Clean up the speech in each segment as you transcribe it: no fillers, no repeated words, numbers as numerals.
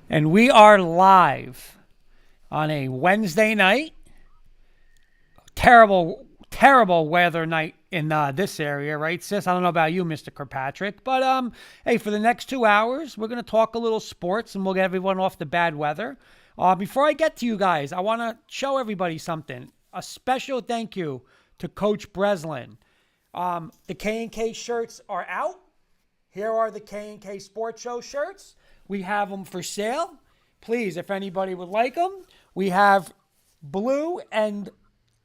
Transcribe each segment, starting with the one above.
And we are live on a Wednesday night. Terrible, terrible weather night in this area, right, sis? I don't know about you, Mr. Kirkpatrick, but hey, for the next 2 hours, we're gonna talk a little sports and we'll get everyone off the bad weather. Before I get to you guys, I want to show everybody something. A special thank you to Coach Breslin. The K&K shirts are out. Here are the K&K Sports Show shirts. We have them for sale. Please, if anybody would like them, we have blue and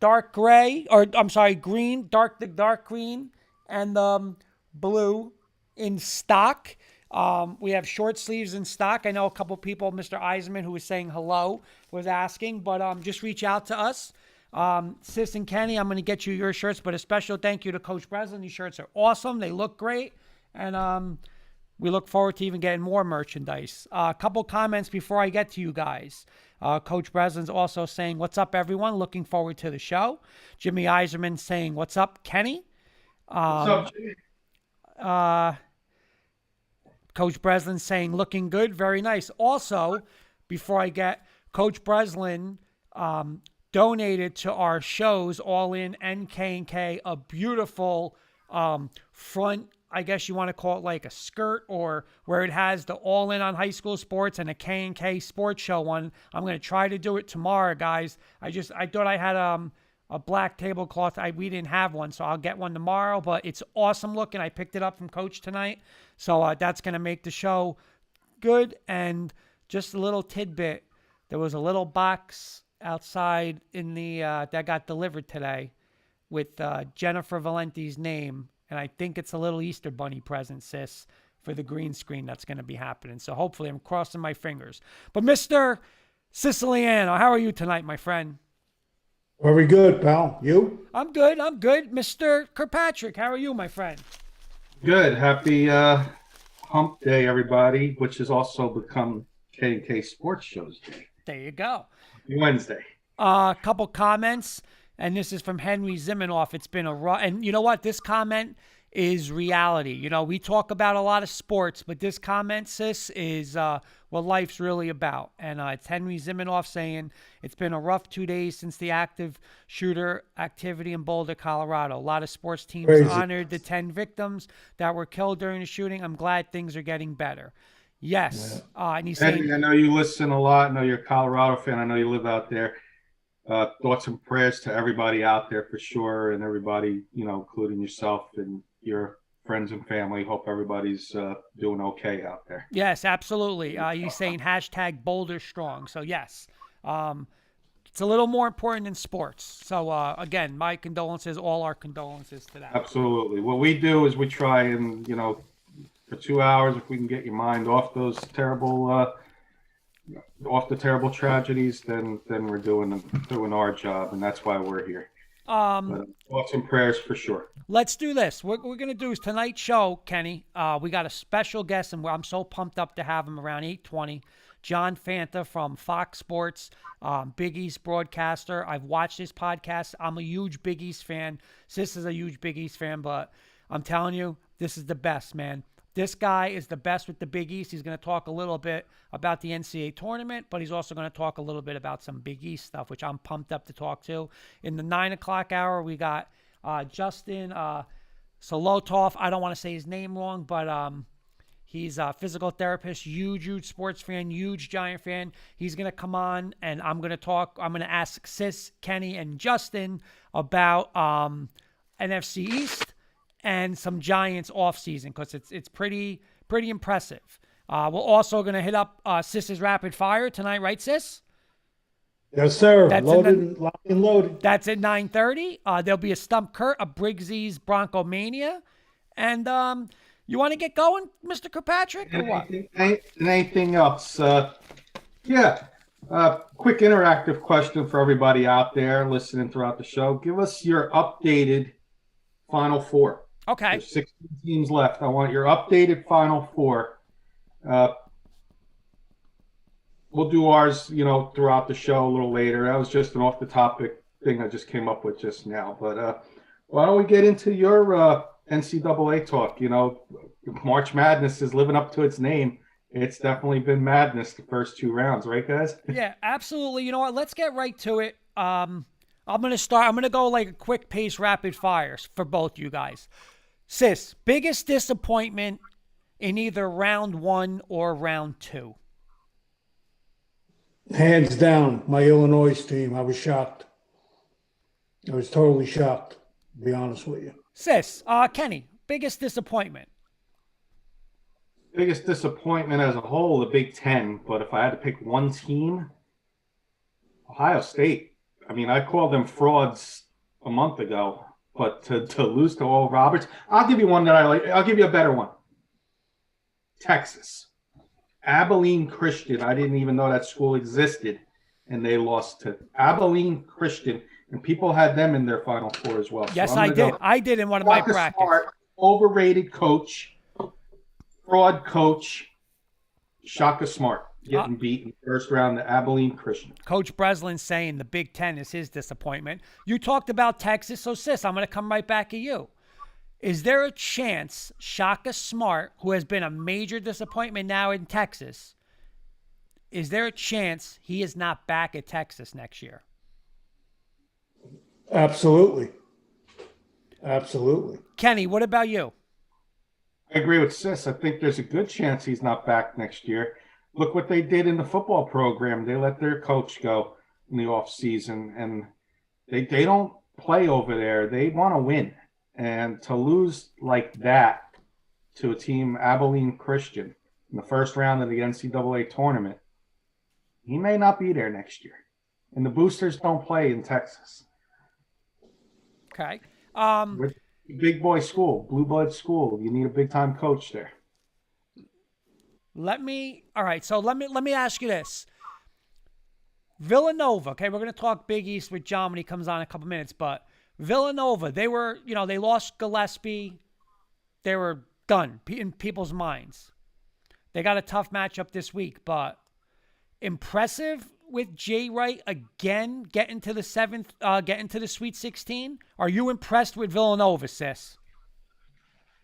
dark gray, or I'm sorry, green, dark green, and blue in stock. We have short sleeves in stock. I know a couple people, Mr. Eisenman, who was saying hello, was asking, but just reach out to us. Sis and Kenny, I'm going to get you your shirts, but a special thank you to Coach Breslin. These shirts are awesome. They look great. And we look forward to even getting more merchandise. A couple comments before I get to you guys. Coach Breslin's also saying, what's up, everyone? Looking forward to the show. Jimmy Eiserman saying, what's up, Kenny? What's up, Jimmy? Uh, Coach Breslin saying, looking good. Very nice. Also, before I get, Coach Breslin donated to our shows, All In and K&K, a beautiful front, I guess you want to call it like a skirt, or where it has the All In on high school sports and a K&K sports show one. I'm going to try to do it tomorrow, guys. I thought I had a black tablecloth. We didn't have one, so I'll get one tomorrow, but it's awesome looking. I picked it up from Coach tonight, so that's going to make the show good. And just a little tidbit, there was a little box outside in the that got delivered today with Jennifer Valenti's name. And I think it's a little Easter bunny present, sis, for the green screen that's going to be happening. So hopefully I'm crossing my fingers. But Mr. Siciliano, how are you tonight, my friend? Very good, pal. You? I'm good. I'm good. Mr. Kirkpatrick, how are you, my friend? Good. Happy Hump Day, everybody, which has also become K&K Sports Shows Day. There you go. Wednesday. A couple comments, and this is from Henry Zimenoff. It's been a rough, and you know what? This comment is reality. You know, we talk about a lot of sports, but this comment, sis, is what life's really about. And it's Henry Zimenoff saying, it's been a rough 2 days since the active shooter activity in Boulder, Colorado. A lot of sports teams Crazy. honored the 10 victims that were killed during the shooting. I'm glad things are getting better. Yes. And he's saying, Henry, I know you listen a lot. I know you're a Colorado fan. I know you live out there. Thoughts and prayers to everybody out there for sure, and everybody, you know, including yourself and your friends and family. Hope everybody's doing okay out there. yes, absolutely. He's saying hashtag Boulder Strong. So, yes, it's a little more important than sports. So, again, my condolences, all our condolences to that. Absolutely. What we do is we try and, you know, for 2 hours, if we can get your mind off those terrible, off the terrible tragedies, then we're doing our job, and that's why we're here. But thoughts and prayers for sure. Let's do this. What we're going to do is tonight's show, Kenny, we got a special guest, and I'm so pumped up to have him around 8:20. John Fanta from Fox Sports, Big East broadcaster. I've watched his podcast. I'm a huge Big East fan. Sis is a huge Big East fan, but I'm telling you, this is the best, man. This guy is the best with the Big East. He's going to talk a little bit about the NCAA tournament, but he's also going to talk a little bit about some Big East stuff, which I'm pumped up to talk to. In the 9 o'clock hour, we got Justin Solotoff. I don't want to say his name wrong, but he's a physical therapist, huge sports fan, huge Giant fan. He's going to come on, and I'm going to ask Sis, Kenny, and Justin about NFC East and some Giants offseason, because it's pretty impressive. We're also going to hit up Sis's Rapid Fire tonight, right, Sis? Yes, sir. That's Locked and loaded. That's at 9:30. There'll be a Stump Kurt, a Briggsy's Bronco Mania. And you want to get going, Mr. Kirkpatrick, or what? Anything else? Yeah. Quick interactive question for everybody out there listening throughout the show. Give us your updated Final Four. Okay. There's 16 teams left. I want your updated Final Four. We'll do ours, you know, throughout the show a little later. That was just an off-the-topic thing I just came up with just now. But why don't we get into your NCAA talk? You know, March Madness is living up to its name. It's definitely been madness the first 2 rounds, right, guys? Yeah, absolutely. You know what? Let's get right to it. I'm gonna go like a quick pace, rapid fires for both you guys. Sis, biggest disappointment in either round 1 or round 2. Hands down, my Illinois team. I was shocked. I was totally shocked, to be honest with you. Sis, Kenny, biggest disappointment. Biggest disappointment as a whole, the Big Ten. But if I had to pick one team, Ohio State. I mean, I called them frauds a month ago, but to lose to Oral Roberts, I'll give you one that I like. I'll give you a better one. Texas. Abilene Christian. I didn't even know that school existed, and they lost to Abilene Christian, and people had them in their Final Four as well. Yes, So I I'm did. gonna I did in one of my Shaka brackets. Smart, overrated coach, fraud coach, Shaka Smart getting beat in the first round to Abilene Christian. Coach Breslin saying the Big Ten is his disappointment. You talked about Texas, so sis, I'm going to come right back at you. Is there a chance Shaka Smart, who has been a major disappointment now in Texas, is there a chance he is not back at Texas next year? Absolutely. Absolutely. Kenny, what about you? I agree with Sis. I think there's a good chance he's not back next year. Look what they did in the football program. They let their coach go in the offseason, and they don't play over there. They want to win. And to lose like that to a team, Abilene Christian, in the first round of the NCAA tournament, he may not be there next year. And the boosters don't play in Texas. Okay. Big boy school, blue blood school. You need a big time coach there. Let me ask you this. Villanova, okay, we're going to talk Big East with John when he comes on in a couple minutes, but Villanova, they were, they lost Gillespie. They were done in people's minds. They got a tough matchup this week, but impressive with Jay Wright again getting to the Sweet 16. Are you impressed with Villanova, sis?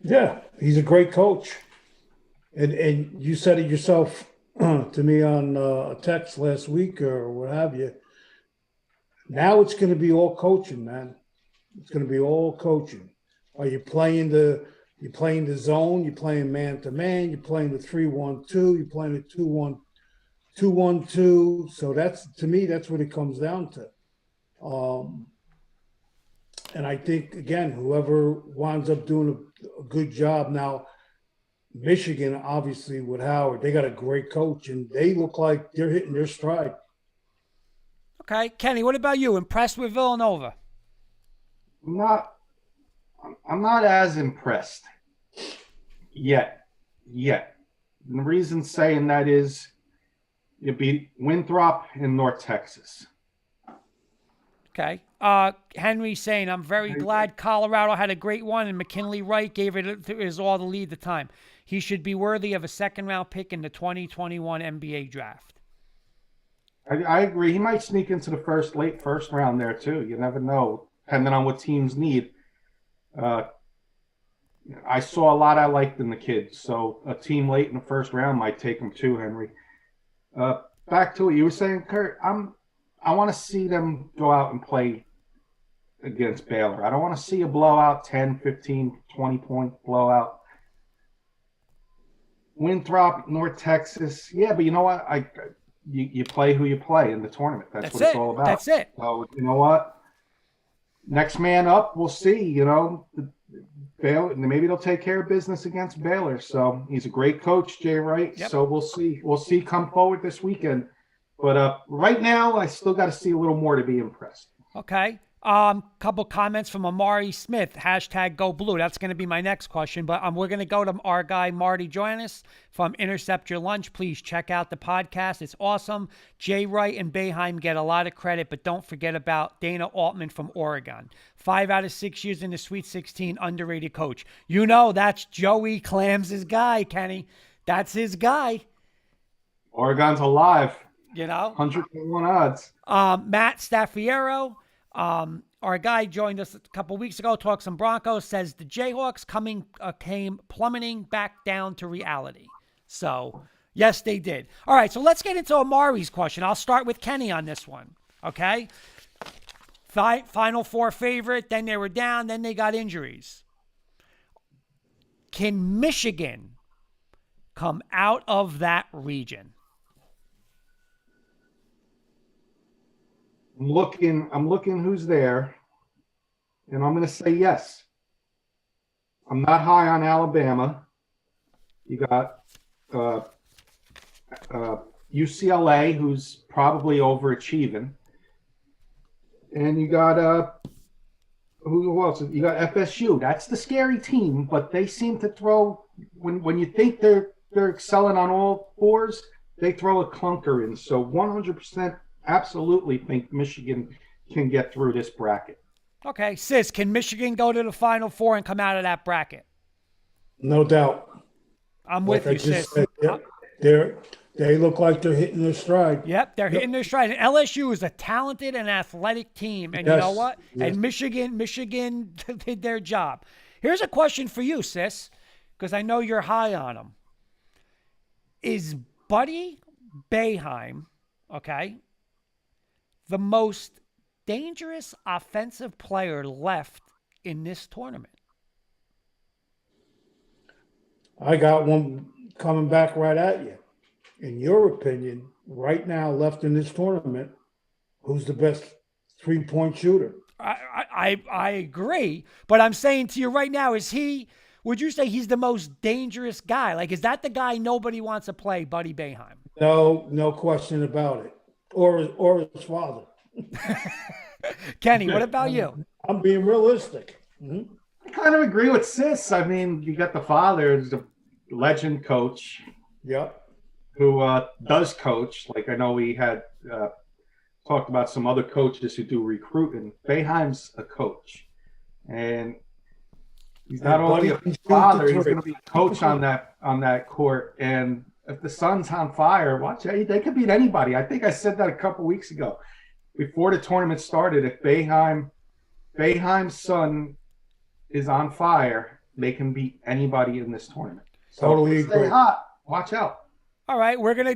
Yeah, he's a great coach. And you said it yourself to me on a text last week or what have you. Now it's going to be all coaching, man. It's going to be all coaching. Are you playing the zone? You're playing man to man. You're playing the 3-1-2. You're playing the 2-1-2. So that's, to me, that's what it comes down to. And I think again, whoever winds up doing a good job now. Michigan, obviously, with Howard, they got a great coach, and they look like they're hitting their stride. Okay, Kenny, what about you? Impressed with Villanova? I'm not as impressed yet. And the reason saying that is you beat Winthrop in North Texas. Okay. Henry saying, I'm very glad Colorado had a great one, and McKinley Wright gave it his all to lead the time. He should be worthy of a second-round pick in the 2021 NBA draft. I agree. He might sneak into the late first round there, too. You never know, depending on what teams need. I saw a lot I liked in the kid, so a team late in the first round might take him too, Henry. Back to what you were saying, Kurt. I want to see them go out and play against Baylor. I don't want to see a blowout, 10, 15, 20-point blowout. Winthrop, North Texas. Yeah, but you know what? You play who you play in the tournament. That's what it's all about. That's it. So, you know what? Next man up, we'll see. Baylor, maybe they'll take care of business against Baylor. So he's a great coach, Jay Wright. Yep. So we'll see. We'll see come forward this weekend. But right now, I still got to see a little more to be impressed. Okay. Couple comments from Amari Smith, #GoBlue. That's going to be my next question, but we're going to go to our guy, Marty Joannis from Intercept Your Lunch. Please check out the podcast. It's awesome. Jay Wright and Boeheim get a lot of credit, but don't forget about Dana Altman from Oregon. 5 out of 6 years in the Sweet 16, underrated coach. That's Joey Clams' guy, Kenny. That's his guy. Oregon's alive. 100-1 odds. Matt Staffiero, our guy joined us a couple weeks ago, talked some Broncos, says the Jayhawks came plummeting back down to reality. So, Yes, they did. All right, so let's get into Amari's question. I'll start with Kenny on this one. Okay. Final four favorite, then they were down, then they got injuries. Can Michigan come out of that region? I'm looking who's there, and I'm going to say yes. I'm not high on Alabama. You got UCLA, who's probably overachieving, and you got who else? You got FSU. That's the scary team, but they seem to throw when you think they're excelling on all fours, they throw a clunker in. So 100% absolutely think Michigan can get through this bracket. Okay, Sis, can Michigan go to the Final Four and come out of that bracket? No doubt. I'm with Like you, I just Sis. said, they look like they're hitting their stride. Yep, they're hitting their stride. And LSU is a talented and athletic team. And you know what? Yes. And Michigan did their job. Here's a question for you, Sis, because I know you're high on them. Is Buddy Boeheim, okay, the most dangerous offensive player left in this tournament? I got one coming back right at you. In your opinion, right now left in this tournament, who's the best three-point shooter? I agree, but I'm saying to you right now, would you say he's the most dangerous guy? Like, is that the guy nobody wants to play, Buddy Boeheim? No question about it. Or his father. Kenny, what about you? I'm being realistic. I kind of agree with Sis. I mean, you got the father, is the legend coach. Yep. Who does coach. Like I know we had talked about some other coaches who do recruiting. Boeheim's a coach. And he's not only a father, he's going to be a coach on that court. And if the Sun's on fire, watch out, they could beat anybody. I think I said that a couple weeks ago. Before the tournament started, if Boeheim's son is on fire, they can beat anybody in this tournament. So Totally stay agree. hot. Watch out. All right, we're gonna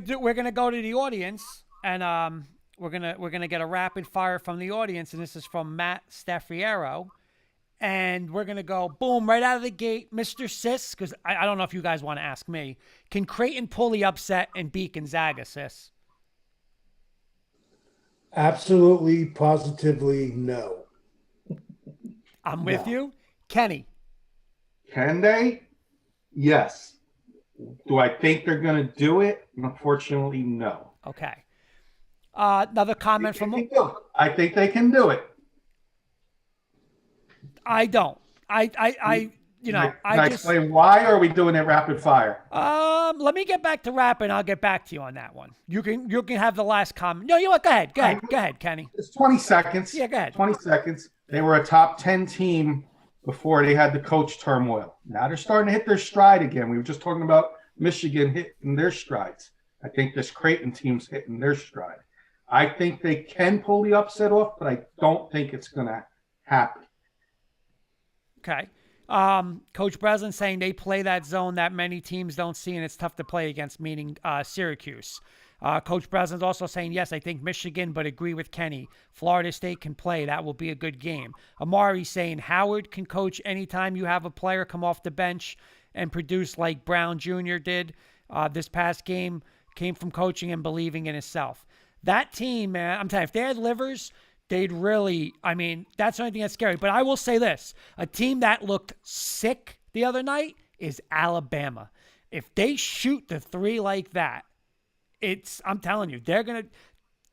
go to the audience, and we're gonna get a rapid fire from the audience, and this is from Matt Staffiero, and we're gonna go boom right out of the gate, Mr. Sis, because I don't know if you guys want to ask me, can Creighton pull the upset and beat Gonzaga, Sis? Absolutely, positively, no. I'm with you, Kenny. Can they? Yes. Do I think they're going to do it? Unfortunately, no. Okay. Another comment from. I think they can do it. I don't. I Can I explain why, or are we doing it rapid fire? Let me get back to rap, and I'll get back to you on that one. You can have the last comment. No, you know what? Go ahead, Kenny. It's 20 seconds. Yeah, go ahead. 20 seconds. They were a top 10 team before they had the coach turmoil. Now they're starting to hit their stride again. We were just talking about Michigan hitting their strides. I think this Creighton team's hitting their stride. I think they can pull the upset off, but I don't think it's going to happen. Okay. Coach Breslin saying they play that zone that many teams don't see, and it's tough to play against, meaning Syracuse. Coach Breslin's also saying, yes, I think Michigan, but agree with Kenny. Florida State can play. That will be a good game. Amari saying Howard can coach anytime you have a player come off the bench and produce like Brown Jr. did. This past game came from coaching and believing in himself. That team, man, I'm telling you, if they had livers, they'd really, I mean, that's the only thing that's scary. But I will say this, a team that looked sick the other night is Alabama. If they shoot the three like that, I'm telling you, they're going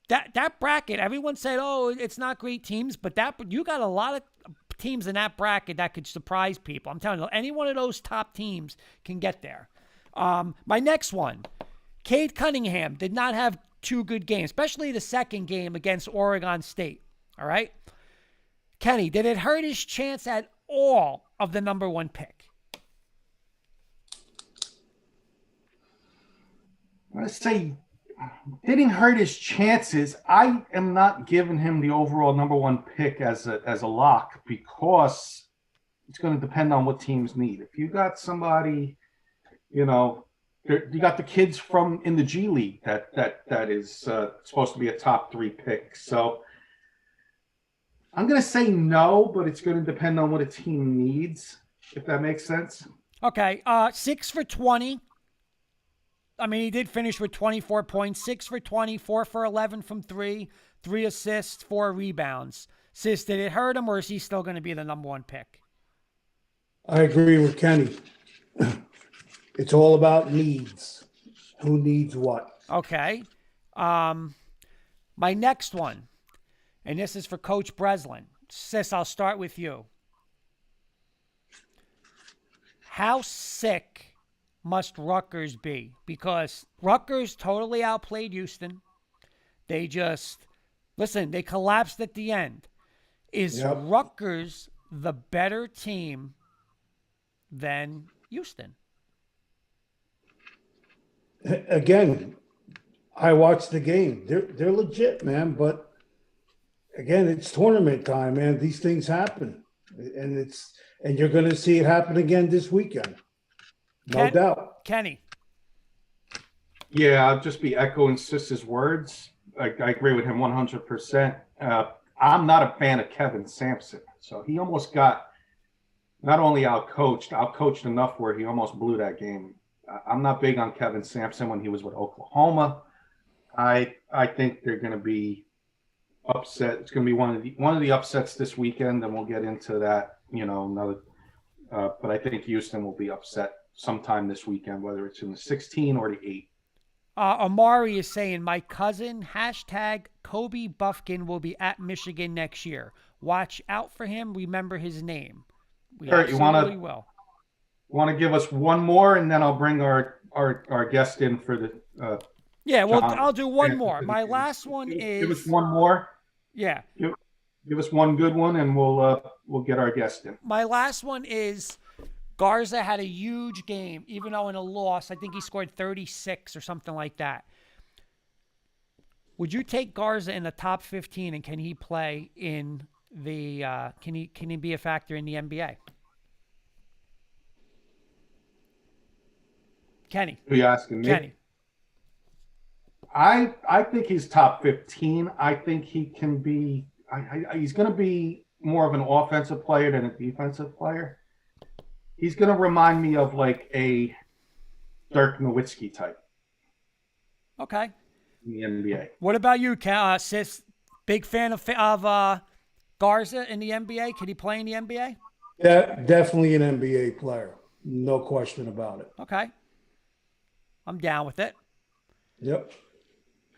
to, that bracket, everyone said, oh, it's not great teams, but you got a lot of teams in that bracket that could surprise people. I'm telling you, any one of those top teams can get there. My next one, Cade Cunningham did not have two good games, especially the second game against Oregon State. All right. Kenny, did it hurt his chance at all of the number one pick? I'm going to say didn't hurt his chances. I am not giving him the overall number one pick as a lock because it's going to depend on what teams need. If you got somebody, You got the kids from in the G League that is supposed to be a top 3 pick. So I'm going to say no, but it's going to depend on what a team needs, if that makes sense. Okay, 6 for 20. I mean, he did finish with 24 points, 6 for 20, 4 for 11 from 3, 3 assists, 4 rebounds. Sis, did it hurt him, or is he still going to be the number 1 pick? I agree with Kenny. It's all about needs. Who needs what? Okay. My next one, and this is for Coach Breslin. Sis, I'll start with you. How sick must Rutgers be? Because Rutgers totally outplayed Houston. They just, listen, they collapsed at the end. Is Rutgers the better team than Houston? Again, I watched the game. They're legit, man. But again, it's tournament time, man. These things happen, and you're going to see it happen again this weekend, no doubt. Kenny. Yeah, I'll just be echoing Sis's words. I agree with him 100%. I'm not a fan of Kevin Sampson, so he almost got not only outcoached enough where he almost blew that game. I'm not big on Kevin Sampson when he was with Oklahoma. I think they're going to be upset. It's going to be one of the upsets this weekend, and we'll get into that. But I think Houston will be upset sometime this weekend, whether it's in the 16 or the 8. Amari is saying, my cousin, #Kobe Buffkin, will be at Michigan next year. Watch out for him. Remember his name. Kurt, you want to give us one more, and then I'll bring our guest in for the yeah, well, John. I'll do one more. My last one is... Give us one more. Yeah. Give us one good one, and we'll get our guest in. My last one is Garza had a huge game, even though in a loss, I think he scored 36 or something like that. Would you take Garza in the top 15, and can he play in the can he be a factor in the NBA? Kenny. Who are you asking me? Kenny. I think he's top 15. I think he can be. He's going to be more of an offensive player than a defensive player. He's going to remind me of like a Dirk Nowitzki type. Okay. In the NBA. What about you, Sis? Big fan of Garza in the NBA? Can he play in the NBA? Yeah, definitely an NBA player. No question about it. Okay. I'm down with it. Yep.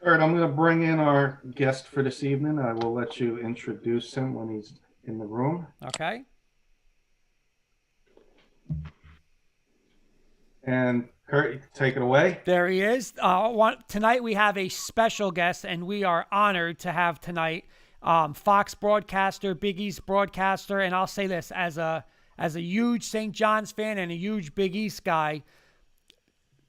Kurt, I'm going to bring in our guest for this evening. I will let you introduce him when he's in the room. Okay. And Kurt, you can take it away. There he is. Tonight we have a special guest, and we are honored to have tonight Fox broadcaster, Big East broadcaster, and I'll say this as a huge St. John's fan and a huge Big East guy.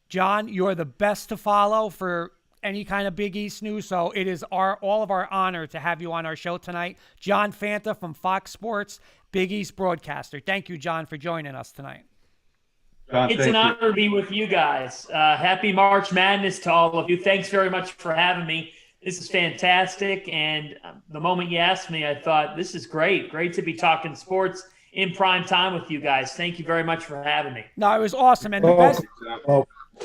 John, you're the best to follow for any kind of Big East news, so it is all of our honor to have you on our show tonight. John Fanta from Fox Sports, Big East broadcaster. Thank you, John, for joining us tonight. John, it's an honor to be with you guys. Happy March Madness to all of you. Thanks very much for having me. This is fantastic, and the moment you asked me, I thought, this is great. Great to be talking sports in prime time with you guys. Thank you very much for having me. No, it was awesome, and the best...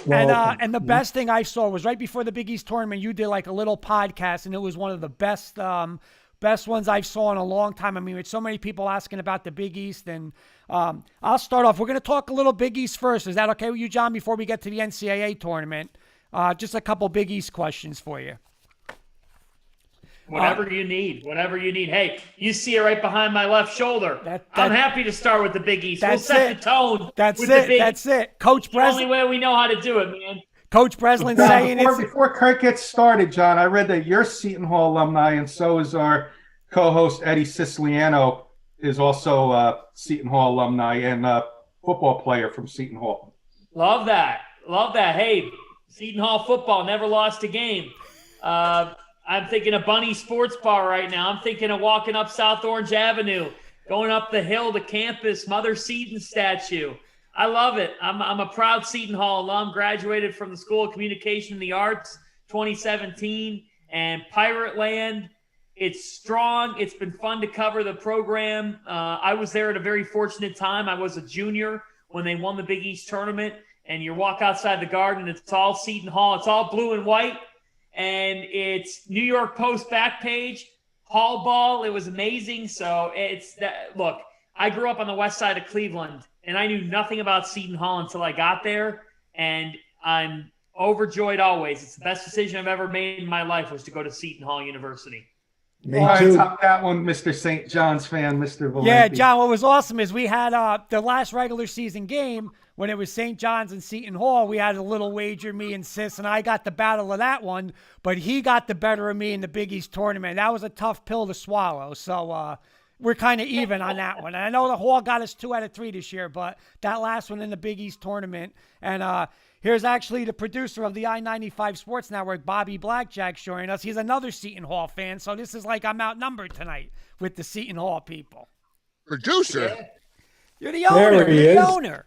Well, and the best thing I saw was right before the Big East tournament, you did like a little podcast, and it was one of the best ones I've saw in a long time. I mean, with so many people asking about the Big East, and I'll start off. We're going to talk a little Big East first. Is that okay with you, John, before we get to the NCAA tournament? Just a couple Big East questions for you. Whatever you need. Hey, you see it right behind my left shoulder. I'm happy to start with the Big East. We'll set the tone. That's it. Coach Breslin. The only way we know how to do it, man. Coach Breslin saying before Kurt gets started, John, I read that you're Seton Hall alumni, and so is our co-host Eddie Siciliano, is also Seton Hall alumni and football player from Seton Hall. Love that. Hey, Seton Hall football never lost a game. I'm thinking of Bunny Sports Bar right now. I'm thinking of walking up South Orange Avenue, going up the hill to campus, Mother Seton statue. I love it. I'm a proud Seton Hall alum, graduated from the School of Communication and the Arts 2017, and Pirate Land. It's strong. It's been fun to cover the program. I was there at a very fortunate time. I was a junior when they won the Big East tournament, and you walk outside the Garden, it's all Seton Hall. It's all blue and white, and it's New York Post back page, Hall ball. It was amazing. So it's that. Look, I grew up on the west side of Cleveland, and I knew nothing about Seton Hall until I got there, and I'm overjoyed always. It's the best decision I've ever made in my life was to go to Seton Hall University. Me All right, too. top that one, Mr. St. John's fan, Mr. Valenti. Yeah, John, what was awesome is we had the last regular season game when it was St. John's and Seton Hall. We had a little wager, me and Sis, and I got the battle of that one, but he got the better of me in the Big East tournament. That was a tough pill to swallow, so we're kind of even on that one. And I know the Hall got us 2 out of 3 this year, but that last one in the Big East tournament. And here's actually the producer of the I-95 Sports Network, Bobby Blackjack, joining us. He's another Seton Hall fan, so this is like I'm outnumbered tonight with the Seton Hall people. Producer? Yeah. You're the owner. There he You're the is. owner.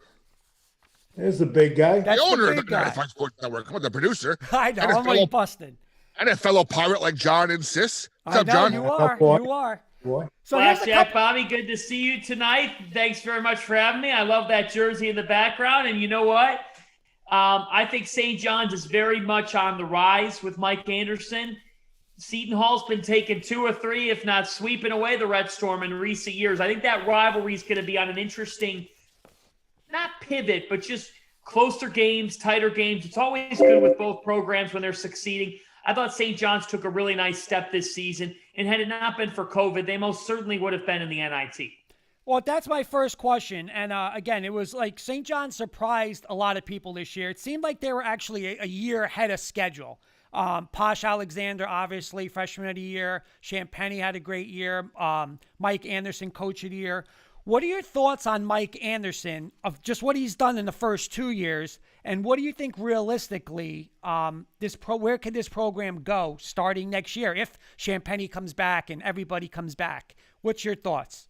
There's the big guy. That's The owner the of the big guy. 95 Sports Network. Come on, the producer. I know. And a I'm like fellow- busted. And a fellow pirate like John insists. What's I up, know John? you are. boy. You are. Boy. So here's a Blackjack couple. Bobby, good to see you tonight. Thanks very much for having me. I love that jersey in the background. And you know what? I think St. John's is very much on the rise with Mike Anderson. Seton Hall's been taking 2 or 3, if not sweeping away the Red Storm in recent years. I think that rivalry is going to be on an interesting, not pivot, but just closer games, tighter games. It's always good with both programs when they're succeeding. I thought St. John's took a really nice step this season, and had it not been for COVID, they most certainly would have been in the NIT. Well, that's my first question. And again, it was like St. John surprised a lot of people this year. It seemed like they were actually a year ahead of schedule. Posh Alexander, obviously, freshman of the year. Champagny had a great year. Mike Anderson, coach of the year. What are your thoughts on Mike Anderson, of just what he's done in the first 2 years? And what do you think realistically, where could this program go starting next year if Champagny comes back and everybody comes back? What's your thoughts?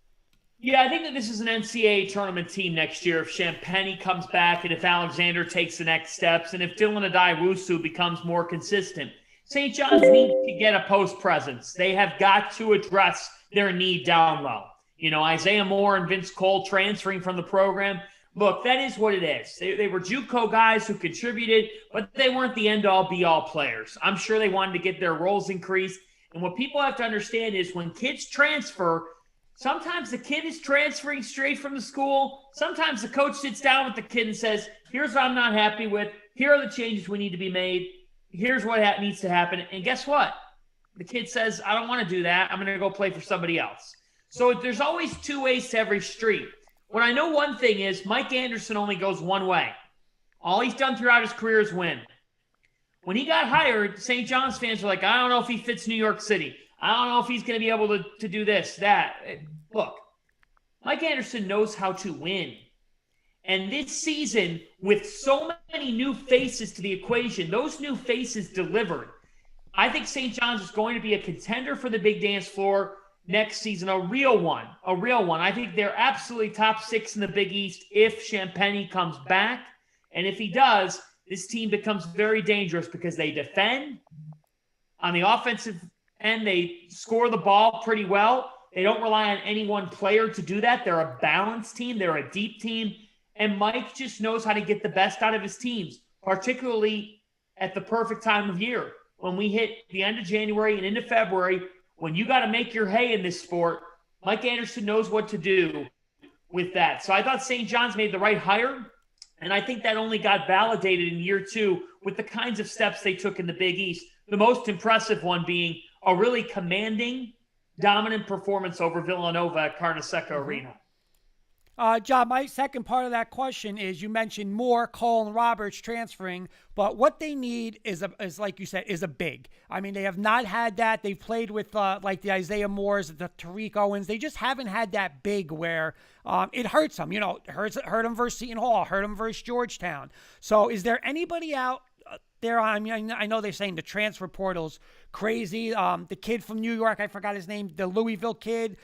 Yeah, I think that this is an NCAA tournament team next year if Champagny comes back and if Alexander takes the next steps and if Dylan Adai-Wusu becomes more consistent. St. John's needs to get a post presence. They have got to address their need down low. You know, Isaiah Moore and Vince Cole transferring from the program. Look, that is what it is. They were JUCO guys who contributed, but they weren't the end-all, be-all players. I'm sure they wanted to get their roles increased. And what people have to understand is when kids transfer, sometimes the kid is transferring straight from the school. Sometimes the coach sits down with the kid and says, here's what I'm not happy with. Here are the changes we need to be made. Here's what needs to happen. And guess what? The kid says, I don't want to do that. I'm going to go play for somebody else. So there's always 2 ways to every street. What I know one thing is Mike Anderson only goes one way. All he's done throughout his career is win. When he got hired, St. John's fans were like, I don't know if he fits New York City. I don't know if he's going to be able to do this, that. Look, Mike Anderson knows how to win. And this season, with so many new faces to the equation, those new faces delivered. I think St. John's is going to be a contender for the big dance floor next season, a real one. I think they're absolutely top 6 in the Big East if Champagny comes back. And if he does, this team becomes very dangerous because they defend on the offensive end. They score the ball pretty well. They don't rely on any one player to do that. They're a balanced team. They're a deep team. And Mike just knows how to get the best out of his teams, particularly at the perfect time of year. When we hit the end of January and into February, when you got to make your hay in this sport, Mike Anderson knows what to do with that. So I thought St. John's made the right hire, and I think that only got validated in year 2 with the kinds of steps they took in the Big East. The most impressive one being a really commanding, dominant performance over Villanova at Carnesecca Arena. John, my second part of that question is you mentioned Moore, Cole, and Roberts transferring, but what they need is like you said, is a big. I mean, they have not had that. They've played with like the Isaiah Moores, the Tariq Owens. They just haven't had that big where it hurts them. You know, hurt them versus Seton Hall, hurt them versus Georgetown. So is there anybody out there? I mean, I know they're saying the transfer portal's crazy. The kid from New York, I forgot his name, the Louisville kid,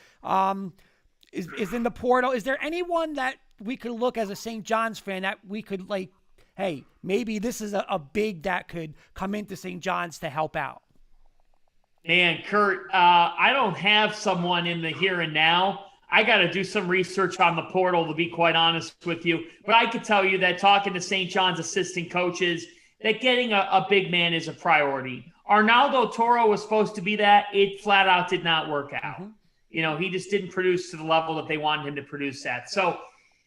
is in the portal. Is there anyone that we could look as a St. John's fan that we could like, hey, maybe this is a big that could come into St. John's to help out? Man, Kurt, I don't have someone in the here and now. I got to do some research on the portal, to be quite honest with you. But I could tell you that talking to St. John's assistant coaches, that getting a big man is a priority. Arnaldo Toro was supposed to be that. It flat out did not work out. He just didn't produce to the level that they wanted him to produce at. So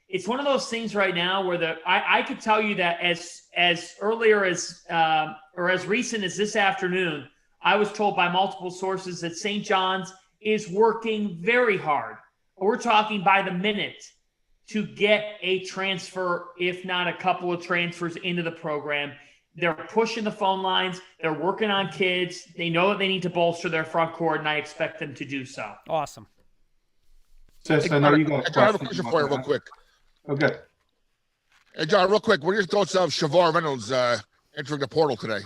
it's one of those things right now where I could tell you that as earlier as or as recent as this afternoon, I was told by multiple sources that St. John's is working very hard. We're talking by the minute to get a transfer, if not a couple of transfers into the program. They're pushing the phone lines. They're working on kids. They know that they need to bolster their front court, and I expect them to do so. Awesome. Sis, I know you got I have a question for you real quick. Okay. Hey, John, real quick, what are your thoughts of Shavar Reynolds entering the portal today?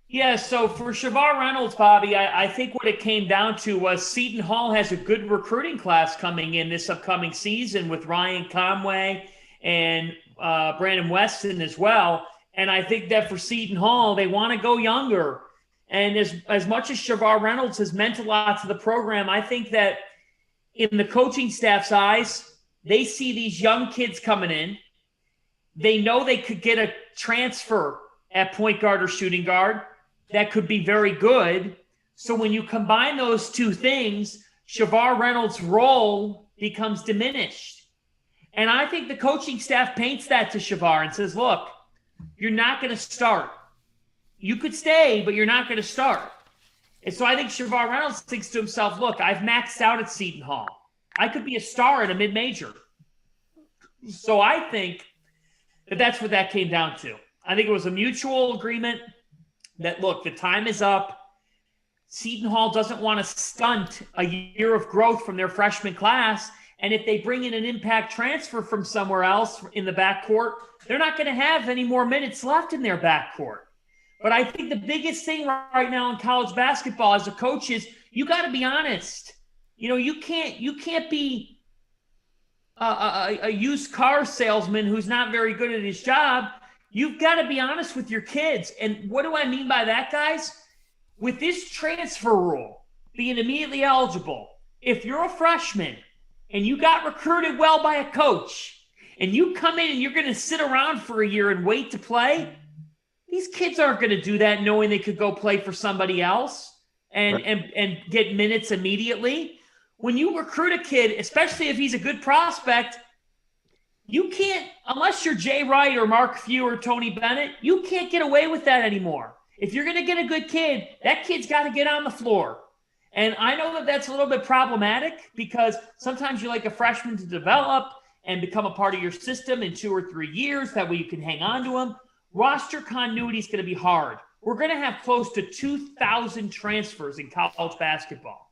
Yeah, so for Shavar Reynolds, Bobby, I think what it came down to was Seton Hall has a good recruiting class coming in this upcoming season with Ryan Conway and Brandon Weston as well. And I think that for Seton Hall, they want to go younger. And as much as Shavar Reynolds has meant a lot to the program, I think that in the coaching staff's eyes, they see these young kids coming in. They know they could get a transfer at point guard or shooting guard that could be very good. So when you combine those two things, Shavar Reynolds' role becomes diminished. And I think the coaching staff paints that to Shavar and says, look, you're not going to start. You could stay, but you're not going to start. And so I think Shavar Reynolds thinks to himself, look, I've maxed out at Seton Hall. I could be a star at a mid-major. So I think that that's what that came down to. I think it was a mutual agreement that, look, the time is up. Seton Hall doesn't want to stunt a year of growth from their freshman class. And if they bring in an impact transfer from somewhere else in the backcourt, they're not going to have any more minutes left in their backcourt. But I think the biggest thing right now in college basketball as a coach is you got to be honest. You can't be a used car salesman who's not very good at his job. You've got to be honest with your kids. And what do I mean by that, guys? With this transfer rule being immediately eligible, if you're a freshman and you got recruited well by a coach and you come in and you're going to sit around for a year and wait to play, these kids aren't going to do that knowing they could go play for somebody else and get minutes immediately. When you recruit a kid, especially if he's a good prospect, you can't, unless you're Jay Wright or Mark Few or Tony Bennett, you can't get away with that anymore. If you're going to get a good kid, that kid's got to get on the floor. And I know that that's a little bit problematic because sometimes you like a freshman to develop and become a part of your system in 2 or 3 years. That way you can hang on to them. Roster continuity is going to be hard. We're going to have close to 2,000 transfers in college basketball.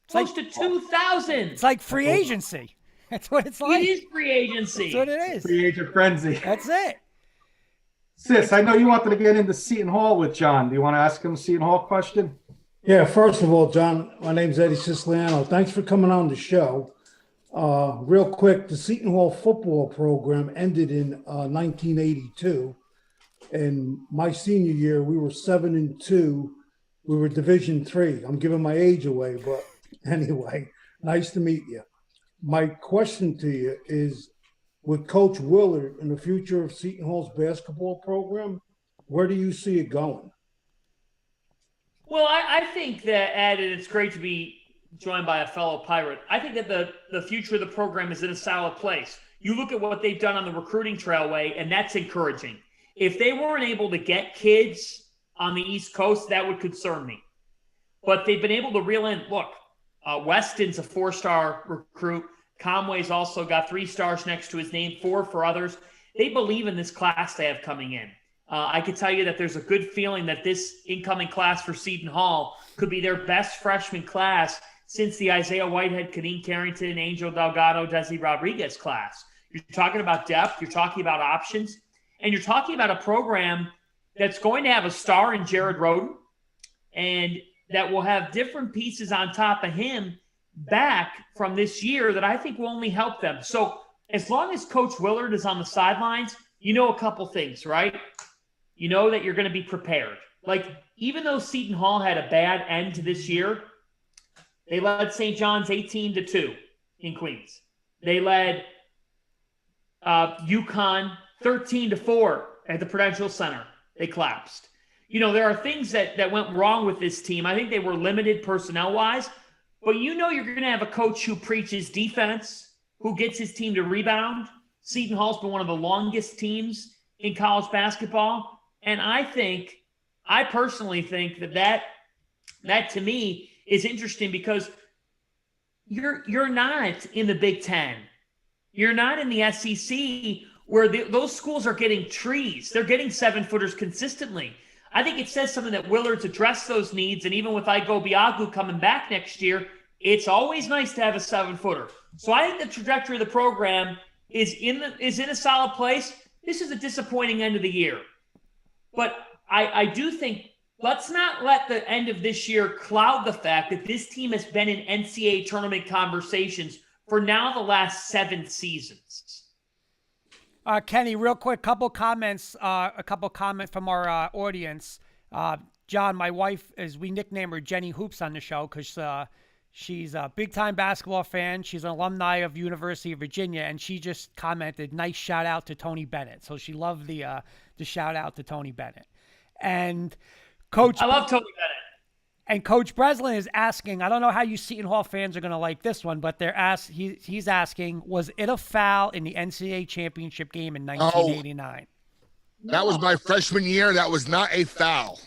Close to 2,000. It's like free agency. That's what it's like. It is free agency. That's what it is. Free agent frenzy. That's it. Sis, I know you wanted to get into Seton Hall with John. Do you want to ask him a Seton Hall question? Yeah, first of all, John, my name's Eddie Siciliano. Thanks for coming on the show. Real quick, the Seton Hall football program ended in 1982. And my senior year, we were 7-2. We were Division III. I'm giving my age away, but anyway, nice to meet you. My question to you is, with Coach Willard in the future of Seton Hall's basketball program, where do you see it going? Well, I think that, Ed, and it's great to be joined by a fellow Pirate. I think that the future of the program is in a solid place. You look at what they've done on the recruiting trailway, and that's encouraging. If they weren't able to get kids on the East Coast, that would concern me. But they've been able to reel in, look, Weston's a 4-star recruit. Conway's also got 3 stars next to his name, 4 for others. They believe in this class they have coming in. I can tell you that there's a good feeling that this incoming class for Seton Hall could be their best freshman class since the Isaiah Whitehead, Kadeem Carrington, Angel Delgado, Desi Rodriguez class. You're talking about depth, you're talking about options, and you're talking about a program that's going to have a star in Jared Roden and that will have different pieces on top of him back from this year that I think will only help them. So as long as Coach Willard is on the sidelines, you know a couple things, right? You know that you're going to be prepared. Like, even though Seton Hall had a bad end to this year, they led St. John's 18-2 in Queens. They led UConn 13-4 at the Prudential Center. They collapsed. You know, there are things that went wrong with this team. I think they were limited personnel-wise, but you know you're going to have a coach who preaches defense, who gets his team to rebound. Seton Hall's been one of the longest teams in college basketball, and I personally think that to me is interesting because you're not in the Big Ten. You're not in the SEC where those schools are getting trees. They're getting 7-footers consistently. I think it says something that Willard's addressed those needs, and even with Igo Biagu coming back next year, it's always nice to have a 7-footer. So I think the trajectory of the program is in a solid place. This is a disappointing end of the year. But I do think let's not let the end of this year cloud the fact that this team has been in NCAA tournament conversations for now the last 7 seasons. Kenny, real quick, couple comments from our audience. John, my wife, we nickname her Jenny Hoops on the show because she's a big-time basketball fan. She's an alumni of University of Virginia, and she just commented, "Nice shout out to Tony Bennett." So she loved the shout out to Tony Bennett. And Coach, I love Tony Bennett. And Coach Breslin is asking, I don't know how you Seton Hall fans are going to like this one, but he's asking, was it a foul in the NCAA championship game in 1989? That was my freshman year. That was not a foul.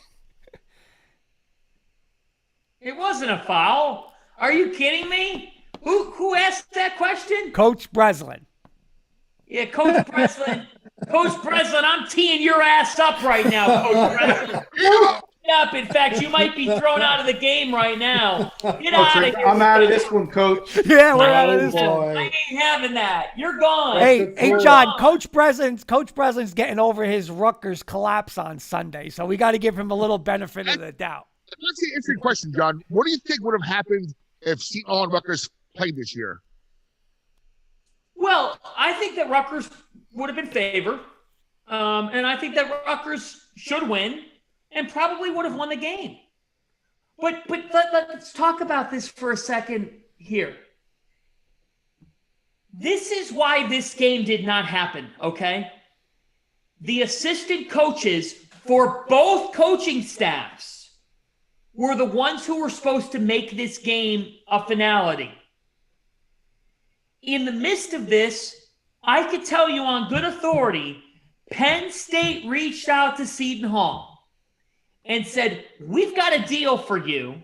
It wasn't a foul. Are you kidding me? Who asked that question? Coach Breslin. Yeah, Coach Breslin. Coach Breslin, I'm teeing your ass up right now, Coach Breslin. Up. In fact, you might be thrown out of the game right now. Get out of here. I'm out of this one, Coach. Yeah, we're out of this one. I ain't having that. You're gone. Hey, John, Coach Breslin's getting over his Rutgers collapse on Sunday, so we got to give him a little benefit of the doubt. That's an interesting question, John. What do you think would have happened if Seton Hall and Rutgers played this year? Well, I think that Rutgers would have been favored, and I think that Rutgers should win and probably would have won the game. But let's talk about this for a second here. This is why this game did not happen, okay? The assistant coaches for both coaching staffs were the ones who were supposed to make this game a finality. In the midst of this, I could tell you on good authority, Penn State reached out to Seton Hall and said, we've got a deal for you.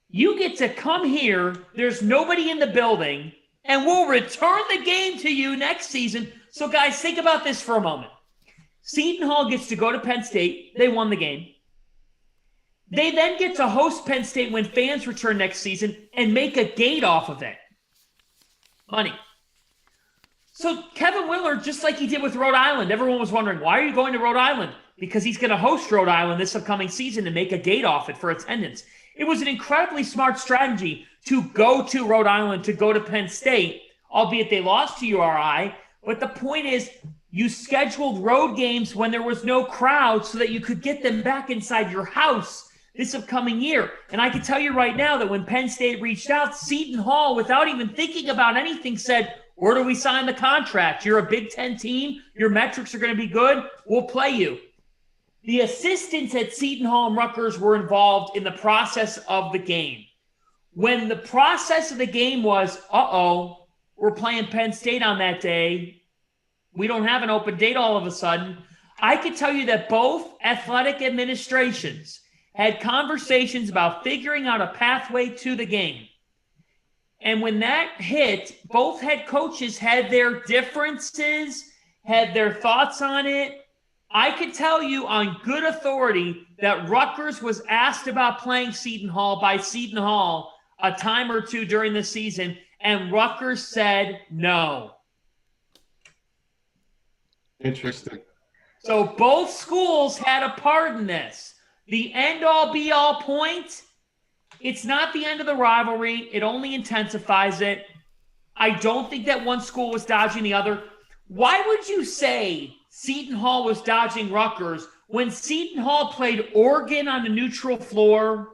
You get to come here. There's nobody in the building, and we'll return the game to you next season. So, guys, think about this for a moment. Seton Hall gets to go to Penn State. They won the game. They then get to host Penn State when fans return next season and make a gate off of it. Money. So Kevin Willard, just like he did with Rhode Island, everyone was wondering, why are you going to Rhode Island? Because he's going to host Rhode Island this upcoming season and make a gate off it for attendance. It was an incredibly smart strategy to go to Rhode Island, to go to Penn State, albeit they lost to URI. But the point is, you scheduled road games when there was no crowd so that you could get them back inside your house this upcoming year. And I can tell you right now that when Penn State reached out, Seton Hall, without even thinking about anything, said, where do we sign the contract? You're a Big Ten team. Your metrics are going to be good. We'll play you. The assistants at Seton Hall and Rutgers were involved in the process of the game. When the process of the game was, we're playing Penn State on that day, we don't have an open date all of a sudden, I can tell you that both athletic administrations had conversations about figuring out a pathway to the game. And when that hit, both head coaches had their differences, had their thoughts on it. I could tell you on good authority that Rutgers was asked about playing Seton Hall by Seton Hall a time or two during the season, and Rutgers said no. Interesting. So both schools had a part in this. The end-all, be-all point It's not the end of the rivalry. It only intensifies it. I don't think that one school was dodging the other. Why would you say Seton Hall was dodging Rutgers when Seton Hall played Oregon on a neutral floor?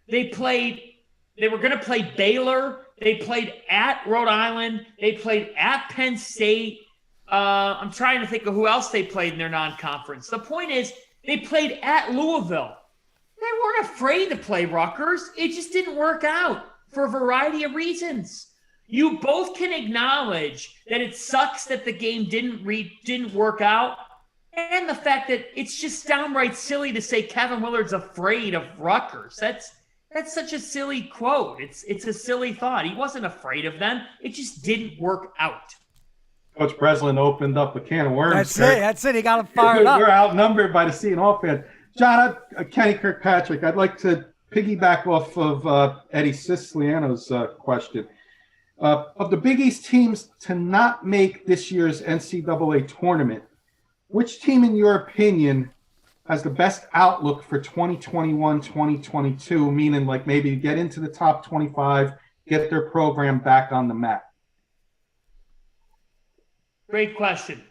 They were going to play Baylor. They played at Rhode Island. They played at Penn State. I'm trying to think of who else they played in their non-conference. The point is, they played at Louisville. They weren't afraid to play Rutgers. It just didn't work out for a variety of reasons. You both can acknowledge that it sucks that the game didn't work out, and the fact that it's just downright silly to say Kevin Willard's afraid of Rutgers. That's such a silly quote. It's a silly thought. He wasn't afraid of them. It just didn't work out. Coach Breslin opened up a can of worms. That's it. He got him fired up. We're outnumbered by the Seton Hall fans. John, Kenny Kirkpatrick, I'd like to piggyback off of Eddie Siciliano's question. Of the Big East teams to not make this year's NCAA tournament, which team, in your opinion, has the best outlook for 2021, 2022, meaning like maybe get into the top 25, get their program back on the map? Great question.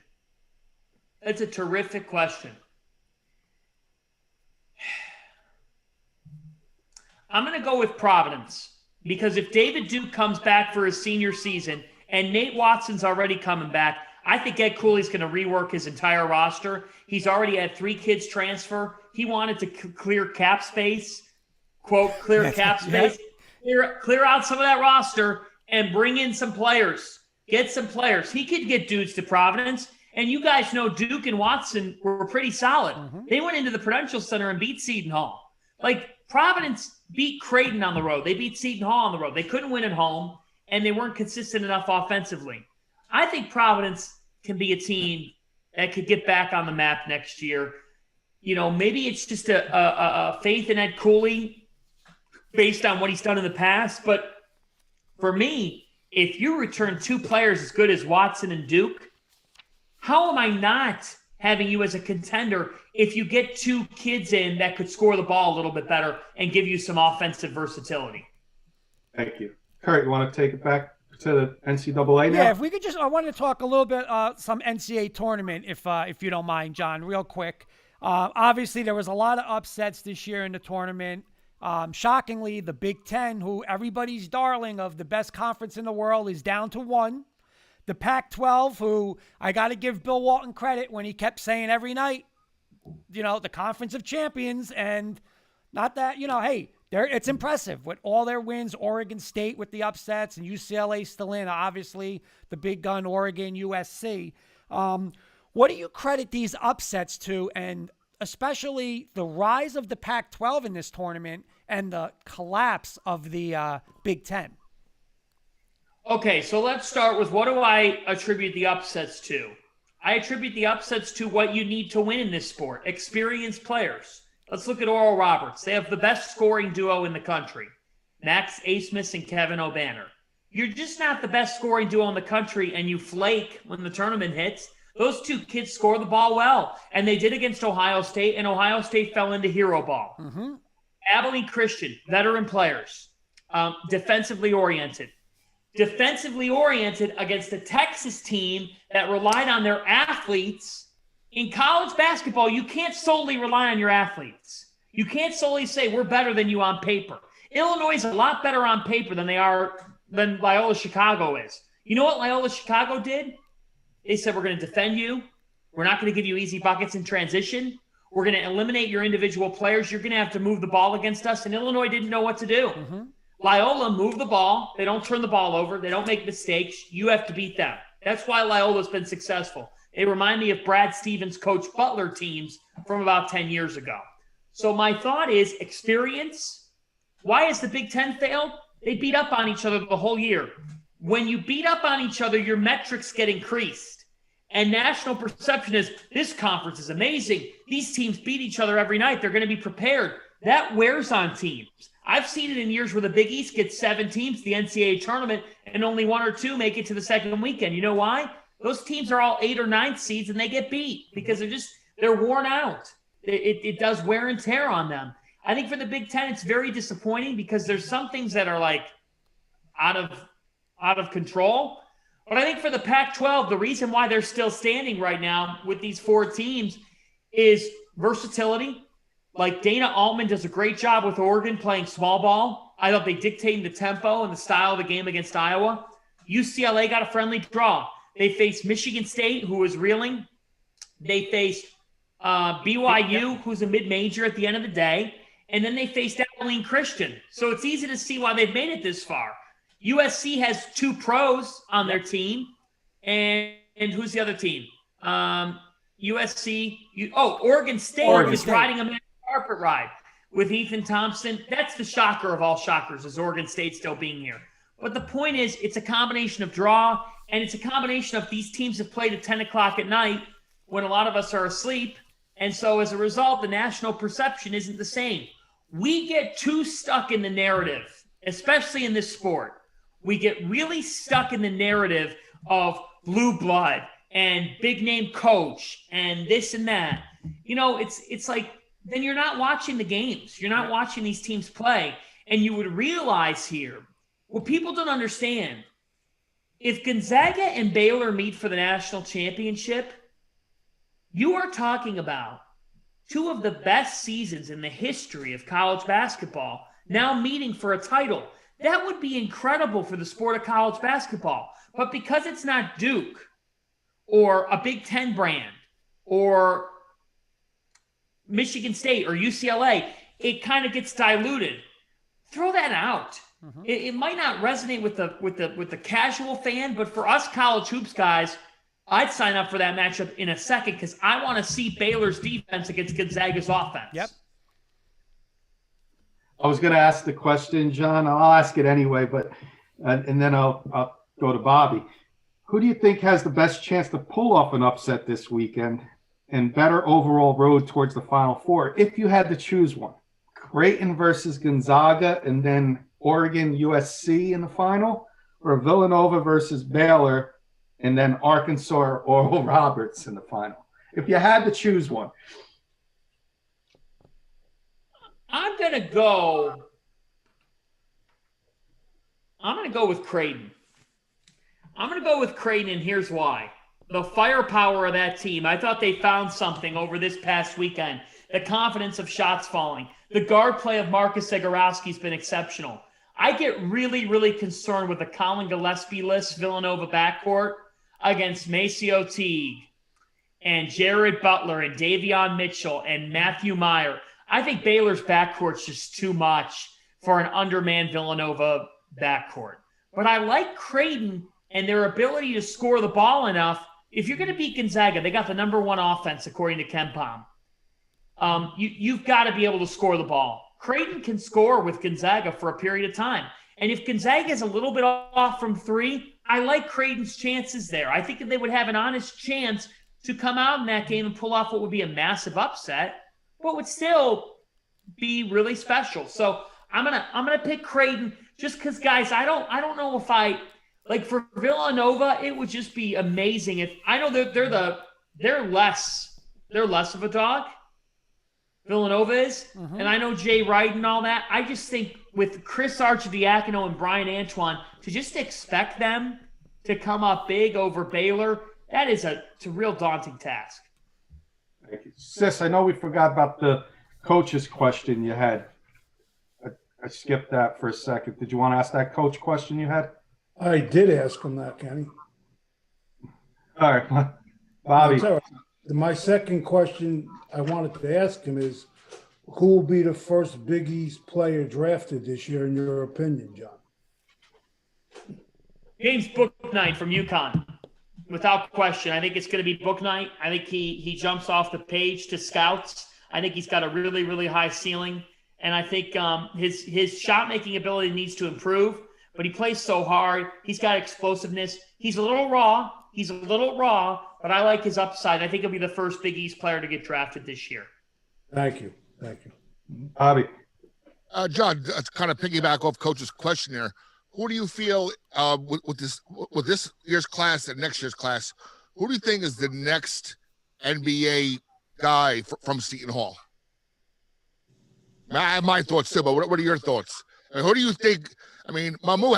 That's a terrific question. I'm going to go with Providence. Because if David Duke comes back for his senior season and Nate Watson's already coming back, I think Ed Cooley's going to rework his entire roster. He's already had 3 kids transfer. He wanted to clear cap space, quote, clear cap space, clear out some of that roster and bring in some players, get some players. He could get dudes to Providence. And you guys know Duke and Watson were pretty solid. They went into the Prudential Center and beat Seton Hall. Like, Providence beat Creighton on the road. They beat Seton Hall on the road. They couldn't win at home, and they weren't consistent enough offensively. I think Providence can be a team that could get back on the map next year. You know, maybe it's just a faith in Ed Cooley based on what he's done in the past. But for me, if you return 2 players as good as Watson and Duke, how am I not having you as a contender if you get 2 kids in that could score the ball a little bit better and give you some offensive versatility? Thank you. Kurt, you want to take it back to the NCAA now? Yeah, if we could I wanted to talk a little bit some NCAA tournament, if you don't mind, John, real quick. Obviously, there was a lot of upsets this year in the tournament. Shockingly, the Big Ten, who everybody's darling of the best conference in the world, is down to 1. The Pac-12, who I got to give Bill Walton credit when he kept saying every night, you know, the Conference of Champions, and not that, you know, hey, it's impressive with all their wins. Oregon State with the upsets and UCLA still in, obviously, the big gun Oregon, USC. What do you credit these upsets to, and especially the rise of the Pac-12 in this tournament and the collapse of the Big Ten? Okay, so let's start with what do I attribute the upsets to? I attribute the upsets to what you need to win in this sport. Experienced players. Let's look at Oral Roberts. They have the best scoring duo in the country. Max Asmus and Kevin O'Banner. You're just not the best scoring duo in the country, and you flake when the tournament hits. Those 2 kids score the ball well, and they did against Ohio State, and Ohio State fell into hero ball. Abilene Christian, veteran players, defensively oriented. Defensively oriented against a Texas team that relied on their athletes. In college basketball, you can't solely rely on your athletes. You can't solely say we're better than you on paper. Illinois is a lot better on paper than Loyola Chicago is. You know what Loyola Chicago did? They said, we're going to defend you. We're not going to give you easy buckets in transition. We're going to eliminate your individual players. You're going to have to move the ball against us. And Illinois didn't know what to do. Loyola moved the ball. They don't turn the ball over. They don't make mistakes. You have to beat them. That's why Loyola's been successful. They remind me of Brad Stevens' Coach Butler teams from about 10 years ago. So my thought is experience. Why has the Big Ten failed? They beat up on each other the whole year. When you beat up on each other, your metrics get increased. And national perception is, this conference is amazing. These teams beat each other every night. They're going to be prepared. That wears on teams. I've seen it in years where the Big East gets 7 teams to the NCAA tournament and only 1 or 2 make it to the second weekend. You know why? Those teams are all 8th or 9th seeds and they get beat because they're worn out. It does wear and tear on them. I think for the Big Ten, it's very disappointing because there's some things that are like out of control. But I think for the Pac-12, the reason why they're still standing right now with these 4 teams is versatility. Like Dana Altman does a great job with Oregon playing small ball. I thought they dictated the tempo and the style of the game against Iowa. UCLA got a friendly draw. They faced Michigan State, who was reeling. They faced BYU, who's a mid-major at the end of the day. And then they faced Abilene Christian. So it's easy to see why they've made it this far. USC has 2 pros on their team. And who's the other team? USC. Oregon State is riding a carpet ride with Ethan Thompson. That's the shocker of all shockers, is Oregon State still being here. But the point is, it's a combination of draw, and it's a combination of these teams have played at 10 o'clock at night when a lot of us are asleep. And so as a result, the national perception isn't the same. We get too stuck in the narrative, especially in this sport. We get really stuck in the narrative of blue blood and big name coach and this and that. You know, it's like, then you're not watching the games. You're not watching these teams play. And you would realize here, what people don't understand, if Gonzaga and Baylor meet for the national championship, you are talking about 2 of the best seasons in the history of college basketball now meeting for a title. That would be incredible for the sport of college basketball. But because it's not Duke or a Big Ten brand or Michigan State or UCLA, it kind of gets diluted. Throw that out. It might not resonate with the casual fan, but for us college hoops guys, I'd sign up for that matchup in a second because I want to see Baylor's defense against Gonzaga's offense. Yep. I was going to ask the question, John. I'll ask it anyway, but and then I'll go to Bobby. Who do you think has the best chance to pull off an upset this weekend and better overall road towards the Final Four if you had to choose one? Creighton versus Gonzaga and then Oregon USC in the final, or Villanova versus Baylor and then Arkansas or Oral Roberts in the final? If you had to choose one. I'm going to go with Creighton. I'm going to go with Creighton, and here's why. The firepower of that team. I thought they found something over this past weekend. The confidence of shots falling. The guard play of Marcus Zagorowski has been exceptional. I get really, really concerned with the Colin Gillespie-less Villanova backcourt against Maceo Teague and Jared Butler and Davion Mitchell and Matthew Meyer. I think Baylor's backcourt's just too much for an undermanned Villanova backcourt. But I like Creighton and their ability to score the ball enough. If you're going to beat Gonzaga, they got the number 1 offense, according to KenPom. You've got to be able to score the ball. Creighton can score with Gonzaga for a period of time. And if Gonzaga is a little bit off from 3, I like Creighton's chances there. I think that they would have an honest chance to come out in that game and pull off what would be a massive upset, but would still be really special. So I'm gonna pick Creighton just because, guys, I don't know if I like for Villanova. It would just be amazing if I know they're less of a dog. Villanova is, and I know Jay Wright and all that. I just think with Chris Arcidiacono and Brian Antoine, to just expect them to come up big over Baylor, it's a real daunting task. Thank you. Sis, I know we forgot about the coach's question you had. I skipped that for a second. Did you want to ask that coach question you had? I did ask him that, Kenny. All right, Bobby. That's all right. My second question I wanted to ask him is, who will be the first Big East player drafted this year, in your opinion, John? James Bouknight from UConn, without question. I think it's going to be Bouknight. I think he jumps off the page to scouts. I think he's got a really, really high ceiling. And I think his shot-making ability needs to improve, but he plays so hard. He's got explosiveness. He's a little raw, but I like his upside. I think he'll be the first Big East player to get drafted this year. Thank you. Bobby. John, to kind of piggyback off Coach's question there, who do you feel with this year's class and next year's class, who do you think is the next NBA guy from Seton Hall? I have my thoughts too, but what are your thoughts? I mean, who do you think? I mean, Mamu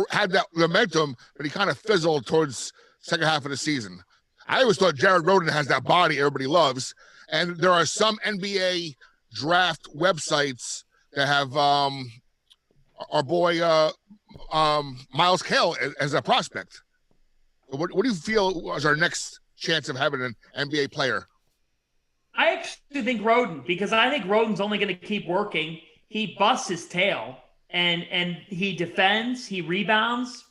had that momentum, but he kind of fizzled towards second half of the season. I always thought Jared Roden has that body everybody loves, and there are some NBA draft websites that have our boy Miles Kale as a prospect. What do you feel is our next chance of having an NBA player? I actually think Roden, because I think Roden's only going to keep working. He busts his tail, and he defends, he rebounds.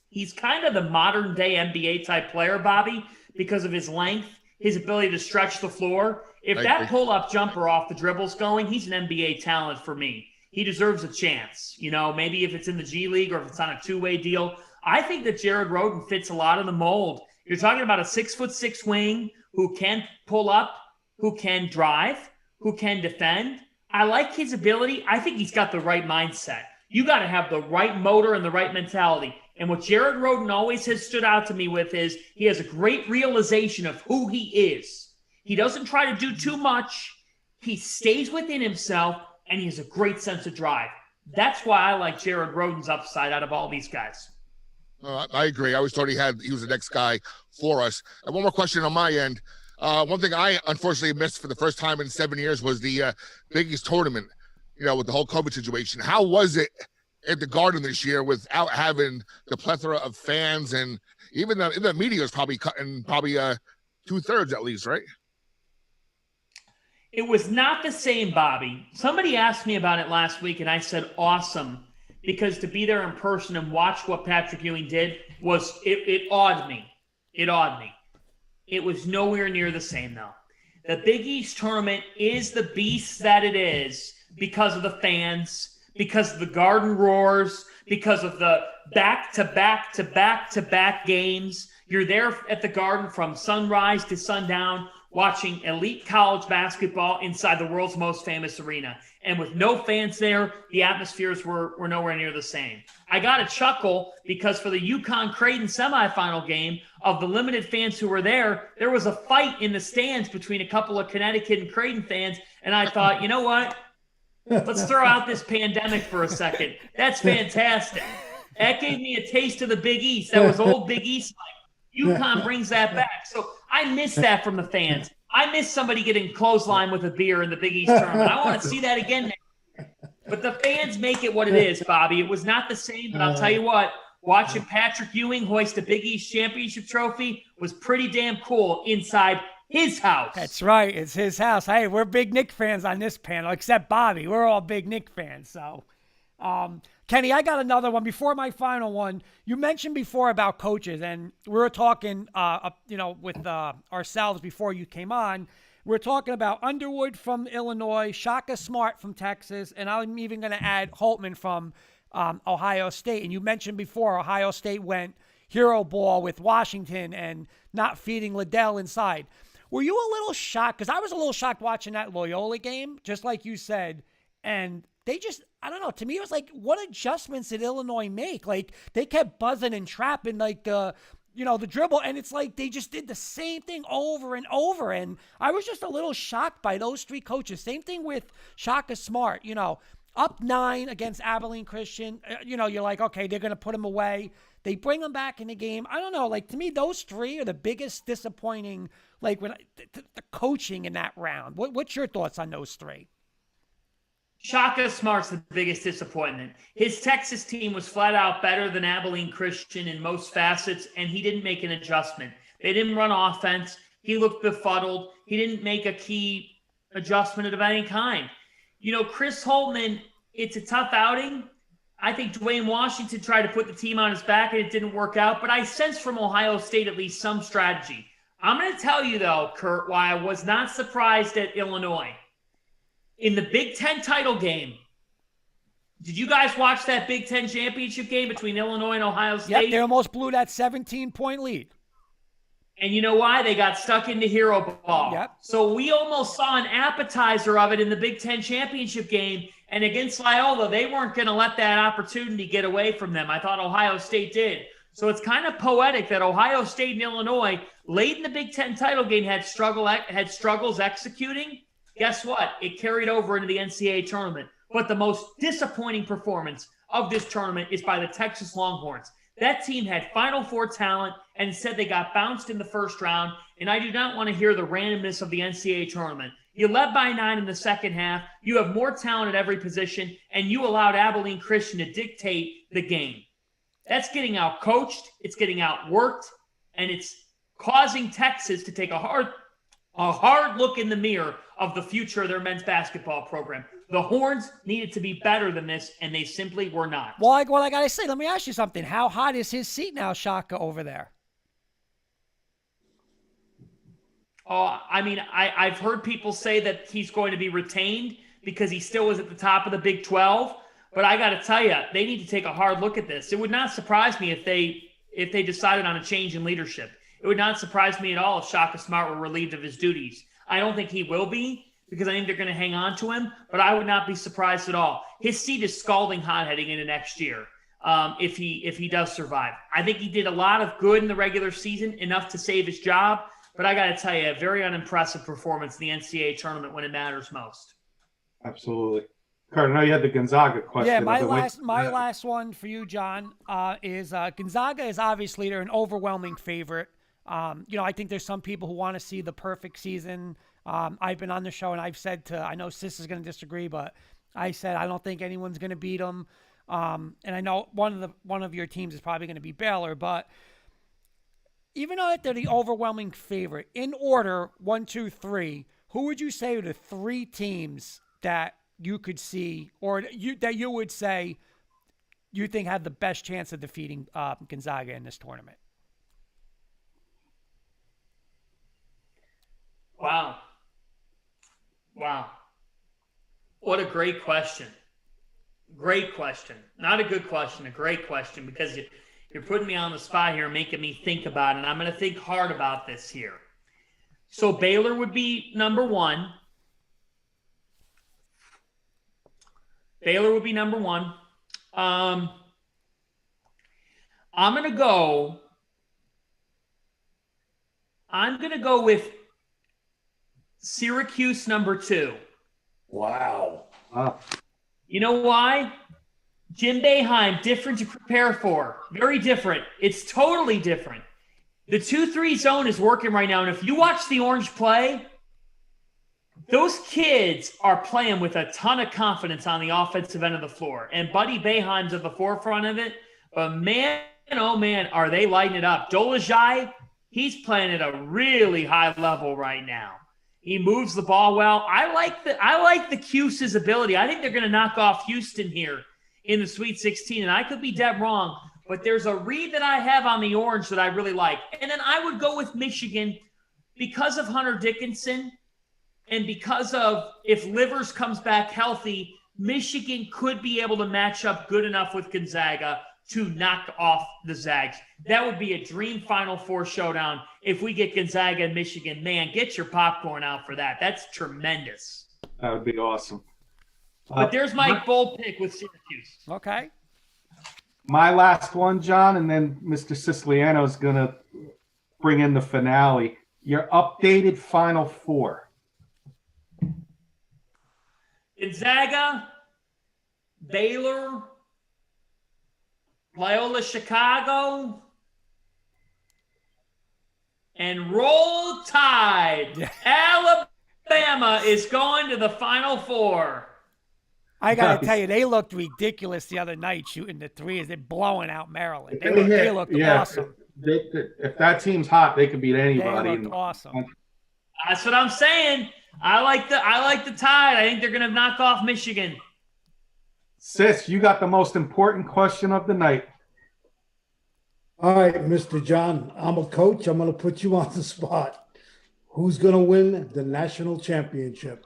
He's kind of the modern day NBA type player, Bobby, because of his length, his ability to stretch the floor. If that pull-up jumper off the dribble's going, he's an NBA talent for me. He deserves a chance. You know, maybe if it's in the G League or if it's on a two-way deal. I think that Jared Roden fits a lot of the mold. You're talking about a 6'6" wing who can pull up, who can drive, who can defend. I like his ability. I think he's got the right mindset. You got to have the right motor and the right mentality. And what Jared Roden always has stood out to me with is he has a great realization of who he is. He doesn't try to do too much. He stays within himself, and he has a great sense of drive. That's why I like Jared Roden's upside out of all these guys. I agree. I always thought he was the next guy for us. And one more question on my end. One thing I unfortunately missed for the first time in 7 years was the Big East tournament, you know, with the whole COVID situation. How was it at the Garden this year without having the plethora of fans, and even the media was probably cutting 2/3 at least, right? It was not the same, Bobby. Somebody asked me about it last week, and I said awesome, because to be there in person and watch what Patrick Ewing did was it awed me. It awed me. It was nowhere near the same, though. The Big East tournament is the beast that it is because of the fans, because of the Garden roars, because of the back-to-back-to-back-to-back games. You're there at the Garden from sunrise to sundown, watching elite college basketball inside the world's most famous arena. And with no fans there, the atmospheres were nowhere near the same. I got a chuckle because for the UConn-Creighton semifinal game, of the limited fans who were there was a fight in the stands between a couple of Connecticut and Creighton fans. And I thought, you know what? Let's throw out this pandemic for a second. That's fantastic. That gave me a taste of the Big East. That was old Big East life. UConn brings that back. So I miss that from the fans. I miss somebody getting clothesline with a beer in the Big East tournament. I want to see that again next year. But the fans make it what it is, Bobby. It was not the same, but I'll tell you what, watching Patrick Ewing hoist a Big East championship trophy was pretty damn cool inside his house. That's right. It's his house. Hey, we're big Knick fans on this panel, except Bobby. We're all big Knick fans. So, Kenny, I got another one before my final one. You mentioned before about coaches, and we were talking, with ourselves before you came on. We're talking about Underwood from Illinois, Shaka Smart from Texas, and I'm even going to add Holtman from Ohio State. And you mentioned before Ohio State went hero ball with Washington and not feeding Liddell inside. Were you a little shocked? Because I was a little shocked watching that Loyola game, just like you said, and they just, I don't know, to me it was like, what adjustments did Illinois make? Like, they kept buzzing and trapping like the dribble, and it's like they just did the same thing over and over, and I was just a little shocked by those three coaches. Same thing with Shaka Smart, up 9 against Abilene Christian. You're like, okay, they're going to put him away. They bring him back in the game. I don't know, like, to me, those three are the biggest disappointing, like, when the coaching in that round. What's your thoughts on those three? Shaka Smart's the biggest disappointment. His Texas team was flat out better than Abilene Christian in most facets, and he didn't make an adjustment. They didn't run offense. He looked befuddled. He didn't make a key adjustment of any kind. Chris Holtman, it's a tough outing. I think Dwayne Washington tried to put the team on his back, and it didn't work out. But I sense from Ohio State at least some strategy. I'm going to tell you, though, Kurt, why I was not surprised at Illinois. In the Big Ten title game, did you guys watch that Big Ten championship game between Illinois and Ohio State? Yep, they almost blew that 17-point lead. And you know why? They got stuck into hero ball. Yep. So we almost saw an appetizer of it in the Big Ten championship game. And against Loyola, they weren't going to let that opportunity get away from them. I thought Ohio State did. So it's kind of poetic that Ohio State and Illinois, late in the Big Ten title game, had struggles executing. Guess what? It carried over into the NCAA tournament. But the most disappointing performance of this tournament is by the Texas Longhorns. That team had Final Four talent, and instead they got bounced in the first round, and I do not want to hear the randomness of the NCAA tournament. You led by 9 in the second half, you have more talent at every position, and you allowed Abilene Christian to dictate the game. That's getting out-coached, it's getting outworked, and it's causing Texas to take a hard look in the mirror of the future of their men's basketball program. The Horns needed to be better than this, and they simply were not. Well, I got to say, let me ask you something. How hot is his seat now, Shaka, over there? Oh, I mean, I've heard people say that he's going to be retained because he still was at the top of the Big 12. But I got to tell you, they need to take a hard look at this. It would not surprise me if they decided on a change in leadership. It would not surprise me at all if Shaka Smart were relieved of his duties. I don't think he will be, because I think they're going to hang on to him, but I would not be surprised at all. His seat is scalding hot heading into next year if he does survive. I think he did a lot of good in the regular season, enough to save his job, but I got to tell you, a very unimpressive performance in the NCAA tournament when it matters most. Absolutely. Kurt, I know you had the Gonzaga question. Yeah, my last one for you, John, is Gonzaga is obviously they're an overwhelming favorite. I think there's some people who want to see the perfect season. I've been on the show and I've said I know Sis is going to disagree, but I said I don't think anyone's going to beat them. And I know one of your teams is probably going to be Baylor, but even though they're the overwhelming favorite, in order 1, 2, 3, who would you say are the 3 teams that you could see, or that you would say you think have the best chance of defeating Gonzaga in this tournament? Wow. What a great question. Great question. Not a good question, a great question, because you're putting me on the spot here, making me think about it, and I'm going to think hard about this here. So Baylor would be number 1. Baylor would be number 1. I'm going to go with Syracuse number 2. Wow. You know why? Jim Boeheim, different to prepare for. Very different. It's totally different. The 2-3 zone is working right now, and if you watch the Orange play, those kids are playing with a ton of confidence on the offensive end of the floor, and Buddy Boeheim's at the forefront of it. But man, oh man, are they lighting it up. Dolezaj, he's playing at a really high level right now. He moves the ball well. I like the Cuse's ability. I think they're going to knock off Houston here in the Sweet 16, and I could be dead wrong, but there's a read that I have on the Orange that I really like. And then I would go with Michigan because of Hunter Dickinson and because of if Livers comes back healthy, Michigan could be able to match up good enough with Gonzaga to knock off the Zags. That would be a dream Final Four showdown if we get Gonzaga and Michigan. Man, get your popcorn out for that. That's tremendous. That would be awesome. But there's my bold pick with Syracuse. Okay. My last one, John, and then Mr. Siciliano is going to bring in the finale. Your updated Final Four. Gonzaga, Baylor, Loyola Chicago, and Roll Tide. Yeah. Alabama is going to the Final Four. I got to tell you, they looked ridiculous the other night shooting the threes. They're blowing out Maryland. They looked awesome. If that team's hot, they could beat anybody. They looked awesome. That's what I'm saying. I like the Tide. I think they're going to knock off Michigan. Sis, you got the most important question of the night. All right, Mr. John, I'm a coach. I'm going to put you on the spot. Who's going to win the national championship?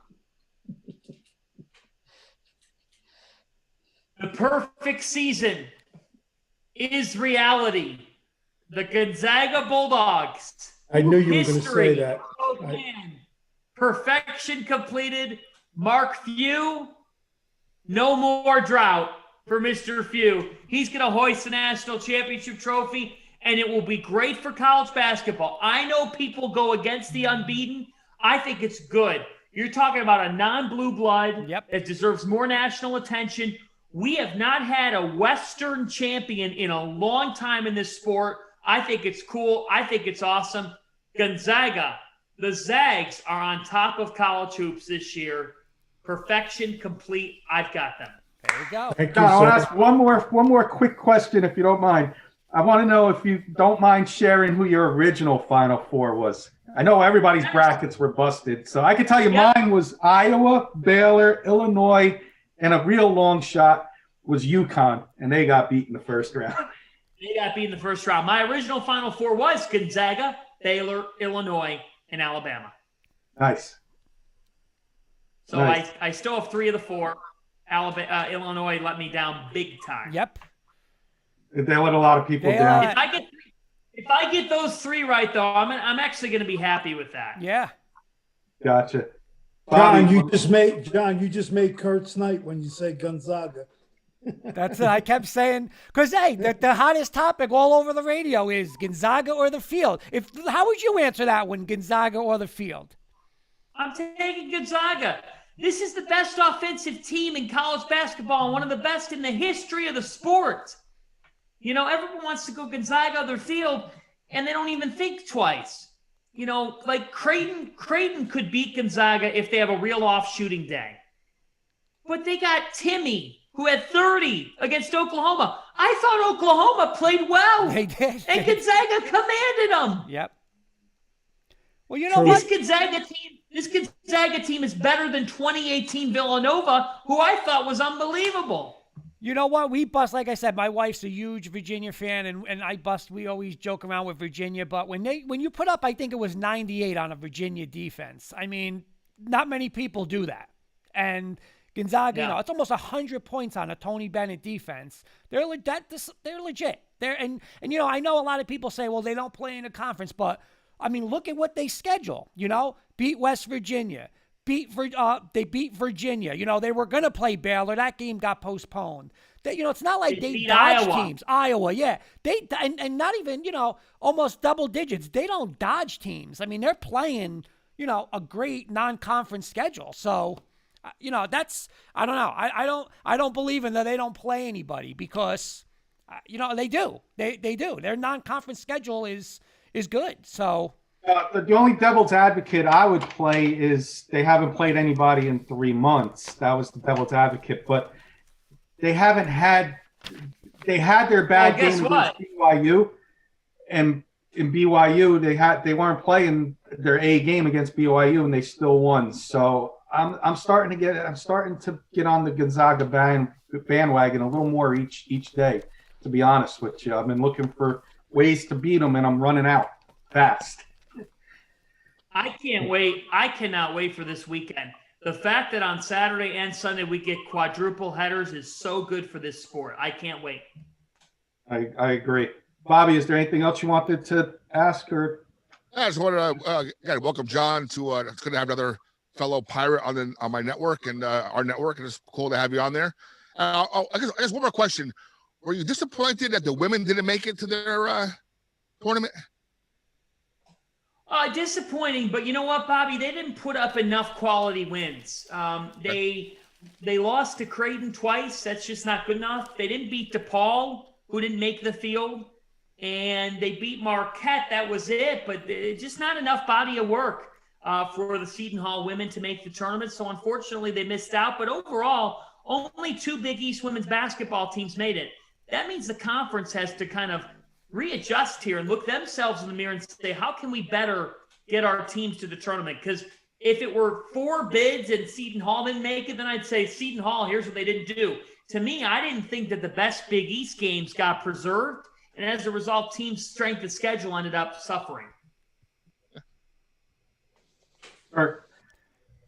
The perfect season is reality. The Gonzaga Bulldogs. I knew you were going to say that. Oh, man. Perfection completed. Mark Few. No more drought for Mr. Few. He's going to hoist the national championship trophy, and it will be great for college basketball. I know people go against the unbeaten. I think it's good. You're talking about a non-blue blood Yep. that deserves more national attention. We have not had a Western champion in a long time in this sport. I think it's cool. I think it's awesome. Gonzaga, the Zags are on top of college hoops this year. Perfection complete. I've got them. There you go. Thank you, John, I want to sir. ask one more quick question, if you don't mind. I want to know if you don't mind sharing who your original Final Four was. I know everybody's brackets were busted, so I can tell you mine was Iowa, Baylor, Illinois, and a real long shot was UConn, and they got beat in the first round. They got beat in the first round. My original Final Four was Gonzaga, Baylor, Illinois, and Alabama. Nice. So Nice. I still have 3 of the 4. Illinois let me down big time. Yep. They let a lot of people They, down. If I get those 3 right, though, I'm actually going to be happy with that. Yeah. Gotcha. John, Bobby, you just made Kurt's night when you say Gonzaga. That's it. I kept saying, because, hey, the hottest topic all over the radio is Gonzaga or the field. How would you answer that one, Gonzaga or the field? I'm taking Gonzaga. This is the best offensive team in college basketball and one of the best in the history of the sport. You know, everyone wants to go Gonzaga or the field, and they don't even think twice. You know, like Creighton could beat Gonzaga if they have a real off shooting day. But they got Timmy, who had 30 against Oklahoma. I thought Oklahoma played well. They did. And Gonzaga commanded them. Yep. Well, you know True. what? This Gonzaga team is better than 2018 Villanova, who I thought was unbelievable. You know what? We bust, like I said, my wife's a huge Virginia fan, and I bust. We always joke around with Virginia, but when you put up, I think it was 98 on a Virginia defense. I mean, not many people do that. And Gonzaga, Yeah. you know, it's almost 100 points on a Tony Bennett defense. They're legit. And you know, I know a lot of people say, well, they don't play in a conference, but I mean, look at what they schedule. You know, beat West Virginia. They beat Virginia. You know, they were going to play Baylor. That game got postponed. You know, it's not like they beat dodge Iowa. teams. Iowa, yeah. And not even, you know, almost double digits. They don't dodge teams. I mean, they're playing, you know, a great non-conference schedule. So, you know, I don't know. I don't believe in that they don't play anybody because, you know, they do. They do. Their non-conference schedule is good. So. The only devil's advocate I would play is they haven't played anybody in 3 months. That was the devil's advocate, but they had their bad Well, guess game what? against BYU, and in BYU they weren't playing their A game against BYU, and they still won. So I'm starting to get on the Gonzaga bandwagon a little more each day. To be honest with you, I've been looking for ways to beat them, and I'm running out fast. I can't wait. I cannot wait for this weekend. The fact that on Saturday and Sunday we get quadruple headers is so good for this sport. I can't wait. I agree. Bobby, is there anything else you wanted to ask or? I just wanted to welcome John to it's good to have another fellow pirate on my network and our network, and it's cool to have you on there. I guess one more question: were you disappointed that the women didn't make it to their tournament? Disappointing, but you know what, Bobby? They didn't put up enough quality wins. They lost to Creighton twice. That's just not good enough. They didn't beat DePaul, who didn't make the field, and they beat Marquette. That was it, but just not enough body of work for the Seton Hall women to make the tournament. So unfortunately, they missed out. But overall, only 2 Big East women's basketball teams made it. That means the conference has to kind of readjust here and look themselves in the mirror and say, how can we better get our teams to the tournament? Because if it were 4 bids and Seton Hall didn't make it, then I'd say, Seton Hall, here's what they didn't do. To me, I didn't think that the best Big East games got preserved. And as a result, team strength of schedule ended up suffering.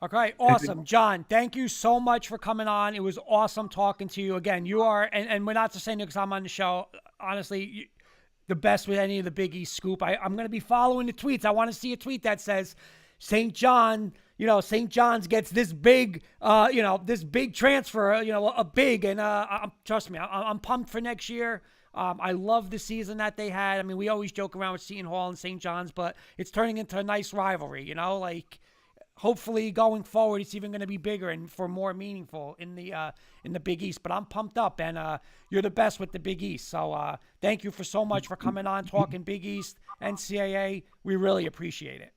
Okay, awesome. John, thank you so much for coming on. It was awesome talking to you. Again, you are, and we're not just saying it because I'm on the show, honestly, the best with any of the Big East scoop. I'm going to be following the tweets. I want to see a tweet that says St. John, you know, St. John's gets this big, this big transfer, a big, and trust me, I'm pumped for next year. I love the season that they had. I mean, we always joke around with Seton Hall and St. John's, but it's turning into a nice rivalry, you know, like hopefully going forward, it's even going to be bigger and for more meaningful in the Big East. But I'm pumped up, and you're the best with the Big East. So thank you for so much for coming on, talking Big East, NCAA. We really appreciate it.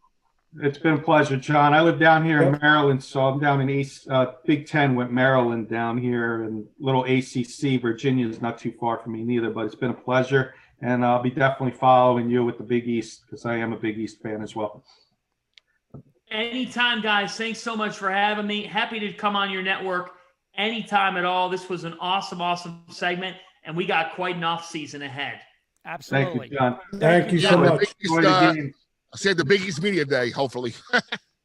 It's been a pleasure, John. I live down here in Maryland, so I'm down in East Big Ten with Maryland down here, and little ACC. Virginia is not too far from me neither, but it's been a pleasure, and I'll be definitely following you with the Big East because I am a Big East fan as well. Anytime, guys. Thanks so much for having me. Happy to come on your network anytime at all. This was an awesome segment, and we got quite an off season ahead. Absolutely. Thank you, John. Thank you so much. I'll say the Big East Media Day, hopefully.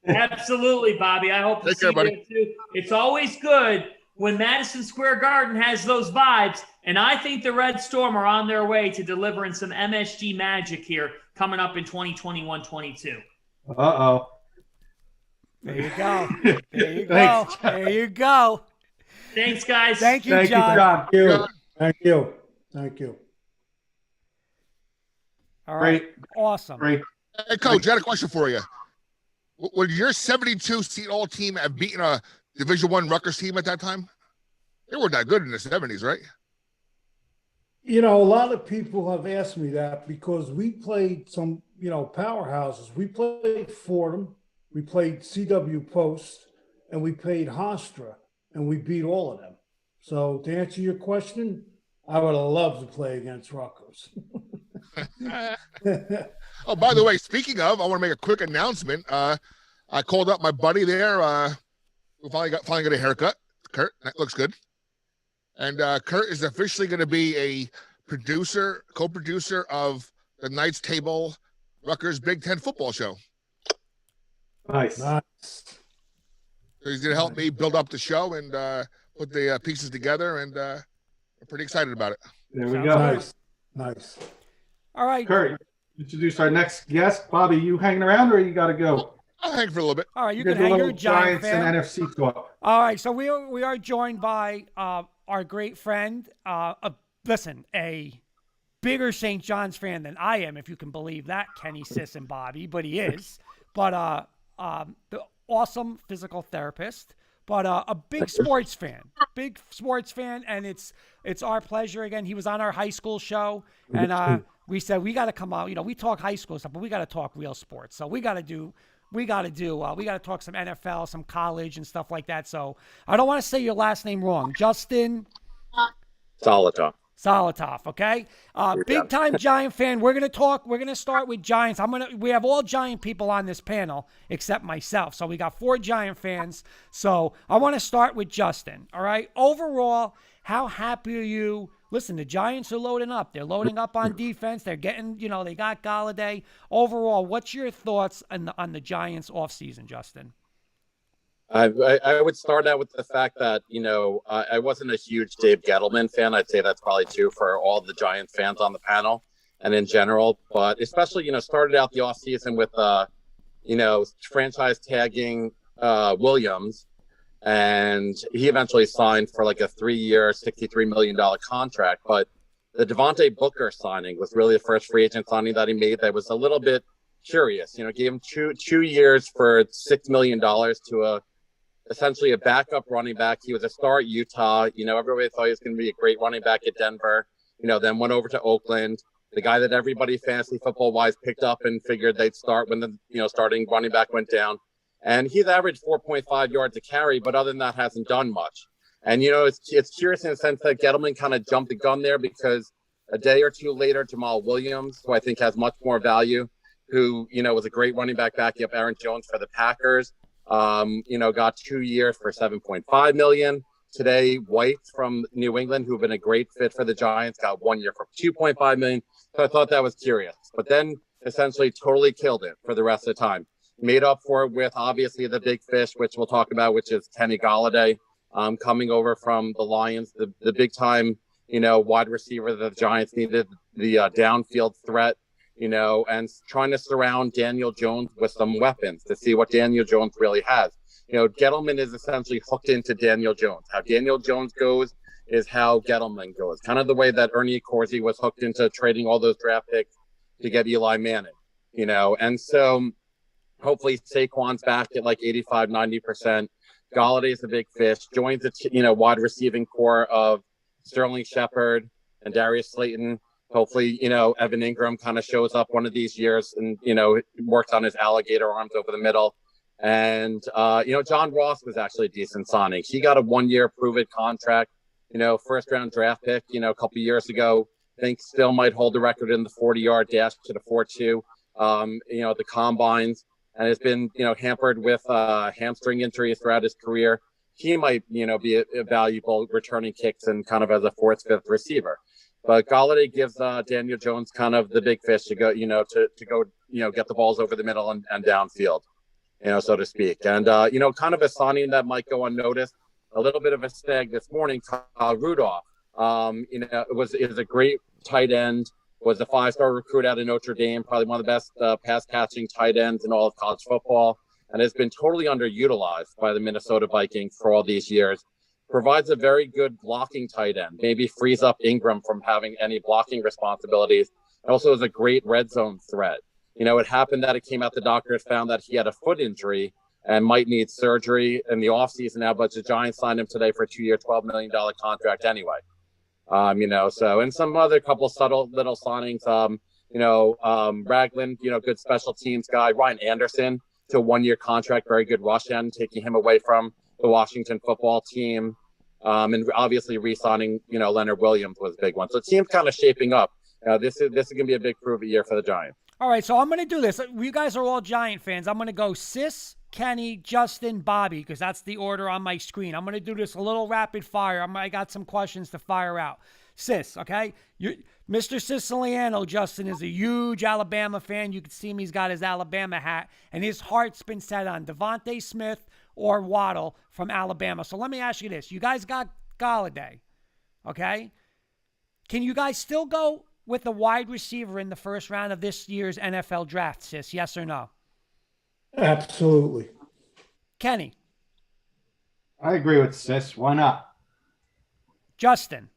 Absolutely, Bobby. I hope to see you there too. It's always good when Madison Square Garden has those vibes, and I think the Red Storm are on their way to delivering some MSG magic here coming up in 2021-22. Uh-oh. There you go. There you go. Thanks, there you go. Thanks, guys. Thank you, Thank John. you, John. Thank you. Thank you. All right. Great. Awesome. Great. Hey, Coach, I had a question for you. Would your 72-seat all team have beaten a Division I Rutgers team at that time? They weren't that good in the 70s, right? You know, a lot of people have asked me that because we played some, powerhouses. We played Fordham, we played CW Post, and we played Hofstra, and we beat all of them. So to answer your question, I would have loved to play against Rutgers. Oh, by the way, speaking of, I want to make a quick announcement. I called up my buddy there. Who finally got a haircut. Kurt, that looks good. And Kurt is officially going to be a co-producer of the Knights Table Rutgers Big Ten football show. Nice. Nice. So he's going to help me build up the show and put the pieces together, and I'm pretty excited about it. There we Sounds go. good. Nice. All right. Kurt, introduce our next guest. Bobby, you hanging around or you got to go? I'll hang for a little bit. All right. You We're can gonna do hang a your little Giant Giants fan. and NFC talk. All right. So we are joined by our great friend, a bigger St. John's fan than I am, if you can believe that, Kenny, Sis, and Bobby, but he is. But the awesome physical therapist, but a big sports fan, and it's our pleasure. Again, he was on our high school show, and we said we got to come out. We talk high school stuff, but we got to talk real sports. So we got to talk some NFL, some college, and stuff like that. So I don't want to say your last name wrong, Justin Solotoff, okay? Big time Giant fan. We're gonna start with Giants. We have all Giant people on this panel except myself. So we got 4 Giant fans. So I want to start with Justin. All right. Overall, how happy are you? Listen, the Giants are loading up. They're loading up on defense. They're getting, they got Galladay. Overall, what's your thoughts on the Giants offseason, Justin? I would start out with the fact that, I wasn't a huge Dave Gettleman fan. I'd say that's probably true for all the Giants fans on the panel and in general. But especially, started out the offseason with, franchise tagging Williams. And he eventually signed for like a 3-year, $63 million contract. But the Devontae Booker signing was really the first free agent signing that he made that was a little bit curious. Gave him two years for $6 million to essentially a backup running back. He was a star at Utah. Everybody thought he was going to be a great running back at Denver. Then went over to Oakland. The guy that everybody fantasy football wise picked up and figured they'd start when the starting running back went down. And he's averaged 4.5 yards a carry, but other than that, hasn't done much. And, it's curious in the sense that Gettleman kind of jumped the gun there because a day or two later, Jamal Williams, who I think has much more value, who, was a great running back backing up Aaron Jones for the Packers, got 2 years for $7.5 million. Today, White from New England, who've been a great fit for the Giants, got 1 year for $2.5 million. So I thought that was curious. But then essentially totally killed it for the rest of the time. Made up for it with obviously the big fish, which we'll talk about, which is Kenny Galladay, coming over from the Lions, the big time, wide receiver that the Giants needed, the downfield threat, and trying to surround Daniel Jones with some weapons to see what Daniel Jones really has. Gettleman is essentially hooked into Daniel Jones. How Daniel Jones goes is how Gettleman goes. Kind of the way that Ernie Accorsi was hooked into trading all those draft picks to get Eli Manning, and so Hopefully Saquon's back at like 85, 90%. Galladay's a big fish. Joins the wide receiving core of Sterling Shepard and Darius Slayton. Hopefully, Evan Ingram kind of shows up one of these years and, works on his alligator arms over the middle. And, John Ross was actually a decent signing. He got a 1-year prove-it contract, first-round draft pick, a couple years ago. I think still might hold the record in the 40-yard dash to the 4.2, the combines. And has been, hampered with hamstring injuries throughout his career. He might, be a valuable returning kicks and kind of as a 4th, 5th receiver. But Galladay gives Daniel Jones kind of the big fish to go, to go, get the balls over the middle and downfield, so to speak. And, kind of a signing that might go unnoticed. A little bit of a snag this morning, Rudolph, is a great tight end, was a 5-star recruit out of Notre Dame, probably one of the best pass-catching tight ends in all of college football, and has been totally underutilized by the Minnesota Vikings for all these years. Provides a very good blocking tight end, maybe frees up Ingram from having any blocking responsibilities. Also is a great red zone threat. It happened that it came out the doctors found that he had a foot injury and might need surgery in the offseason now, but the Giants signed him today for a 2-year, $12 million contract anyway. And some other couple subtle little signings, Ragland, good special teams guy, Ryan Anderson to a 1-year contract, very good rush end, taking him away from the Washington football team. And obviously re-signing, Leonard Williams was a big one. So the team's kind of shaping up. This is going to be a big prove-it year for the Giants. All right, so I'm going to do this. You guys are all Giant fans. I'm going to go Sis, Kenny, Justin, Bobby, because that's the order on my screen. I'm going to do this a little rapid fire. I got some questions to fire out. Sis, okay? Mr. Siciliano, Justin, is a huge Alabama fan. You can see him. He's got his Alabama hat, and his heart's been set on Devontae Smith or Waddle from Alabama. So let me ask you this. You guys got Galladay, okay? Can you guys still go with the wide receiver in the first round of this year's NFL draft, Sis? Yes or no? Absolutely. Kenny? I agree with Sis. Why not? Justin?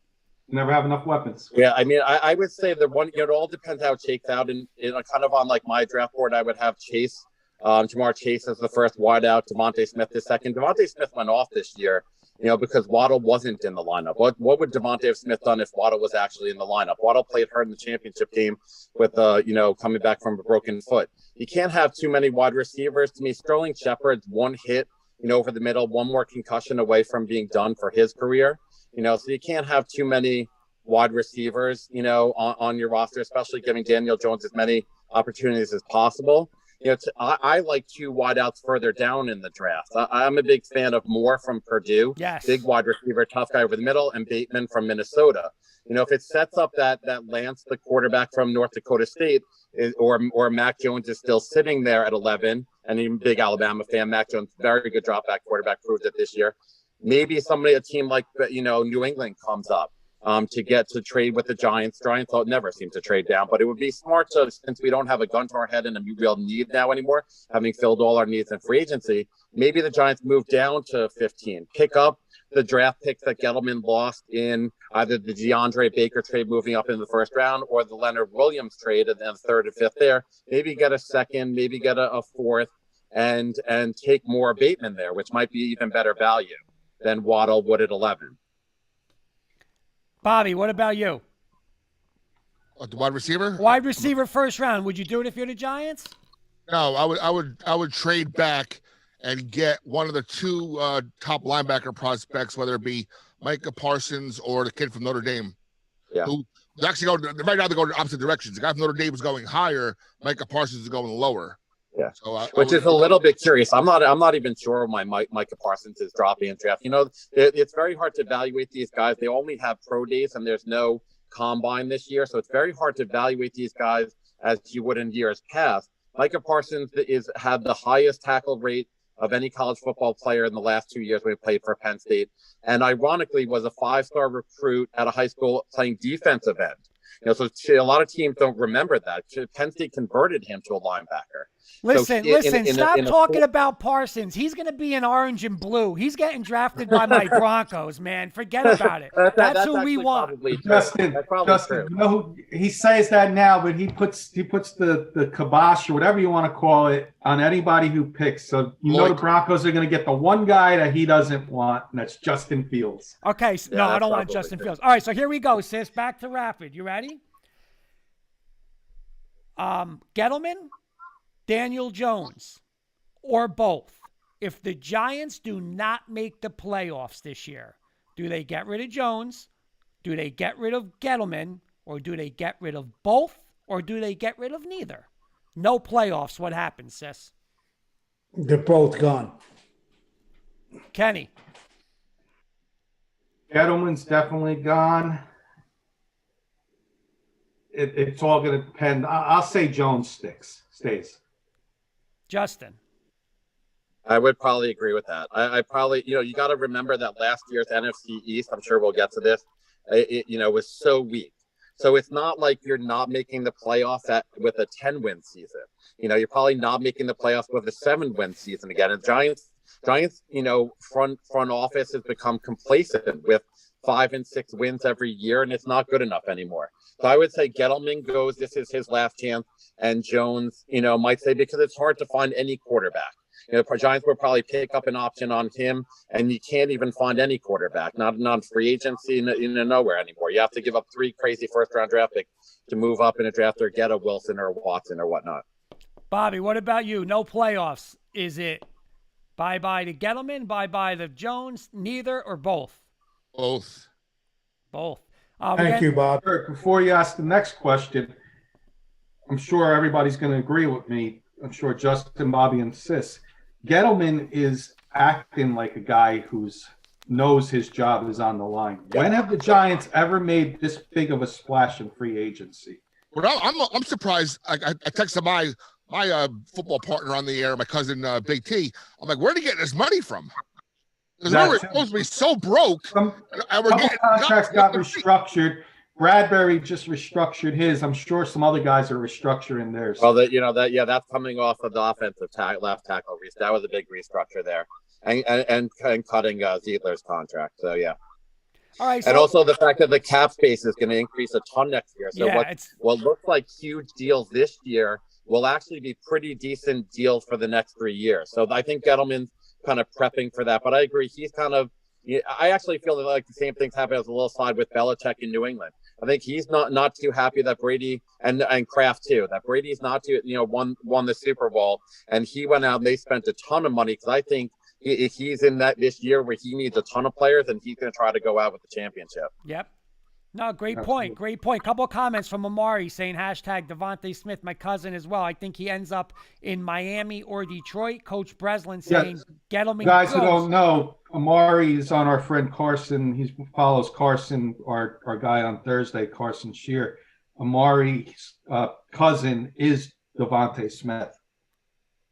Never have enough weapons. Yeah, I mean, I would say the one, it all depends how it shakes out. And kind of on like my draft board, I would have Chase, Jamar Chase as the first wideout, Devontae Smith the second. Devontae Smith went off this year, because Waddle wasn't in the lineup. What would Devontae have Smith done if Waddle was actually in the lineup? Waddle played hurt in the championship game with, coming back from a broken foot. You can't have too many wide receivers. To me, Sterling Shepard's one hit, over the middle, one more concussion away from being done for his career. So you can't have too many wide receivers, on your roster, especially giving Daniel Jones as many opportunities as possible. I like 2 wideouts further down in the draft. I'm a big fan of Moore from Purdue, Yes. Big wide receiver, tough guy over the middle, and Bateman from Minnesota. If it sets up that Lance, the quarterback from North Dakota State, or Mac Jones is still sitting there at 11, and I'm a big Alabama fan. Mac Jones, very good drop back quarterback, proved it this year. Maybe a team like New England comes up to get to trade with the Giants. Giants never seem to trade down, but it would be smart to, since we don't have a gun to our head and a real need now anymore, having filled all our needs in free agency, maybe the Giants move down to 15, pick up the draft picks that Gettleman lost in either the DeAndre Baker trade moving up in the first round or the Leonard Williams trade and then 3rd and 5th there. Maybe get a 2nd, maybe get a 4th, and take more Bateman there, which might be even better value than Waddle would at 11. Bobby, what about you? The wide receiver? Wide receiver first round. Would you do it if you're the Giants? No, I would trade back and get one of the 2 top linebacker prospects, whether it be Micah Parsons or the kid from Notre Dame. Yeah. Who actually right now they go in opposite directions. The guy from Notre Dame is going higher, Micah Parsons is going lower. Yeah, so which is a little bit curious. I'm not even sure my Micah Parsons is dropping in draft. It's very hard to evaluate these guys. They only have pro days and there's no combine this year, so it's very hard to evaluate these guys as you would in years past. Micah Parsons had the highest tackle rate of any college football player in the last 2 years when he played for Penn State, and ironically was a 5-star recruit at a high school playing defensive end. So a lot of teams don't remember that. Penn State converted him to a linebacker. Listen, So stop talking about Parsons. He's going to be in orange and blue. He's getting drafted by my Broncos, man. Forget about it. That's who we want. Justin, true. You know, he says that now, but he puts the kibosh or whatever you want to call it on anybody who picks. So the Broncos are going to get the one guy that he doesn't want, and that's Justin Fields. Okay, no, I don't want Justin Fields. All right, so here we go, sis. Back to rapid. You ready? Gettleman, Daniel Jones, or both. If the Giants do not make the playoffs this year, do they get rid of Jones? Do they get rid of Gettleman? Or do they get rid of both? Or do they get rid of neither? No playoffs. What happens, sis? They're both gone. Kenny. Gettleman's definitely gone. It's all going to depend. I'll say Jones stays. Justin. I would probably agree with that. I probably, you got to remember that last year's NFC East, I'm sure we'll get to this, was so weak. So it's not like you're not making the playoffs with a 10-win season. You're probably not making the playoffs with a 7-win season again. And Giants, front office has become complacent with 5 and 6 wins every year, and it's not good enough anymore. So I would say Gettleman goes, this is his last chance, and Jones, might say, because it's hard to find any quarterback. Giants will probably pick up an option on him, and you can't even find any quarterback, not on free agency, nowhere anymore. You have to give up 3 crazy first-round draft picks to move up in a draft or get a Wilson or Watson or whatnot. Bobby, what about you? No playoffs. Is it bye-bye to Gettleman, bye-bye to Jones, neither, or both? Both. Thank you, Bob. Before you ask the next question, I'm sure everybody's going to agree with me. I'm sure Justin, Bobby, and Sis. Gettleman is acting like a guy who knows his job is on the line. When have the Giants ever made this big of a splash in free agency? Well, I'm surprised. I texted my football partner on the air, my cousin Big T. I'm like, where are they getting this money from? Because we were supposed to be so broke. And we're getting contracts got restructured. Bradbury just restructured his. I'm sure some other guys are restructuring theirs. Well, that's coming off of the offensive left tackle. That was a big restructure there, and cutting Zietler's contract. So yeah. All right. And also the fact that the cap space is going to increase a ton next year. So what looks like huge deals this year will actually be pretty decent deals for the next 3 years. So I think Gettleman's kind of prepping for that. But I agree, he's kind of. I actually feel like the same things happen as a little slide with Belichick in New England. I think he's not too happy that Brady and Kraft too, that Brady's not too, won the Super Bowl, and he went out and they spent a ton of money, because I think he's in this year where he needs a ton of players, and he's going to try to go out with the championship. Yep. No, great point. Great point. Couple of comments from Amari saying hashtag Devontae Smith, my cousin as well. I think he ends up in Miami or Detroit. Coach Breslin saying Gettleman guys goes. Who don't know, Amari is on our friend Carson. He follows Carson, our guy on Thursday, Carson Shear. Amari's cousin is Devontae Smith.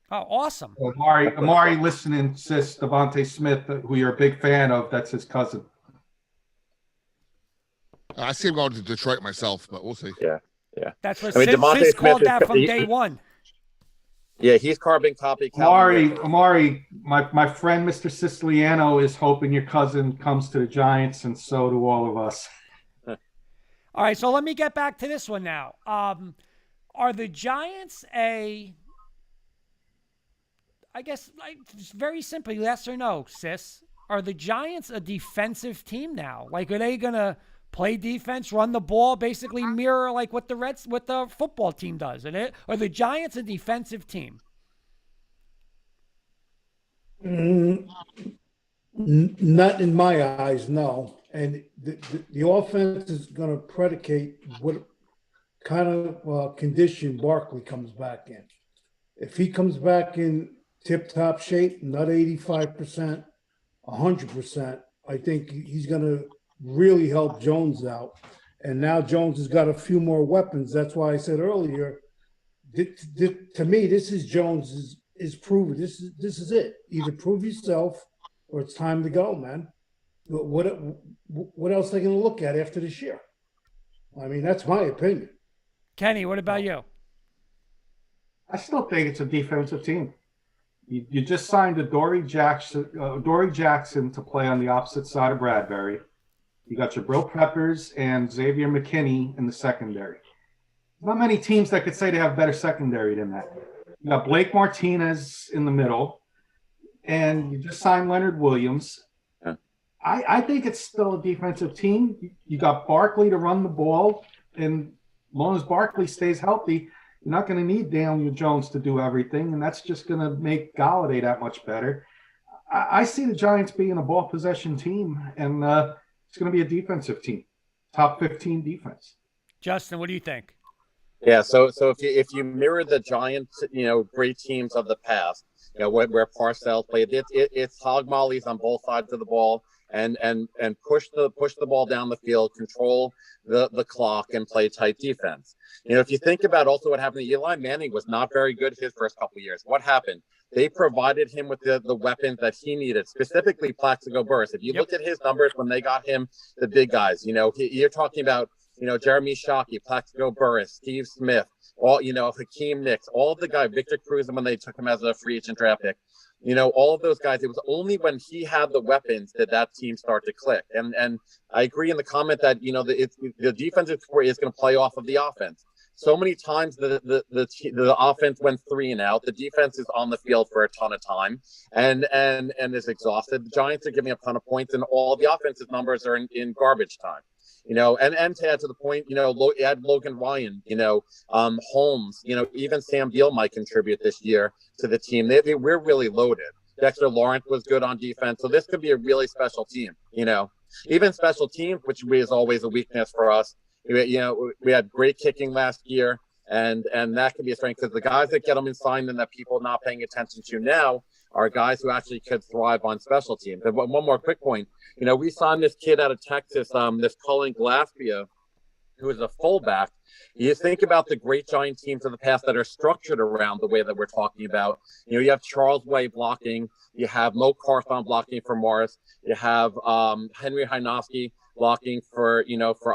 Oh, awesome. So Amari listening, sis, Devontae Smith, who you're a big fan of, that's his cousin. I see him going to Detroit myself, but we'll see. Yeah. That's what Sis called that from day one. Yeah, he's carbon copy. Amari, my friend Mr. Siciliano is hoping your cousin comes to the Giants, and so do all of us. All right, so let me get back to this one now. Are the Giants I guess, very simply, yes or no, Sis? Are the Giants a defensive team now? Are they gonna play defense, run the ball, basically mirror like what the football team does? Are the Giants a defensive team? Not in my eyes, no. And the offense is going to predicate what kind of condition Barkley comes back in. If he comes back in tip-top shape, not 85%, 100%, I think he's going to really help Jones out. And now Jones has got a few more weapons. That's why I said earlier, to me, this is Jones is proven. This is it. Either prove yourself or it's time to go, man. What else are they going to look at after this year? I mean, that's my opinion. Kenny, what about you? I still think it's a defensive team. You just signed Dory Jackson to play on the opposite side of Bradbury. You got your Jabril Peppers and Xavier McKinney in the secondary. Not many teams that could say they have better secondary than that. You got Blake Martinez in the middle, and you just signed Leonard Williams. Yeah. I think it's still a defensive team. You got Barkley to run the ball, and as long as Barkley stays healthy, you're not going to need Daniel Jones to do everything, and that's just going to make Galladay that much better. I see the Giants being a ball possession team, and it's going to be a defensive team, top 15 defense. Justin, what do you think? Yeah, so if you mirror the Giants, great teams of the past, where Parcells played, it's hog mollies on both sides of the ball, and push the ball down the field, control the clock, and play tight defense. If you think about also what happened, Eli Manning was not very good his first couple of years. What happened? They provided him with the weapons that he needed, specifically Plaxico Burress. If you look at his numbers when they got him the big guys, you're talking about Jeremy Shockey, Plaxico Burress, Steve Smith, all Hakeem Nicks, all of the guys, Victor Cruz when they took him as a free agent draft pick. All of those guys, it was only when he had the weapons that team start to click. And I agree in the comment that, the defensive support is going to play off of the offense. So many times the offense went 3 and out. The defense is on the field for a ton of time and is exhausted. The Giants are giving up a ton of points, and all the offensive numbers are in garbage time. And to add to the point, add Logan Ryan, Holmes, even Sam Beal might contribute this year to the team. We're really loaded. Dexter Lawrence was good on defense. So this could be a really special team, even special teams, which is always a weakness for us. We had great kicking last year, and that could be a strength because the guys that get them in sign and that people are not paying attention to now are guys who actually could thrive on special teams. And one more quick point, we signed this kid out of Texas, this Cullen Glaspia, who is a fullback. You think about the great Giant teams of the past that are structured around the way that we're talking about. You have Charles Way blocking, you have Mo Carthon blocking for Morris, you have Henry Hynowski blocking for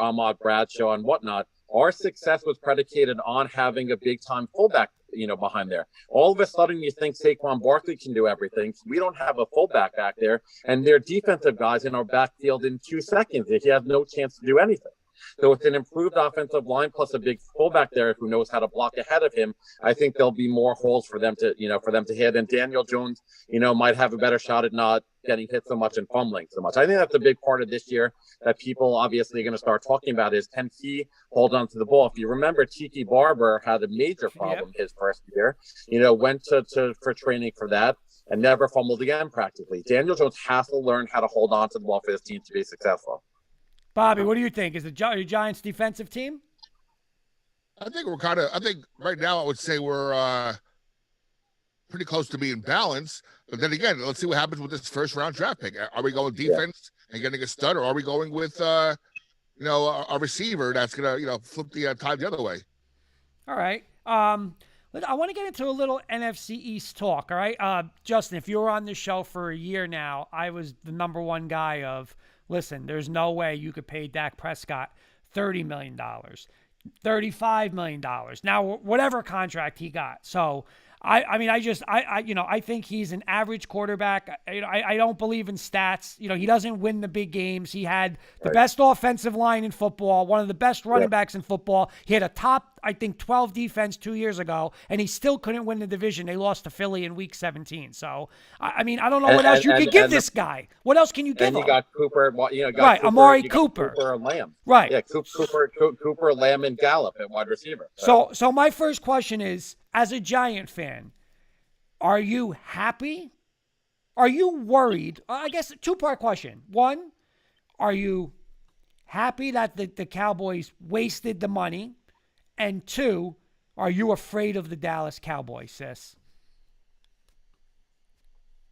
Ahmad Bradshaw and whatnot. Our success was predicated on having a big time fullback, behind there. All of a sudden you think Saquon Barkley can do everything. We don't have a fullback back there, and they're defensive guys in our backfield in 2 seconds. He has no chance to do anything. So it's an improved offensive line plus a big fullback there who knows how to block ahead of him. I think there'll be more holes for them to hit. And Daniel Jones, might have a better shot at not getting hit so much and fumbling so much. I think that's a big part of this year that people obviously are going to start talking about is, can he hold on to the ball? If you remember, Tiki Barber had a major problem his first year, went for training for that and never fumbled again practically. Daniel Jones has to learn how to hold on to the ball for this team to be successful. Bobby, what do you think? Is the Giants defensive team? I think right now I would say we're pretty close to being balanced. But then again, let's see what happens with this first round draft pick. Are we going defense and getting a stud, or are we going with a receiver that's gonna flip the tide the other way? All right. I want to get into a little NFC East talk. All right, Justin, if you were on this show for a year now, I was the number one guy of, listen, there's no way you could pay Dak Prescott $30 million, $35 million. Now, whatever contract he got. So, I think he's an average quarterback. I don't believe in stats. He doesn't win the big games. He had the best offensive line in football, one of the best running backs in football. He had a top, 12 defense 2 years ago, and he still couldn't win the division. They lost to Philly in Week 17. So, I don't know what else you could give this guy. What else can you give him? And you got Cooper, Amari Cooper. Cooper and Lamb. Right. Yeah, Cooper, Lamb, and Gallup at wide receiver. So my first question is, as a Giant fan, are you happy? Are you worried? I guess a 2-part question. One, are you happy that the Cowboys wasted the money? And 2, are you afraid of the Dallas Cowboys, sis?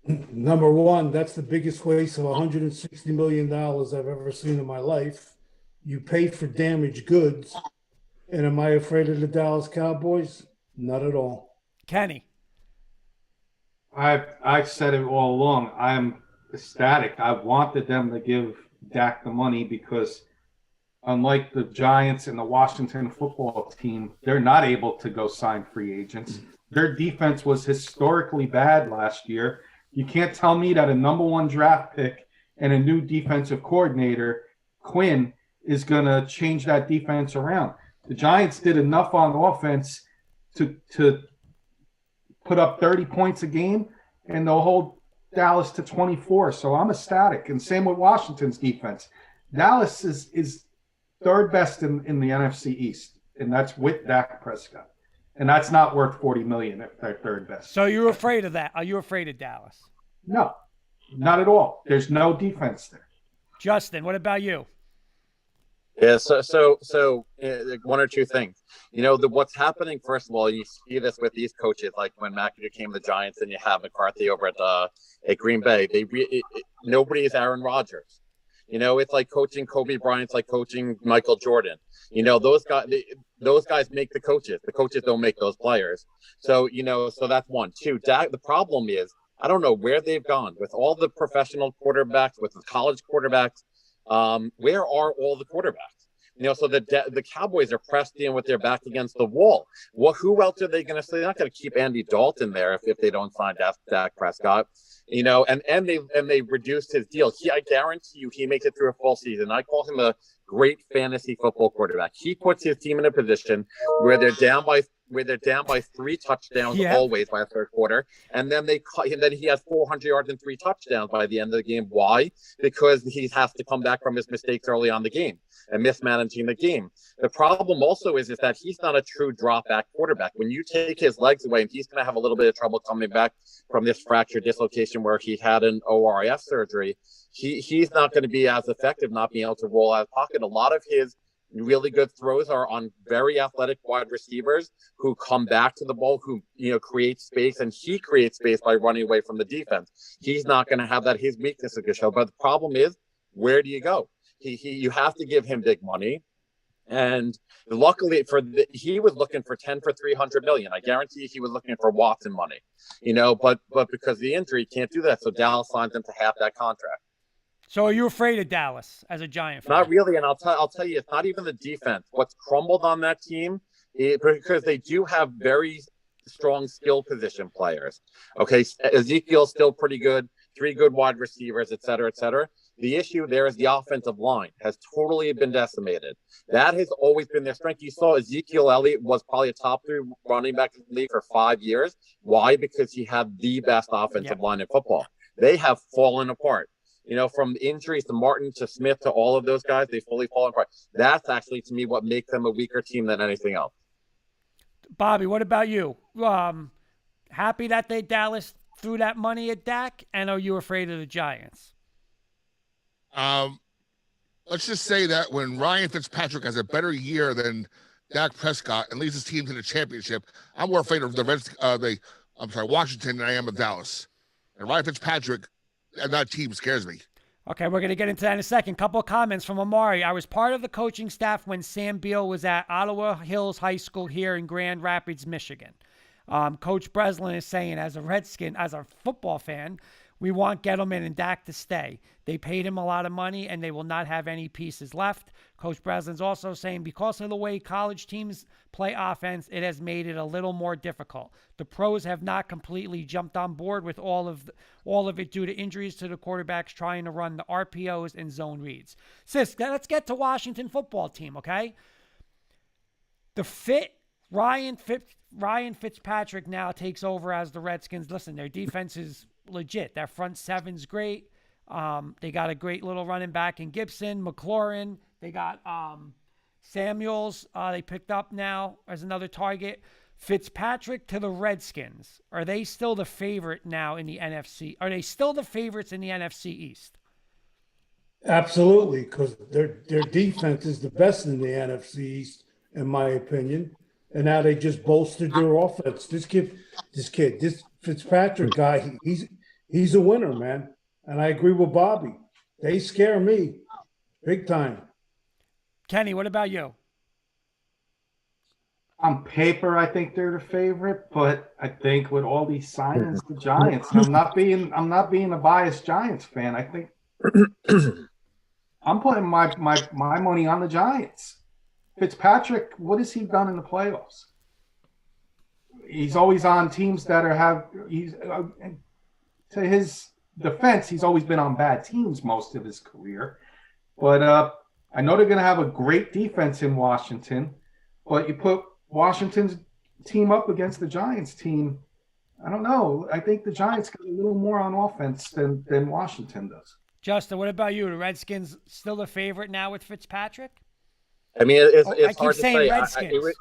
Number one, that's the biggest waste of $160 million I've ever seen in my life. You pay for damaged goods. And am I afraid of the Dallas Cowboys? Not at all. Kenny. I've said it all along. I'm ecstatic. I wanted them to give Dak the money because unlike the Giants and the Washington football team, they're not able to go sign free agents. Their defense was historically bad last year. You can't tell me that a number 1 draft pick and a new defensive coordinator, Quinn, is going to change that defense around. The Giants did enough on offense to put up 30 points a game, and they'll hold Dallas to 24. So I'm ecstatic. And same with Washington's defense. Dallas is third best in the NFC East, and that's with Dak Prescott. And that's not worth $40 million if they're third best. So you're afraid of that? Are you afraid of Dallas? No, not at all. There's no defense there. Justin, what about you? Yeah, so one or two things. What's happening, first of all, you see this with these coaches, like when McAdoo came to the Giants and you have McCarthy over at Green Bay. Nobody is Aaron Rodgers. It's like coaching Kobe Bryant, it's like coaching Michael Jordan. Those guys make the coaches. The coaches don't make those players. So that's one. Two, the problem is, I don't know where they've gone with all the professional quarterbacks, with the college quarterbacks. Where are all the quarterbacks? So the Cowboys are pressed in with their back against the wall. Who else are they going to say? They're not going to keep Andy Dalton there if they don't sign Dak Prescott. And they reduced his deal. I guarantee you, he makes it through a full season. I call him a great fantasy football quarterback. He puts his team in a position where they're down by 3 touchdowns always by the third quarter, and then he has 400 yards and 3 touchdowns by the end of the game. Why? Because he has to come back from his mistakes early on the game and mismanaging the game. The problem also is that he's not a true drop back quarterback. When you take his legs away, and he's going to have a little bit of trouble coming back from this fracture dislocation where he had an ORIF surgery, he's not going to be as effective not being able to roll out of pocket. A lot of his really good throws are on very athletic wide receivers who come back to the ball, who create space, and he creates space by running away from the defense. He's not going to have that. His weakness is going to show. But the problem is, where do you go? You have to give him big money, and luckily he was looking for 10 for $300 million. I guarantee he was looking for Watson money, but because of the injury, he can't do that. So Dallas signs him to half that contract. So are you afraid of Dallas as a Giant fan? Not really, and I'll tell you, it's not even the defense. What's crumbled on that team because they do have very strong skill position players. Okay, Ezekiel's still pretty good, 3 good wide receivers, et cetera, et cetera. The issue there is the offensive line has totally been decimated. That has always been their strength. You saw Ezekiel Elliott was probably a top 3 running back in the league for 5 years. Why? Because he had the best offensive line in football. They have fallen apart. From injuries to Martin to Smith to all of those guys, they fully fall apart. That's actually, to me, what makes them a weaker team than anything else. Bobby, what about you? Happy that Dallas threw that money at Dak, and are you afraid of the Giants? Let's just say that when Ryan Fitzpatrick has a better year than Dak Prescott and leads his team to the championship, I'm more afraid of Washington than I am of Dallas. And Ryan Fitzpatrick and that team scares me. Okay, we're going to get into that in a second. Couple of comments from Amari. I was part of the coaching staff when Sam Beal was at Ottawa Hills High School here in Grand Rapids, Michigan. Coach Breslin is saying, as a football fan, we want Gettleman and Dak to stay. They paid him a lot of money, and they will not have any pieces left. Coach Breslin's also saying, because of the way college teams play offense, it has made it a little more difficult. The pros have not completely jumped on board with all of it due to injuries to the quarterbacks trying to run the RPOs and zone reads. Sis, let's get to Washington football team, okay? Ryan Fitzpatrick now takes over as the Redskins. Listen, their defense is legit. Their front seven's great. They got a great little running back in Gibson, McLaurin. They got Samuels. They picked up now as another target. Fitzpatrick to the Redskins. Are they still the favorite now in the NFC? Are they still the favorites in the NFC East? Absolutely, because their defense is the best in the NFC East, in my opinion. And now they just bolstered their offense. This Fitzpatrick guy, he's a winner, man. And I agree with Bobby. They scare me big time. Kenny, what about you? On paper, I think they're the favorite, but I think with all these signings, the Giants. I'm not being a biased Giants fan. I think I'm putting my money on the Giants. Fitzpatrick, what has he done in the playoffs? He's always on teams that to his defense, he's always been on bad teams most of his career. But I know they're going to have a great defense in Washington, but you put Washington's team up against the Giants team, I don't know. I think the Giants got a little more on offense than Washington does. Justin, what about you? The Redskins still the favorite now with Fitzpatrick? I mean, it's I hard keep to saying say. Redskins.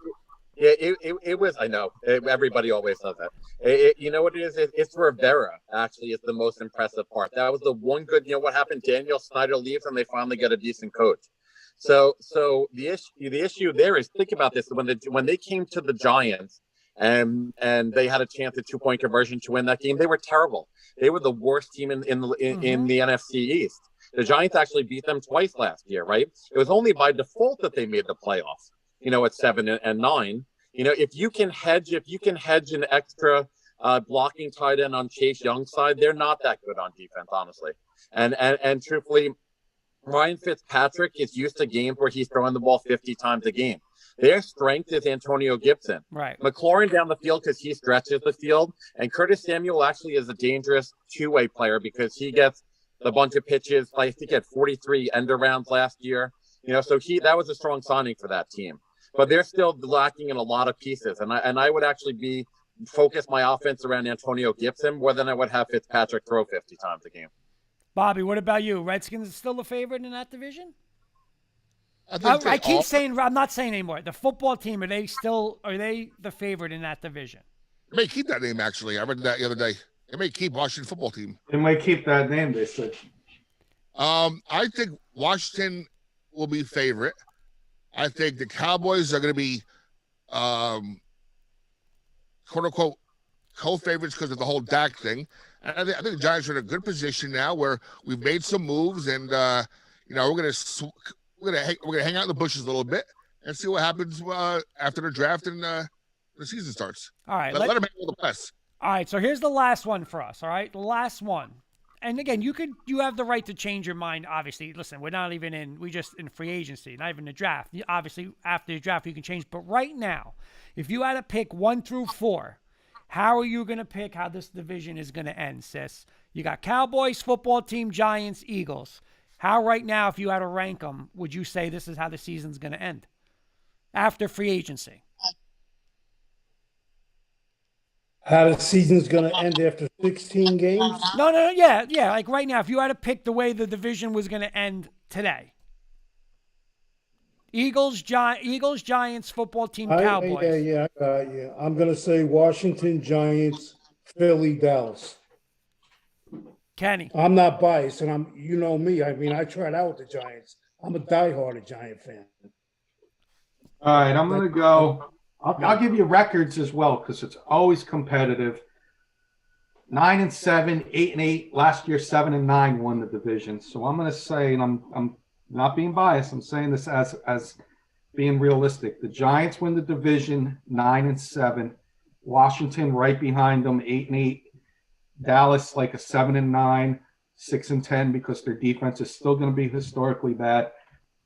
It was. I know. Everybody always says that. You know what it is? It's Rivera. Actually, is the most impressive part. That was the one good. You know what happened? Daniel Snyder leaves, and they finally get a decent coach. So the issue there is, think about this: when they came to the Giants, and they had a chance at 2-point conversion to win that game, they were terrible. They were the worst team in the NFC East. The Giants actually beat them twice last year, right? It was only by default that they made the playoffs. You know, at 7 and 9. You know, if you can hedge an extra blocking tight end on Chase Young's side, they're not that good on defense, honestly. And truthfully, Ryan Fitzpatrick is used to games where he's throwing the ball 50 times a game. Their strength is Antonio Gibson. Right. McLaurin down the field because he stretches the field. And Curtis Samuel actually is a dangerous two-way player because he gets a bunch of pitches. I think he had 43 end-arounds last year. You know, so that was a strong signing for that team. But they're still lacking in a lot of pieces. And I would actually focus my offense around Antonio Gibson more than I would have Fitzpatrick throw 50 times a game. Bobby, what about you? Redskins still the favorite in that division? I keep saying, I'm not saying anymore. The football team, are they the favorite in that division? They may keep that name, actually. I read that the other day. They may keep Washington football team. They might keep that name, they said. I think Washington will be favorite. I think the Cowboys are going to be, quote unquote, co-favorites because of the whole Dak thing. And I think the Giants are in a good position now where we've made some moves, and you know, we're gonna hang out in the bushes a little bit and see what happens after the draft and the season starts. All right, let them handle the press. All right, so here's the last one for us. All right, the last one. And again, you have the right to change your mind. Obviously, listen, we're not even we just in free agency, not even the draft. Obviously, after the draft, you can change. But right now, if you had to pick 1 through 4, how are you going to pick how this division is going to end, sis? You got Cowboys, football team, Giants, Eagles. How right now, if you had to rank them, would you say this is how the season's going to end after free agency? How the season's going to end after 16 games? No, yeah. Like right now, if you had to pick the way the division was going to end today. Eagles, Giants, football team, Cowboys. Yeah. I'm going to say Washington, Giants, Philly, Dallas. Kenny. I'm not biased, and you know me. I mean, I tried out with the Giants. I'm a diehard Giant fan. All right, I'm going to go. I'll give you records as well because it's always competitive. 9-7, 8-8. Last year, 7-9 won the division. So I'm going to say, and I'm not being biased. I'm saying this as being realistic. The Giants win the division 9-7. Washington right behind them 8-8. Dallas like a 7-9, 6-10 because their defense is still going to be historically bad.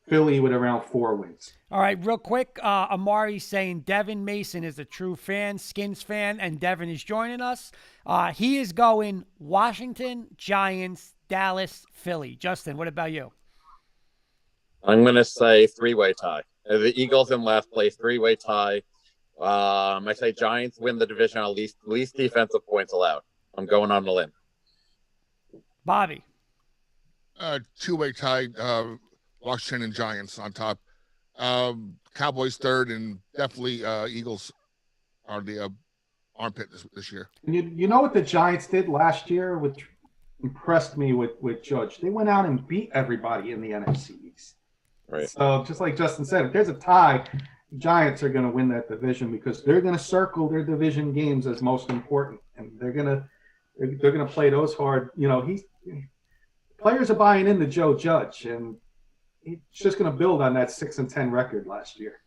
Philly with around 4 wins. All right, real quick, Amari's saying Devin Mason is a true fan, Skins fan, and Devin is joining us. He is going Washington, Giants, Dallas, Philly. Justin, what about you? I'm going to say 3-way tie. The Eagles in last place, 3-way tie. I say Giants win the division at least defensive points allowed. I'm going on the limb. Bobby. 2-way tie. Washington and Giants on top. Cowboys third, and definitely Eagles are the armpit this year. And you know what the Giants did last year, which impressed me with Judge? They went out and beat everybody in the NFC East. Right. So just like Justin said, if there's a tie, the Giants are going to win that division because they're going to circle their division games as most important, and they're going to play those hard. You know, players are buying into Joe Judge, and he's just going to build on that 6-10 record last year.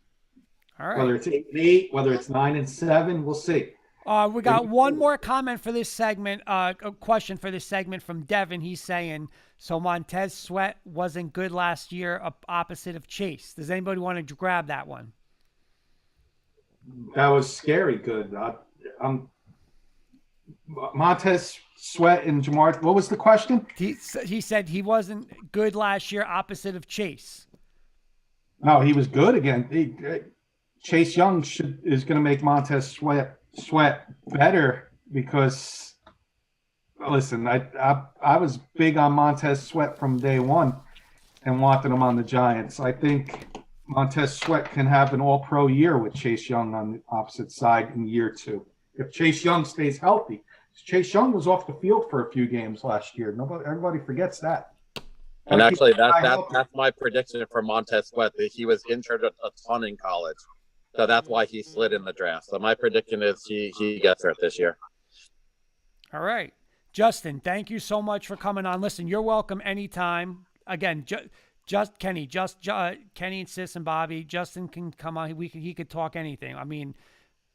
All right. Whether it's 8-8, whether it's 9-7, we'll see. We got one more comment for this segment, a question for this segment from Devin. He's saying, so Montez Sweat wasn't good last year, opposite of Chase. Does anybody want to grab that one? That was scary good. Montez Sweat and Jamar. What was the question? He said he wasn't good last year, opposite of Chase. No, he was good again. Chase Young is going to make Montez Sweat better because, listen, I was big on Montez Sweat from day one and wanted him on the Giants. I think Montez Sweat can have an all-pro year with Chase Young on the opposite side in year 2. If Chase Young stays healthy. Chase Young was off the field for a few games last year. Everybody forgets that. And actually, that's my prediction for Montez Sweat, that he was injured a ton in college. So that's why he slid in the draft. So my prediction is he gets hurt this year. All right. Justin, thank you so much for coming on. Listen, you're welcome anytime. Again, Kenny and Sis and Bobby, Justin can come on. He could talk anything. I mean,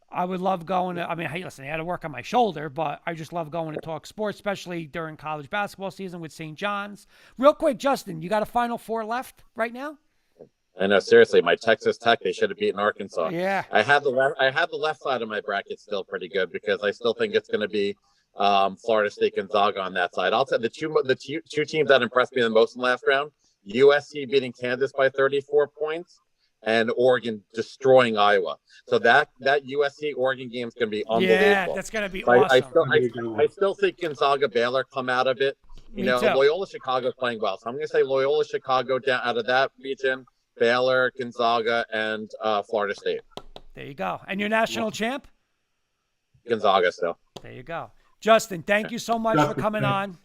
I would love going to, hey, listen, I had to work on my shoulder, but I just love going to talk sports, especially during college basketball season with St. John's. Real quick, Justin, you got a Final Four left right now? I know, seriously, my Texas Tech, they should have beaten Arkansas. Yeah. I had the left side of my bracket still pretty good because I still think it's going to be Florida State Gonzaga on that side. I'll tell the two teams that impressed me the most in the last round, USC beating Kansas by 34 points and Oregon destroying Iowa. So that USC Oregon game is going to be unbelievable. Yeah, that's going to be awesome. I still think Gonzaga Baylor come out of it. Me too. Loyola Chicago is playing well. So I'm going to say Loyola Chicago down out of that region, Baylor, Gonzaga, and Florida State. There you go. And your national champ? Gonzaga still. There you go. Justin, thank you so much for coming on.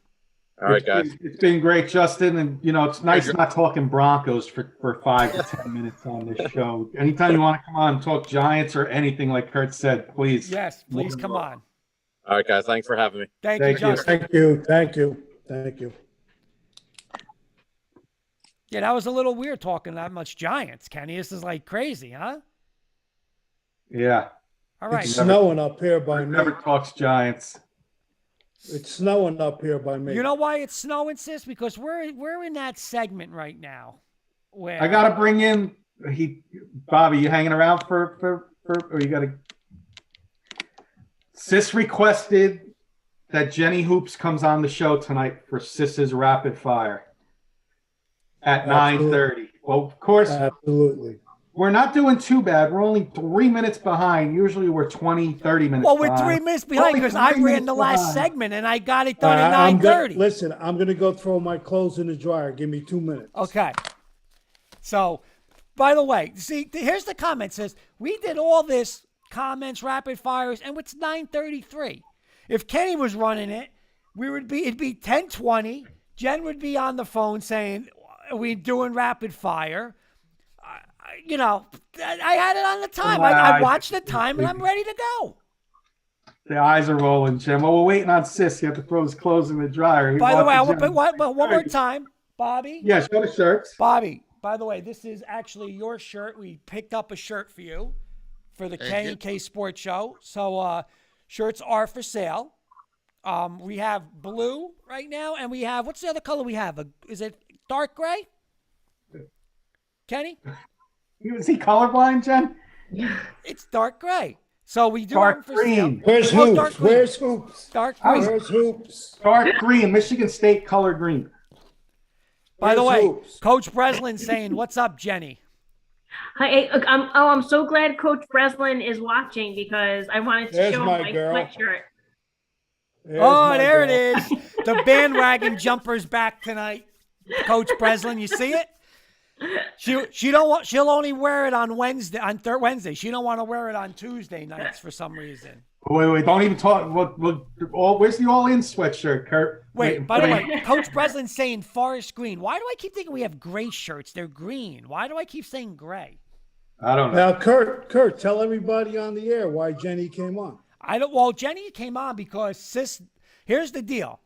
All right, guys. It's been great, Justin. And, it's nice not talking Broncos for 5 to 10 minutes on this show. Anytime you want to come on and talk Giants or anything like Kurt said, please. Yes, please come on. All right, guys. Thanks for having me. Thank you, Justin. Thank you. Yeah, that was a little weird talking that much Giants, Kenny. This is like crazy, huh? Yeah. All right. It's snowing up here by me. Never talks Giants. It's snowing up here by me. You know why it's snowing, Sis? Because we're in that segment right now where I gotta bring in Bobby. You hanging around for or you gotta? Sis requested that Jenny Hoops comes on the show tonight for Sis's Rapid Fire at 9:30. Well, of course, absolutely. We're not doing too bad. We're only 3 minutes behind. Usually we're 20, 30 minutes Well, behind. we're 3 minutes behind because I ran the last segment and I got it done at 9:30. Listen, I'm going to go throw my clothes in the dryer. Give me 2 minutes. Okay. So, by the way, see, here's the comment. It says, we did all this comments, rapid fires, and it's 9:33. If Kenny was running it, it'd be 10:20. Jen would be on the phone saying, are we doing rapid fire? I had it on the time. I watched the time, and I'm ready to go. The eyes are rolling, Jim. Well, we're waiting on Sis. You have to throw his clothes in the dryer. By the way, one more time, Bobby. Yeah, show the shirts. Bobby, by the way, this is actually your shirt. We picked up a shirt for you for the K&K Sports Show. So shirts are for sale. We have blue right now, and we have, what's the other color we have? Is it dark gray? Kenny? Is he colorblind, Jen? It's dark gray. So we do dark have for green. sale. Where's Hoops? Where's Hoops? Dark green. Where's Hoops? Dark green. Michigan State color green. By the way, Hoops? Coach Breslin saying, "What's up, Jenny?" Hi, I'm so glad Coach Breslin is watching because I wanted to show my sweatshirt. There it is. The bandwagon jumper's back tonight. Coach Breslin, you see it? She'll only wear it on Wednesday, Wednesday. She don't want to wear it on Tuesday nights for some reason. Wait, don't even talk. Where's the all-in sweatshirt, Kurt? Wait, by the way, Coach Breslin's saying forest green. Why do I keep thinking we have gray shirts? They're green. Why do I keep saying gray? I don't know. Now, Kurt, tell everybody on the air why Jenny came on. Well, Jenny came on because Sis. Here's the deal.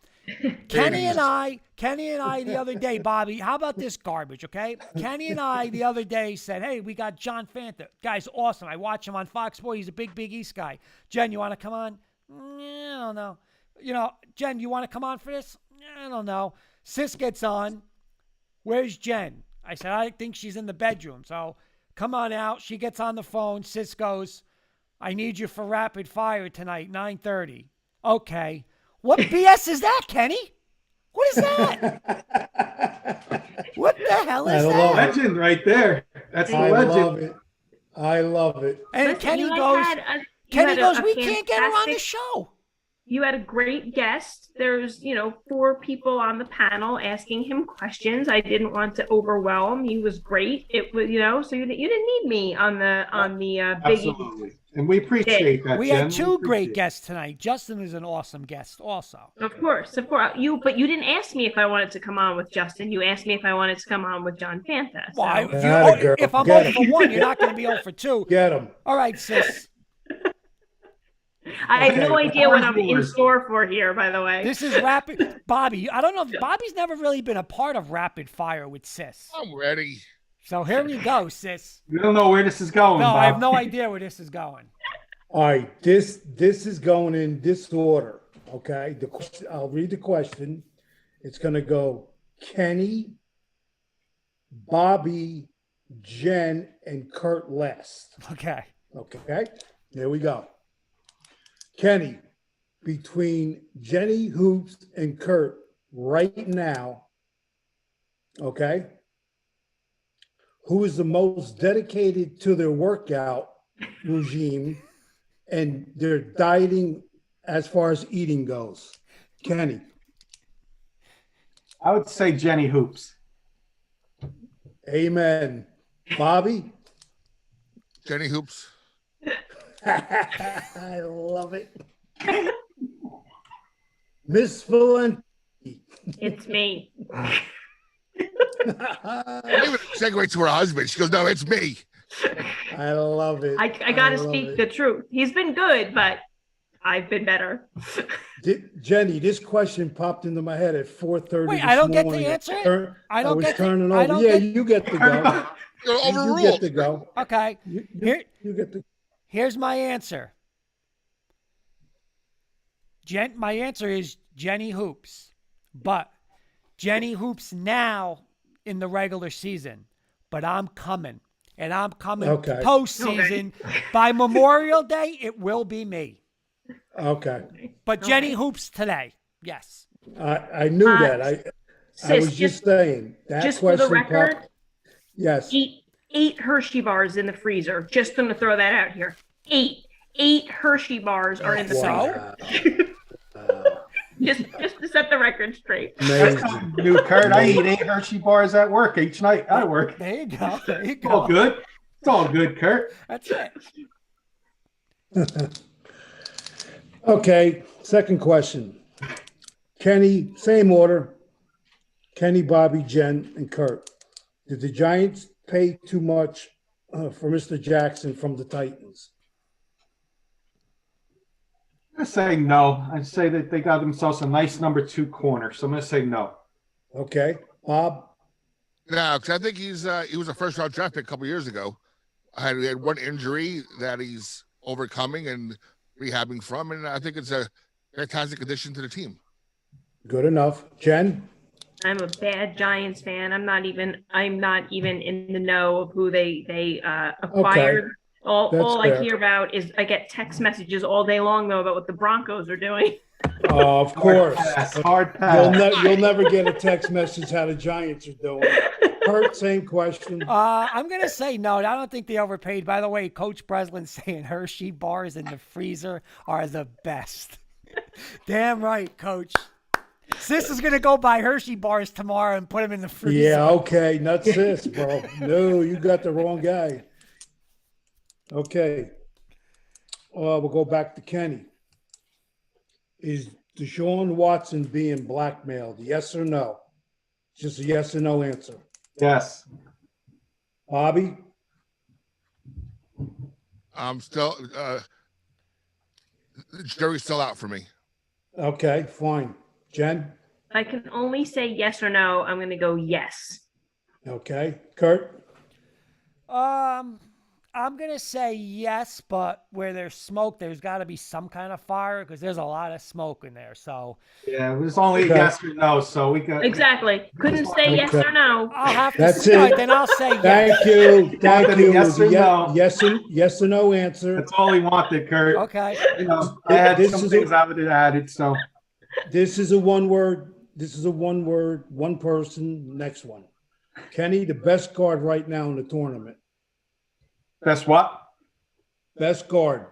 Kenny and I the other day, Bobby, how about this garbage, okay? Kenny and I the other day said, hey, we got John Fanta. Guy's awesome. I watch him on Fox Sports. He's a big East guy. Jen, you want to come on? I don't know. Jen, you want to come on for this? I don't know. Sis gets on. Where's Jen? I said, I think she's in the bedroom. So come on out. She gets on the phone. Sis goes, I need you for rapid fire tonight, 9:30. Okay. What BS is that, Kenny? What is that? What the hell is that? Legend right there. That's the legend. I love it. And Kenny goes, we can't get her on the show. You had a great guest. There's, 4 people on the panel asking him questions. I didn't want to overwhelm. He was great. It was, so you didn't need me on the big. Absolutely. And we appreciate that. We Jen. had 2 great guests tonight. Justin is an awesome guest also. Of course. But you didn't ask me if I wanted to come on with Justin. You asked me if I wanted to come on with John Fanta. So. Well, if I'm 0 for 1, you're not going to be 0 for 2. Get him. All right, sis. I have no idea what I'm in store for here, by the way. This is rapid. Bobby, I don't know. Bobby's never really been a part of rapid fire with sis. I'm ready. So here we go, sis. We don't know where this is going. No, Bob. I have no idea where this is going. All right, this is going in this order, okay? I'll read the question. It's going to go Kenny, Bobby, Jen, and Kurt last. Okay. Okay, here we go. Kenny, between Jenny Hoops and Kurt right now, okay, who is the most dedicated to their workout regime and their dieting as far as eating goes? Kenny. I would say Jenny Hoops. Amen. Bobby? Jenny Hoops. I love it. Miss Valenti. It's me. I even segue to her husband. She goes, no, it's me. I love it. I got to speak the truth. He's been good, but I've been better. Jenny, this question popped into my head at 4:30. Wait, I don't get to answer it? I was turning over. Yeah, you get to go. You're overruled. You get to go. Okay. You get to. Here's my answer. My answer is Jenny Hoops. But Jenny Hoops now in the regular season. But I'm coming. And I'm coming postseason. By Memorial Day, it will be me. Okay. But Jenny Hoops today. Yes. I knew that. I was just saying. That just for the question record, yes. 8 Hershey bars in the freezer. Just going to throw that out here. 8 Hershey bars are in the freezer. Just to set the record straight. New Kurt, I eat 8 Hershey bars at work each night. I work. There you go. There you go. All good. It's all good, Kurt. That's it. Okay. Second question. Kenny, same order. Kenny, Bobby, Jen, and Kurt. Did the Giants pay too much for Mr. Jackson from the Titans? I'm going to say no. I'd say that they got themselves a nice number 2 corner. So I'm going to say no. Okay. Bob? No, because I think he was a first-round draft pick a couple years ago. He had one injury that he's overcoming and rehabbing from, and I think it's a fantastic addition to the team. Good enough. Jen? I'm a bad Giants fan. I'm not even in the know of who they acquired. Okay. All I hear about is I get text messages all day long though about what the Broncos are doing. Of course. Hard pass. You'll never get a text message how the Giants are doing. Kurt, same question. I'm going to say no. I don't think they overpaid. By the way, Coach Breslin's saying Hershey bars in the freezer are the best. Damn right, Coach. Sis is going to go buy Hershey bars tomorrow and put them in the freezer. Yeah, okay. Not sis, bro. No, you got the wrong guy. Okay. We'll go back to Kenny. Is Deshaun Watson being blackmailed? Yes or no? Just a yes or no answer. Yes. Bobby? I'm still the jury's still out for me. Okay, fine. Jen? I can only say yes or no. I'm going to go yes. Okay. Kurt? I'm gonna say yes, but where there's smoke, there's got to be some kind of fire because there's a lot of smoke in there. So Yeah, it was only Okay. a yes or no, so we got Exactly. Couldn't say yes Okay. or no. I'll have to. That's All right, it. then I'll say yes. Thank you. Thank Wanted a you. yes or no. Yes or no answer. That's all he wanted, Kurt. Okay. You know, I had This some is things I would have added, so This is a one word. This is a one word, one person. Next one. Kenny, the best guard right now in the tournament. best what? Best guard.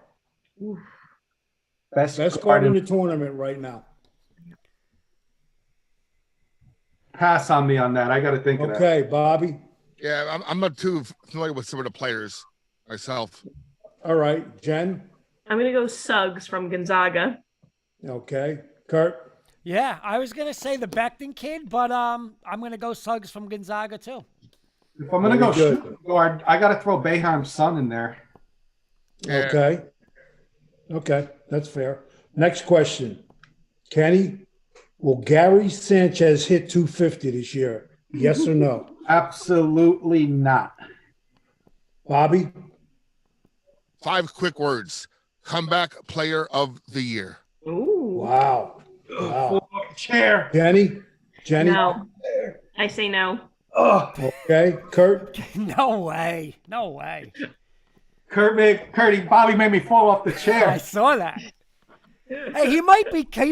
Best Guard in the tournament right now. Pass on me on that. I got to think of that. Okay, Bobby. Yeah, I'm not too familiar with some of the players myself. All right, Jen. I'm going to go Suggs from Gonzaga. Okay, Kurt. Yeah, I was gonna say the Becton kid, but I'm gonna go Suggs from Gonzaga too. If I'm going to go Very good. shoot guard, I got to throw Boeheim's son in there. Yeah. Okay. Okay, that's fair. Next question. Kenny, will Gary Sanchez hit 250 this year? Yes or no? Absolutely not. Bobby? 5 quick words. Comeback player of the year. Ooh. Wow. Wow. Chair. Jenny? No. I say no. Oh, Okay. Kurt? No way. No way. Bobby made me fall off the I chair. saw that. Hey, he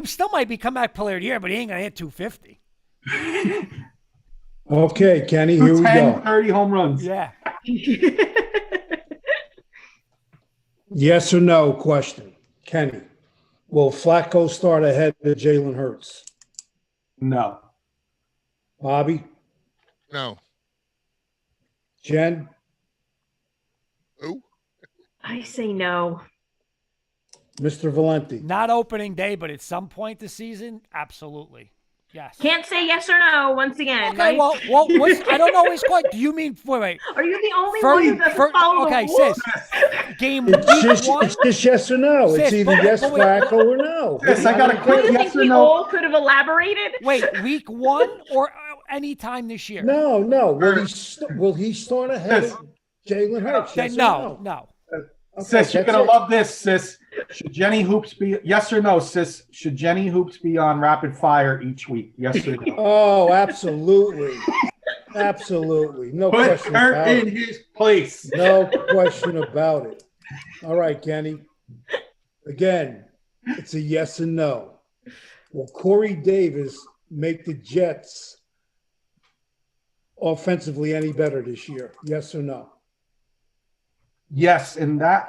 still might be comeback player of the year, but he ain't gonna hit 250. Okay, Kenny, here we 10, go. 30 home runs. Yeah. Yes or no question. Kenny, will Flacco start ahead of Jalen Hurts? No. Bobby? No. Jen? Who? I say no. Mr. Valenti? Not opening day, but at some point this season, absolutely. Yes. Can't say yes or no once again. Okay, right? well, I don't know his quite. Do you mean wait? Are you the only one who doesn't follow Okay, the rules? sis. Game It's week just, one. it's just yes or no. Sis, it's either but- yes, but wait. Flacco, or no. Sis, I got a Do quick you yes think or we no. all could have elaborated? Wait, week one or any time this year? No. Will he start ahead Sis. of Jalen Hurts? Then Yes or no. Okay, Sis, you're that's going to it. love this, sis. Should Jenny Hoops be, yes or no, sis? Should Jenny Hoops be on rapid fire each week? Yes or no? Oh, absolutely. Absolutely. No Put question Kurt about in it. his place. No question about it. All right, Kenny. Again, it's a yes and no. Will Corey Davis make the Jets offensively any better this year? Yes or no? Yes, and that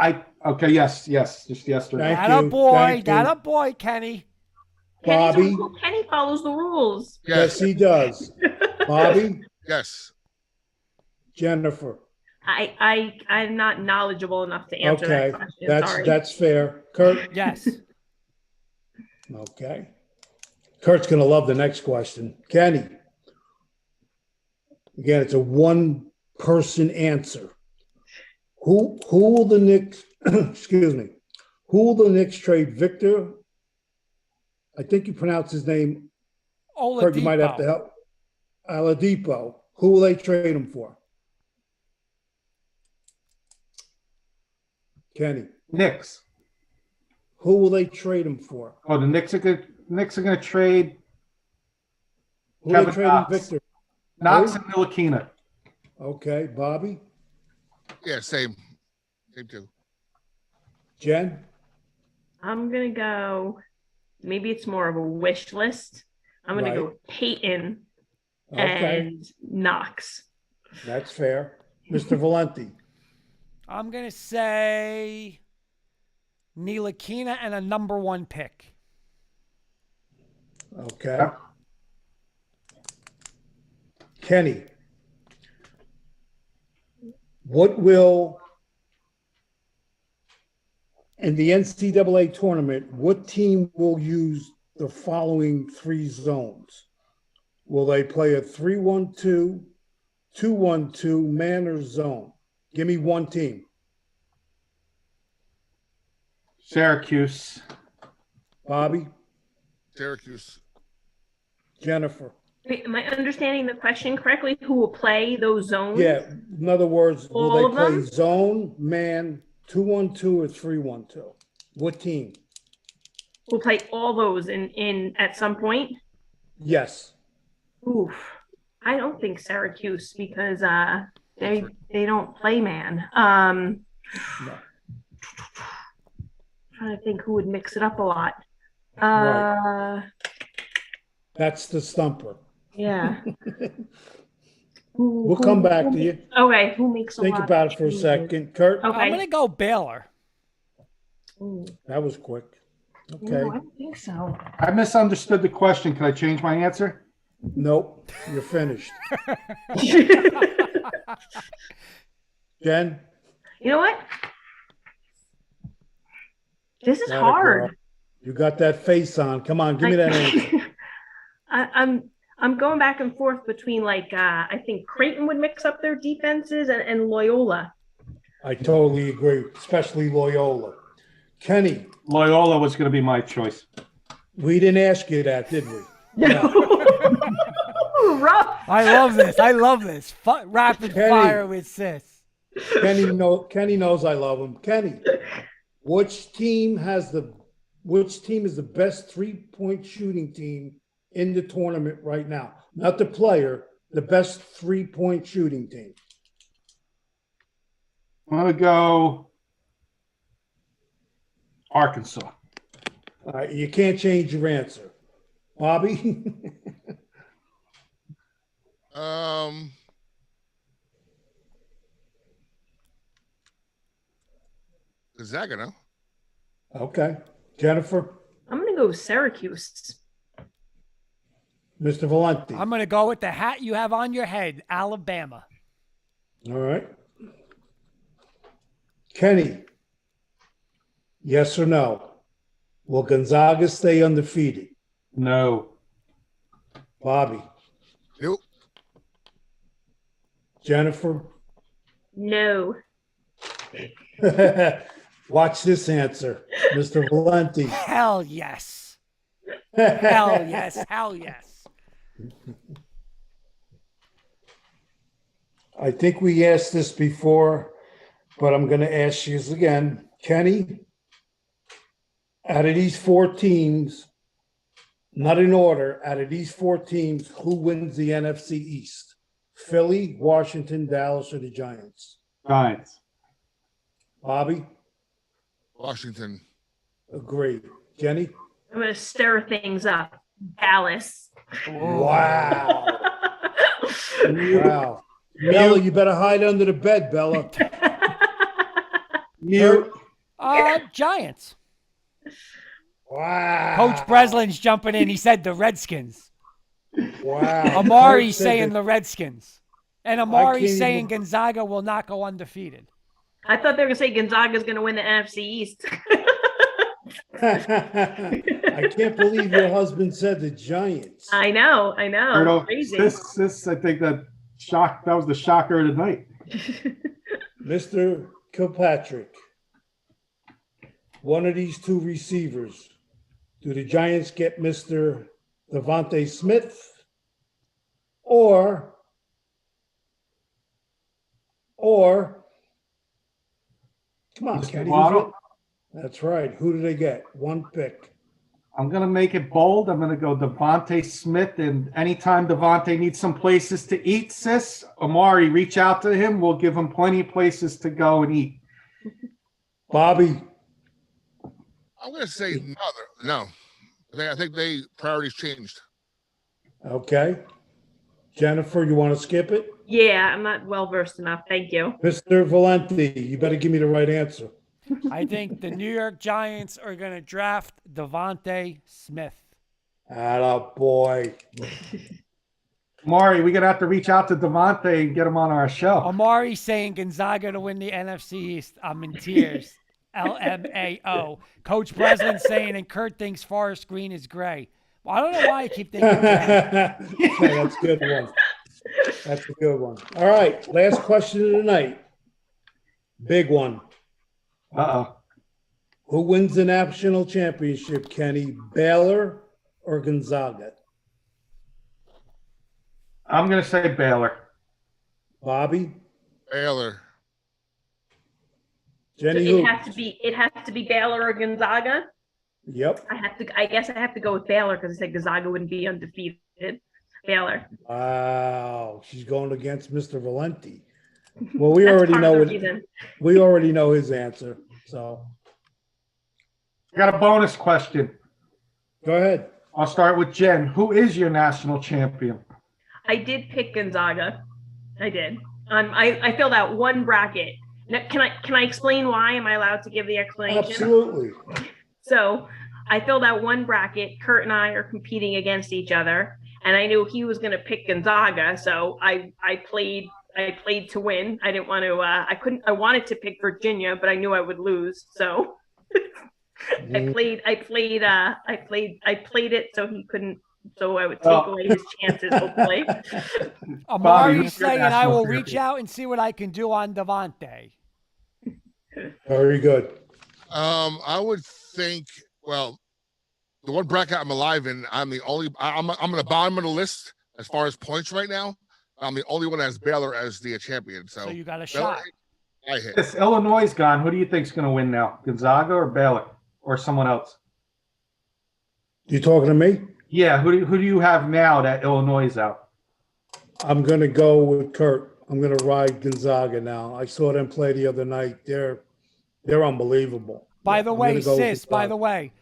yes, just yes or no. Thank That a you. boy. Thank you. That a boy, Kenny. Bobby? Kenny follows the rules. Yes, Yes. he does. Bobby? Yes. Jennifer? I'm not knowledgeable enough to answer Okay, that question. Sorry. that's fair. Kurt? Yes. Okay. Kurt's going to love the next question. Kenny. Again, it's a one-person answer. Who will the Knicks, excuse me, who will the Knicks trade Victor? I think you pronounce his name. Kurt, you might have to Oladipo. help. Oladipo. Who will they trade him for? Kenny. Knicks. Who will they trade him for? Oh, the Knicks are going to trade Who will they Kevin trade him Knox. Victor? Knox Who? and Ntilikina. Okay, Bobby? Yeah, same. Same too. Jen? I'm gonna go. Maybe it's more of a wish list. I'm gonna Right. go Peyton Okay, and Knox. that's fair. Mr. Valenti? I'm gonna say Ntilikina and a number 1 pick. Okay. Yep. Kenny, what will, in the NCAA tournament, what team will use the following 3 zones? Will they play a 3-1-2, 2-1-2 man or zone? Give me one team. Syracuse. Bobby? Syracuse. Jennifer. Wait, am I understanding the question correctly? Who will play those zones? Yeah. In other words, will All they of play them? zone, man, 2-1-2 or 3-1-2? What team? We'll play all those in at some point. Yes. Oof. I don't think Syracuse because they don't play man. No. Trying to think who would mix it up a lot. Right. That's the stumper. Yeah. We'll come back to you. Okay, who makes a Think lot about of it for a changes? second. Kurt, Okay. I'm going to go Baylor. Ooh, that was quick. Okay. no, I don't think so. I misunderstood the question. Can I change my answer? Nope. You're finished. Jen? You know what? This is Got it, hard. girl. You got that face on. Come on, give me that answer. I'm going back and forth between I think Creighton would mix up their defenses and Loyola. I totally agree, especially Loyola. Kenny, Loyola was going to be my choice. we didn't ask you that, did we? Rough. I love this. I love this. Rapid Kenny. fire with sis. Kenny knows I love him. Kenny, which team is the best 3-point shooting team in the tournament right now? Not the player, the best 3-point shooting team. I'm going to go Arkansas. All right, you can't change your answer. Bobby? Gonzaga, no? Okay. Jennifer? I'm gonna go Syracuse. Mr. Valenti? I'm going to go with the hat you have on your head, Alabama. All right. Kenny, yes or no? Will Gonzaga stay undefeated? No. Bobby? Nope. Jennifer? No. Watch this answer, Mr. Valenti. Hell yes. Hell yes. Hell yes. I think we asked this before, but I'm going to ask you this again. Kenny, out of these 4 teams, not in order, out of these 4 teams, who wins the NFC East? Philly, Washington, Dallas, or the Giants? Giants. Bobby? Washington. Agree. Jenny? I'm gonna stir things up. Dallas. Wow. Wow. Bella, you better hide under the bed, Bella. Mute. Giants. Wow. Coach Breslin's jumping in. He said the Redskins. Wow. Amari's Kurt said saying that- the Redskins. And can't Amari's saying even- Gonzaga will not go undefeated. I thought they were gonna say Gonzaga's gonna win the NFC East. I can't believe your husband said the Giants. I know. Erdo, Crazy. This, I think that was the shocker of the night. Mr. Kilpatrick, one of these 2 receivers, do the Giants get Mr. Devontae Smith or come on, Kenny. Waddle. That's right. Who do they get? 1 pick. I'm going to make it bold. I'm going to go Devontae Smith. And anytime Devontae needs some places to eat, sis, Amari, reach out to him. We'll give him plenty of places to go and eat. Bobby, I'm going to say no. I think they priorities changed. okay. Jennifer, you want to skip it? Yeah, I'm not well versed enough. Thank you. Mr. Valenti, you better give me the right answer. I think the New York Giants are going to draft Devontae Smith. Atta boy. Amari, we're going to have to reach out to Devontae and get him on our show. Amari saying Gonzaga to win the NFC East. I'm in tears. LMAO. Coach Breslin saying, and Kurt thinks Forest Green is gray. Well, I don't know why I keep thinking that. Okay, that's a good one. That's a good one. All right, last question of the night. Big one. Uh-oh. Who wins the national championship, Kenny? Baylor or Gonzaga? I'm going to say Baylor. Bobby, Baylor. Jenny, So who? it has to be Baylor or Gonzaga. Yep. I guess I have to go with Baylor because I said Gonzaga wouldn't be undefeated. Baylor. Wow, she's going against Mr. Valenti. Well, we That's already part of know the it. reason. We already know his answer. So I got a bonus question. go ahead. I'll start with Jen. Who is your national champion? I did pick Gonzaga. I did. I filled out one bracket. Now, can I explain why? Am I allowed to give the explanation? Absolutely. So I filled out one bracket. Kurt and I are competing against each other, and I knew he was going to pick Gonzaga, so I played to win. I didn't want to. I wanted to pick Virginia, but I knew I would lose, so I played it so he couldn't. So I would take away his chances, hopefully. Amari's saying I will reach out and see what I can do on Devontae. Very good. I would think. Well, the one bracket I'm alive in, I'm the only. I'm in the bottom of the list as far as points right now. I'm the only one that has Baylor as the champion. So you got a Baylor, shot. I hit. Yes, Illinois is gone. Who do you think's going to win now? Gonzaga or Baylor or someone else? You talking to me? Yeah. Who do you have now that Illinois is out? I'm going to go with Kurt. I'm going to ride Gonzaga now. I saw them play the other night. They're unbelievable. By the I'm way, gonna go with sis, by Gonzaga. the way,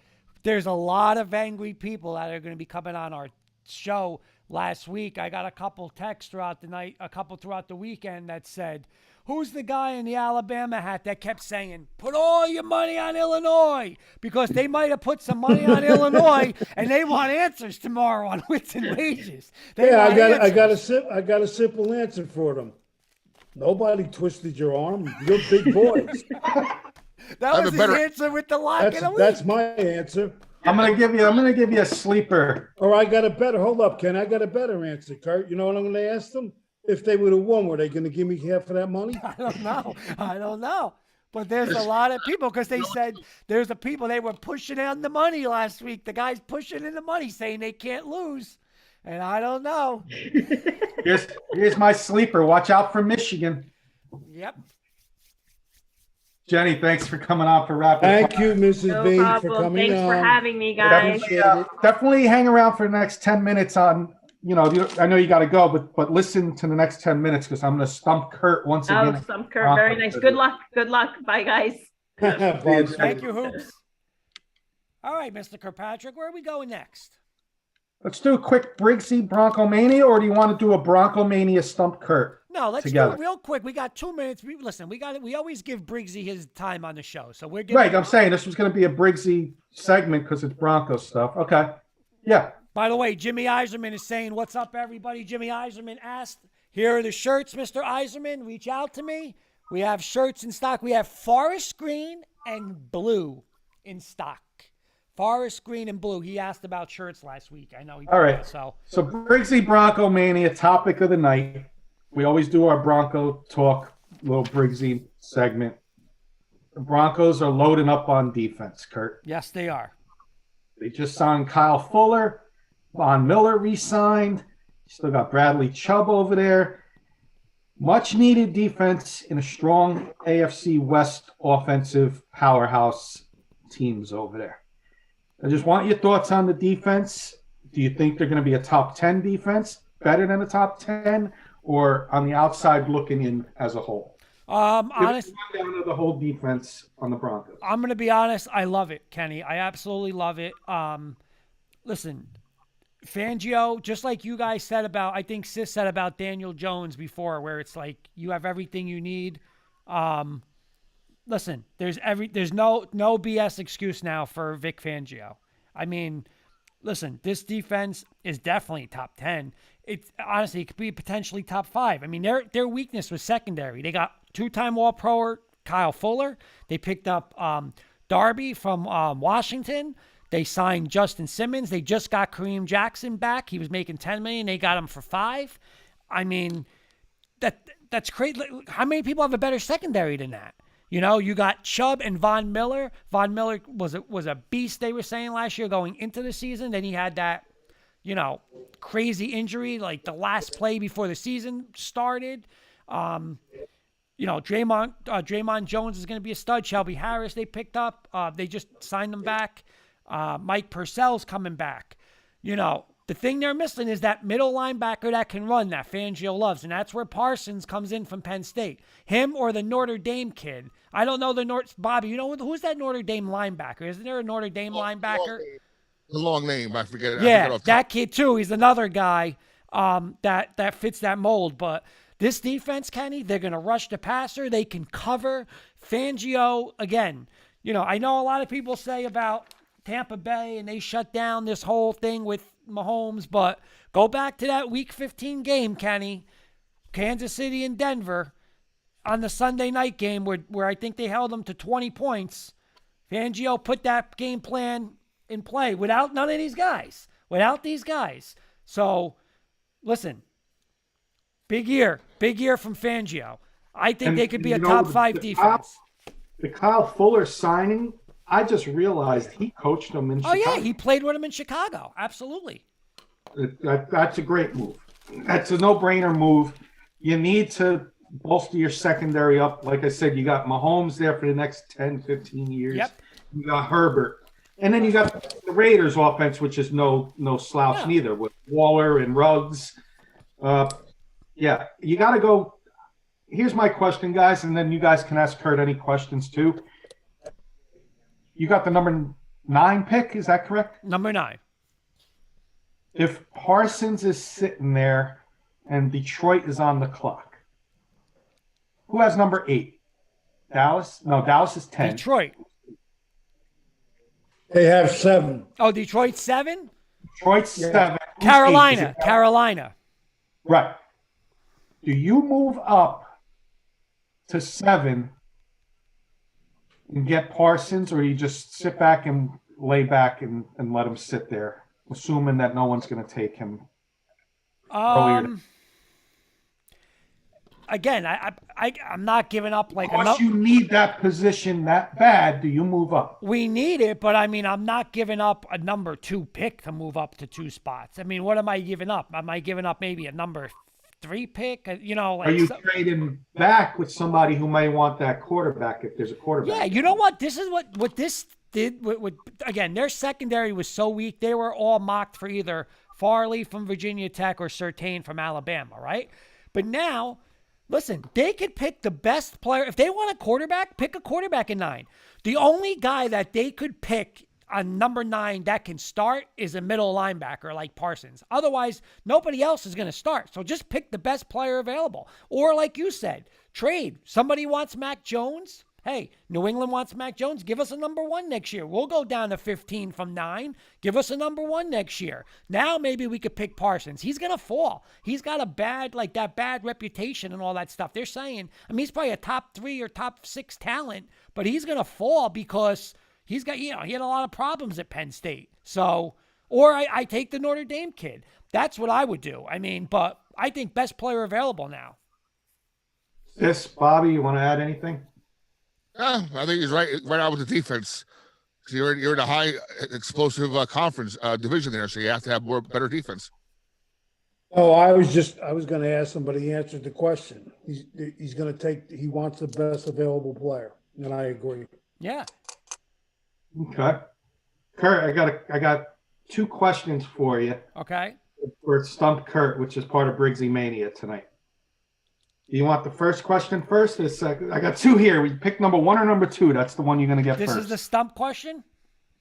there's a lot of angry people that are going to be coming on our show last week. I got a couple texts throughout the night, a couple throughout the weekend that said, who's the guy in the Alabama hat that kept saying, put all your money on Illinois? Because they might have put some money on Illinois and they want answers tomorrow on wits and wages. They Yeah, want answers. I got a simple answer for them. Nobody twisted your arm. You're big boys. That was his answer with the lock of the week. That's my answer. I'm gonna give you a sleeper. Or I got a better. Hold up, Ken. I got a better answer, Kurt. You know what I'm going to ask them? If they would have won, were they going to give me half of that money? I don't know. But there's a lot of people because they said there's the people they were pushing on the money last week. The guys pushing in the money saying they can't lose. And I don't know. Here's my sleeper. Watch out for Michigan. Yep. Jenny, thanhanks for coming on for Rapid. Thank you, Mrs. No B, problem. for coming Thanks on. for having me, guys. Definitely hang around for the next 10 minutes on, I know you got to go, but listen to the next 10 minutes because I'm going to stump Kurt once again. Oh, Stump Kurt. Very nice. Good luck. Good luck. Bye, guys. Thank you, Hoops. All right, Mr. Kirkpatrick, where are we going next? Let's do a quick Briggsy Bronco Mania, or do you want to do a Bronco Mania Stump Kurt? No, let's together? do it real quick. We got 2 minutes. We always give Briggsy his time on the show. So we're giving Right, I'm saying this was going to be a Briggsy segment because it's Bronco stuff. Okay. Yeah. By the way, Jimmy Iserman is saying, what's up, everybody? Jimmy Iserman asked, here are the shirts, Mr. Iserman. Reach out to me. We have shirts in stock. We have forest green and blue in stock. Forest green and blue. He asked about shirts last week. I know he did. All right. So Briggsy Bronco Mania, topic of the night. We always do our Bronco talk, little Briggsy segment. The Broncos are loading up on defense, Kurt. yes, they are. They just signed Kyle Fuller. Von Miller re-signed. Still got Bradley Chubb over there. Much needed defense in a strong AFC West offensive powerhouse teams over there. I just want your thoughts on the defense. Do you think they're going to be a top 10 defense, better than a top 10, or on the outside looking in as a whole? Honest, Down to the whole defense on the Broncos. I'm going to be honest. I love it, Kenny. I absolutely love it. Listen, Fangio, just like you guys said about, I think Sis said about Daniel Jones before, where it's like you have everything you need. Listen, there's no BS excuse now for Vic Fangio. I mean, listen, this defense is definitely top 10. It could be potentially top 5. I mean, their weakness was secondary. They got 2-time All-Pro Kyle Fuller. They picked up Darby from Washington. They signed Justin Simmons. They just got Kareem Jackson back. He was making $10 million. They got him for $5 million. I mean, that's crazy. How many people have a better secondary than that? You got Chubb and Von Miller. Von Miller was a beast, they were saying last year going into the season. Then he had that, crazy injury, like the last play before the season started. Draymond Jones is going to be a stud. Shelby Harris they picked up. They just signed him back. Mike Purcell's coming back. The thing they're missing is that middle linebacker that can run that Fangio loves, and that's where Parsons comes in from Penn State. Him or the Notre Dame kid. I don't know Bobby, who's that Notre Dame linebacker? Isn't there a Notre Dame linebacker? A long name, I forget. Yeah, that kid too. He's another guy that fits that mold. But this defense, Kenny, they're going to rush the passer. They can cover. Fangio, again, I know a lot of people say about Tampa Bay and they shut down this whole thing with Mahomes, but go back to that Week 15 game, Kenny, Kansas City and Denver on the Sunday night game where I think they held them to 20 points. Fangio put that game plan in play without none of these guys. So, listen, big year from Fangio. I think they could be a top 5 defense. The Kyle Fuller signing, I just realized he coached them in Chicago. Oh, yeah, he played with him in Chicago. Absolutely. That's a great move. That's a no-brainer move. You need to bolster your secondary up. Like I said, you got Mahomes there for the next 10, 15 years. Yep. You got Herbert. And then you got the Raiders offense, which is no slouch neither, with Waller and Ruggs. Yeah, you got to go. Here's my question, guys, and then you guys can ask Kurt any questions too. You got the number 9 pick, is that correct? Number 9. If Parsons is sitting there and Detroit is on the clock, who has number 8? Dallas? No, Dallas is 10. Detroit. They have 7. Oh, Detroit 7? Detroit 7. Carolina. Right. Do you move up to 7 and get Parsons, or you just sit back and lay back and let him sit there, assuming that no one's going to take him? Again, I'm not giving up like Unless you need that position that bad, do you move up? We need it, but I'm not giving up a number 2 pick to move up to 2 spots. What am I giving up? Am I giving up maybe a number 3 pick? Are you trading back with somebody who may want that quarterback if there's a quarterback? Yeah, you know what? This is what this did. Again, their secondary was so weak. They were all mocked for either Farley from Virginia Tech or Surtain from Alabama, right? But now, listen, they could pick the best player. If they want a quarterback, pick a quarterback in 9. The only guy that they could pick on number 9 that can start is a middle linebacker like Parsons. Otherwise, nobody else is going to start. So just pick the best player available. Or like you said, trade. Somebody wants Mac Jones. Hey, New England wants Mac Jones. Give us a number 1 next year. We'll go down to 15 from 9. Give us a number 1 next year. Now maybe we could pick Parsons. He's going to fall. He's got a bad reputation and all that stuff. They're saying, he's probably a top 3 or top 6 talent, but he's going to fall because he's got, he had a lot of problems at Penn State. So, or I take the Notre Dame kid. That's what I would do. But I think best player available now. Bobby, you want to add anything? Yeah, I think he's right out with the defense. You're in a high explosive conference division there, so you have to have better defense. Oh, I was going to ask him, but he answered the question. He's going to he wants the best available player, and I agree. Yeah. Okay. Kurt, I got 2 questions for you. Okay. For Stump Kurt, which is part of Briggsy Mania tonight. Do you want the first question first or the second? I got 2 here. We pick number 1 or number 2. That's the one you're going to get first. This is the Stump question?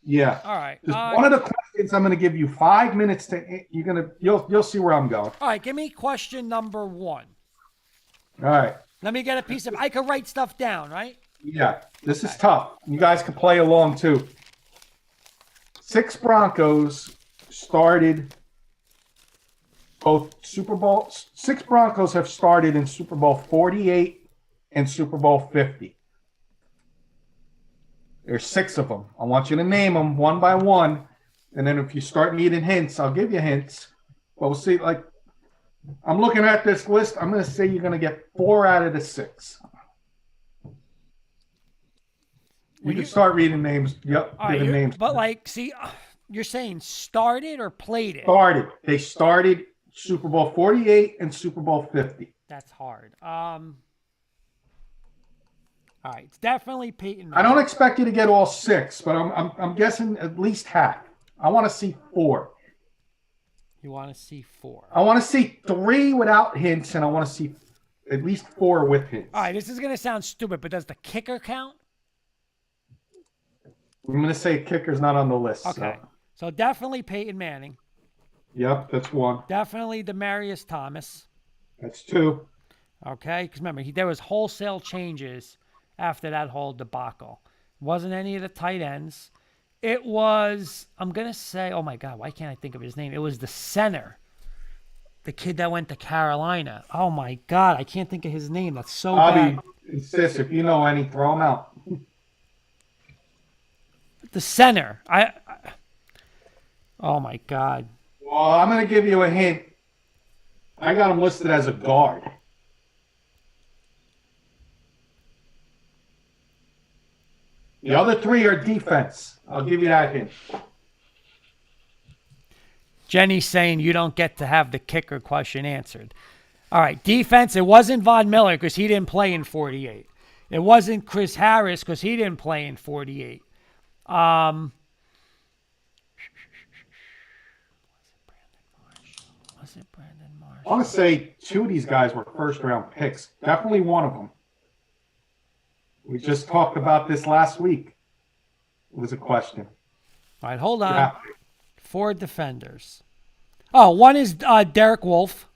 Yeah. All right. One of the questions I'm going to give you 5 minutes to. You'll see where I'm going. All right. Give me question number 1. All right. Let me get a piece of. I can write stuff down, right? Yeah. This is tough. You guys can play along too. 6 Broncos started. Both Super Bowl, 6 Broncos have started in Super Bowl 48 and Super Bowl 50. There's 6 of them. I want you to name them one by one. And then if you start needing hints, I'll give you hints. But we'll see. I'm looking at this list. I'm going to say you're going to get 4 out of the 6. You can start reading names. Yep, giving names. But You're saying started or played it? Started. They started Super Bowl 48 and Super Bowl 50. That's hard. All right, it's definitely Peyton I don't Manning. expect you to get all 6, but I'm guessing at least half. I want to see 4. You want to see 4. I want to see 3 without hints, and I want to see at least 4 with hints. All right, this is going to sound stupid, but does the kicker count? I'm going to say kicker's not on the list. Okay. So definitely Peyton Manning. Yep, that's 1. Definitely Demaryius Thomas. That's 2. Okay, because remember, there was wholesale changes after that whole debacle. Wasn't any of the tight ends. It was, I'm going to say, oh my God, why can't I think of his name? It was the center, the kid that went to Carolina. Oh my God, I can't think of his name. That's so bad. Bobby, insist, if you know any, throw him out. The center. Oh my God. Well, I'm going to give you a hint. I got him listed as a guard. The other 3 are defense. I'll give you that hint. Jenny's saying you don't get to have the kicker question answered. All right, defense. It wasn't Von Miller because he didn't play in 48. It wasn't Chris Harris because he didn't play in 48. Was it Brandon Marshall? I want to say 2 of these guys were first-round picks. Definitely one of them. We just talked about this last week. It was a question. All right, hold on. Yeah. 4 defenders. Oh, one is Derek Wolfe.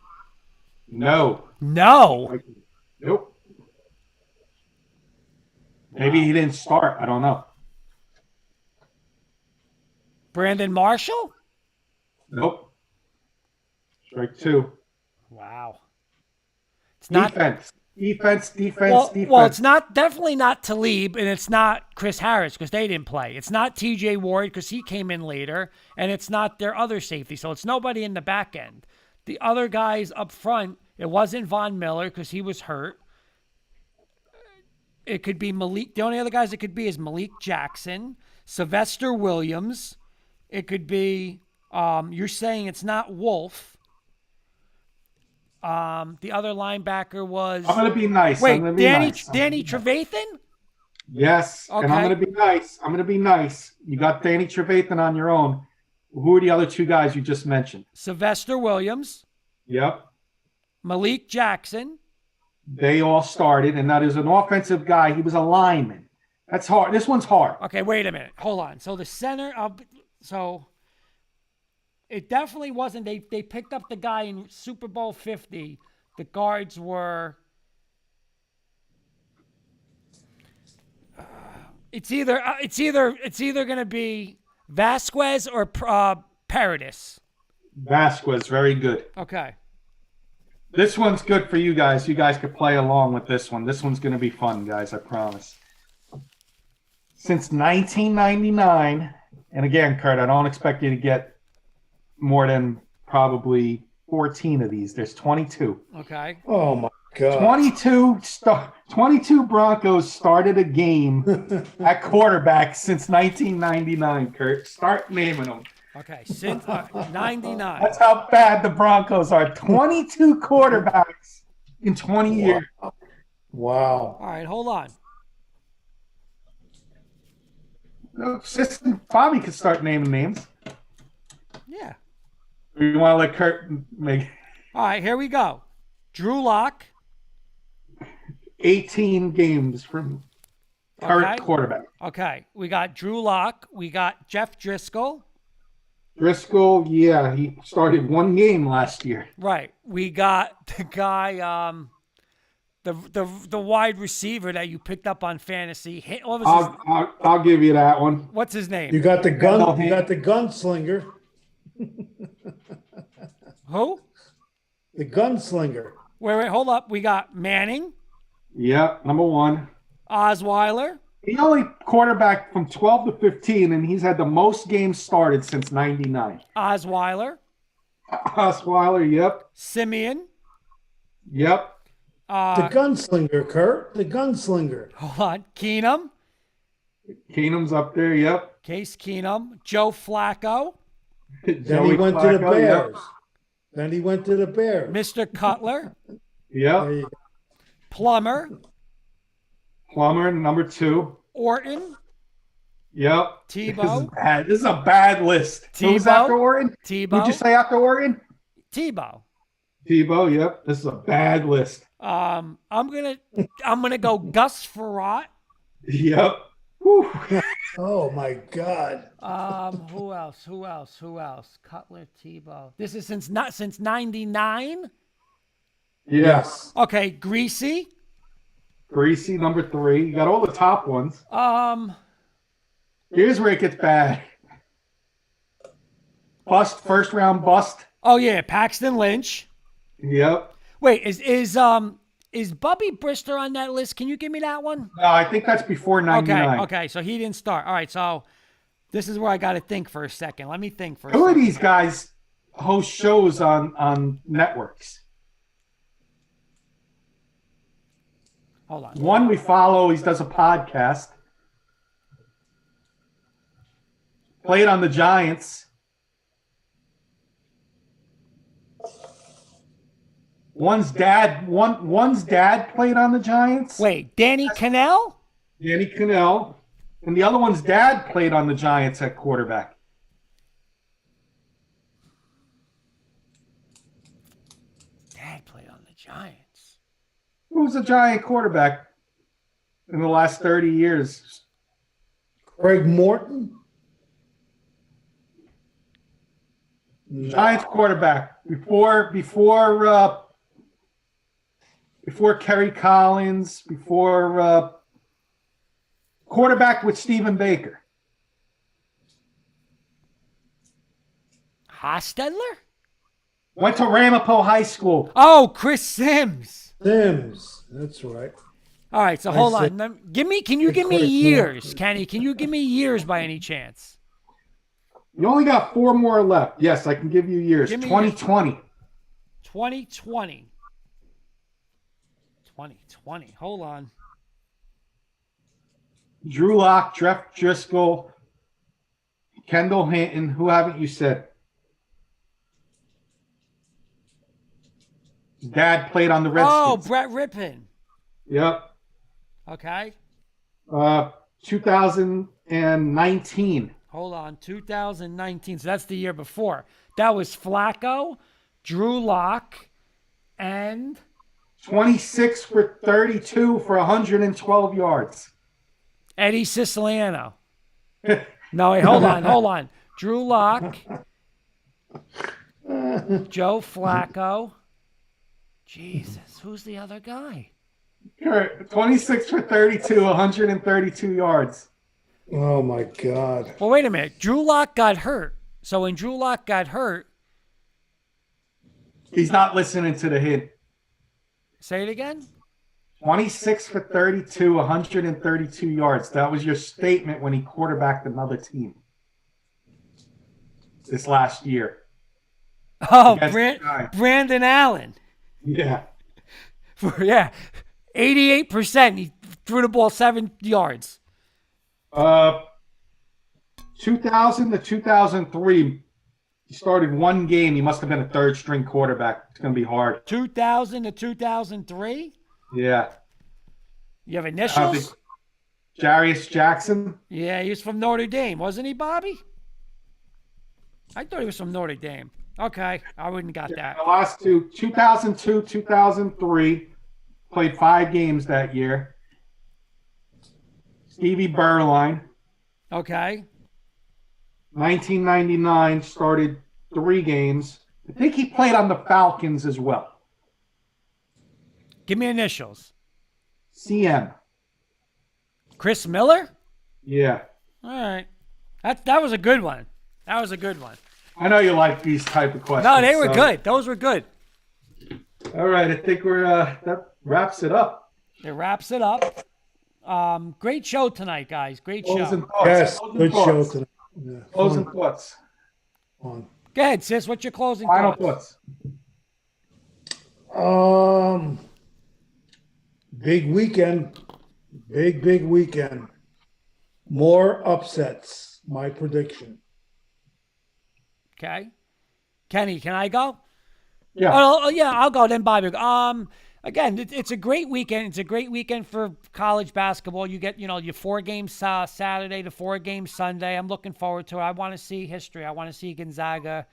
No. No. Nope. Maybe he didn't start. I don't know. Brandon Marshall? Nope. Strike 2. Wow. It's not. Defense. Well, it's not definitely not Talib, and it's not Chris Harris because they didn't play. It's not T.J. Ward because he came in later, and it's not their other safety. So it's nobody in the back end. The other guys up front, it wasn't Von Miller because he was hurt. It could be Malik. The only other guys it could be is Malik Jackson, Sylvester Williams. It could be. You're saying it's not Wolf. The other linebacker was. I'm going to be nice. Wait, I'm gonna be Danny nice. Danny Trevathan? Yes, Okay. and I'm going to be nice. I'm going to be nice. You got Danny Trevathan on your own. Who are the other 2 guys you just mentioned? Sylvester Williams, Yep. Malik Jackson. They all started, and that is an offensive guy. He was a lineman. That's hard. This one's hard. Okay, wait a minute. Hold on. So the center so it definitely wasn't. They picked up the guy in Super Bowl 50. The guards were. It's either going to be Vasquez or Paradis. Vasquez, very good. Okay. This one's good for you guys. You guys could play along with this one. This one's going to be fun, guys. I promise. Since 1999, and again, Kurt, I don't expect you to get more than probably 14 of these. There's 22. Okay. Oh my God. 22 Broncos started a game at quarterback since 1999, Kurt. Start naming them. Okay. Since 99. That's how bad the Broncos are. 22 quarterbacks in 20 years. Wow. All right. Hold on. Assistant Bobby could start naming names. Yeah. Or you want to let Kurt make All right. Here we go. Drew Lock. 18 games from current quarterback. Okay. We got Drew Lock. We got Jeff Driscoll. Driscoll, yeah, he started 1 game last year. Right. We got the guy, the wide receiver that you picked up on fantasy. What was I'll give you that one. what's his name? You got the gun. You got the gunslinger. Who? The gunslinger. Wait, hold up. We got Manning, Yep, number 1. Osweiler. He only quarterback from 12 to 15, and he's had the most games started since 99. Osweiler. Osweiler, yep. Simeon. Yep. The gunslinger, Kurt. The gunslinger. Hold on. Keenum. Keenum's up there. Yep. Case Keenum. Joe Flacco. Then he went to the Bears. Then he went to the Bears. Mr. Cutler. Yep. Plummer. Plummer, number 2. Orton. Yep. Tebow. This is a bad list. Tebow. Who's after Orton? Tebow. Who'd you say after Orton? Tebow. Tebow. Yep. This is a bad list. I'm gonna go Gus Frerotte. Yep. Whew. Oh my God. Who else? Cutler, Tebow. This is since 99. Yes. Okay, Greasy. Greasy, number 3. You got all the top ones. Here's where it gets bad. Bust, first round bust. Oh yeah, Paxton Lynch. Yep. Wait, is Bubby Brister on that list? Can you give me that one? No, I think that's before 99. Okay, so he didn't start. All right, so this is where I got to think for a second. Let me think for a Who second. of these guys host shows on networks? Hold on. One we follow, he does a podcast. Played on the Giants. One's dad played on the Giants. Wait, Danny Cannell? Danny Cannell. And the other one's dad played on the Giants at quarterback. Dad played on the Giants. Who's a Giant quarterback in the last 30 years? Craig Morton. Giants quarterback before Kerry Collins, before quarterback with Stephen Baker. Hostetler? Went to Ramapo High School. Oh, Chris Sims. Sims. That's right. All right, so hold said- on. Can you give me years, Kenny? Can you give me years by any chance? You only got 4 more left. Yes, I can give you years. Give me 2020. 2020. 2020. Hold on. Drew Lock, Jeff Driscoll, Kendall Hinton. Who haven't you said? His dad played on the Redskins. Oh, Brett Rippon. Yep. Okay. 2019. Hold on. 2019. So that's the year before. That was Flacco, Drew Lock, and 26 for 32 for 112 yards. Eddie Siciliano. No, wait, hold on. Drew Lock, Joe Flacco. Jesus, who's the other guy? 26 for 32, 132 yards. Oh my God. Well, wait a minute. Drew Lock got hurt. So when Drew Lock got hurt, He's not listening to the hint. say it again. 26 for 32, 132 yards. That was your statement when he quarterbacked another team this last year. Oh, Against the Giants. Brandon Allen. Yeah. 88%. He threw the ball 7 yards. 2000 to 2003, he started one game. He must have been a third string quarterback. It's going to be hard. 2000 to 2003. Yeah. You have initials? Jarius Jackson. Yeah, he was from Notre Dame, wasn't he, Bobby? I thought he was from Notre Dame. Okay, I wouldn't got that. The last two, 2002, 2003, played 5 games that year. Stevie Berline. Okay. 1999, started 3 games. I think he played on the Falcons as well. Give me initials. CM. Chris Miller? Yeah. All right. That was a good one. That was a good one. I know you like these type of questions. No, they were good. Those were good. All right, I think we're that wraps it up. It wraps it up. Great show tonight, guys. Great Closing show. thoughts. Yes, Closing good show thoughts. tonight. Yeah, Closing fun, thoughts. fun. Go ahead, sis. What's your closing Final thoughts? thoughts. Big weekend. Big weekend. More upsets, my prediction. Okay. Kenny, can I go? Yeah. Yeah, I'll go then, Bobby. Again, it's a great weekend. It's a great weekend for college basketball. You get, your 4 games Saturday, the 4 games Sunday. I'm looking forward to it. I want to see history. I want to see Gonzaga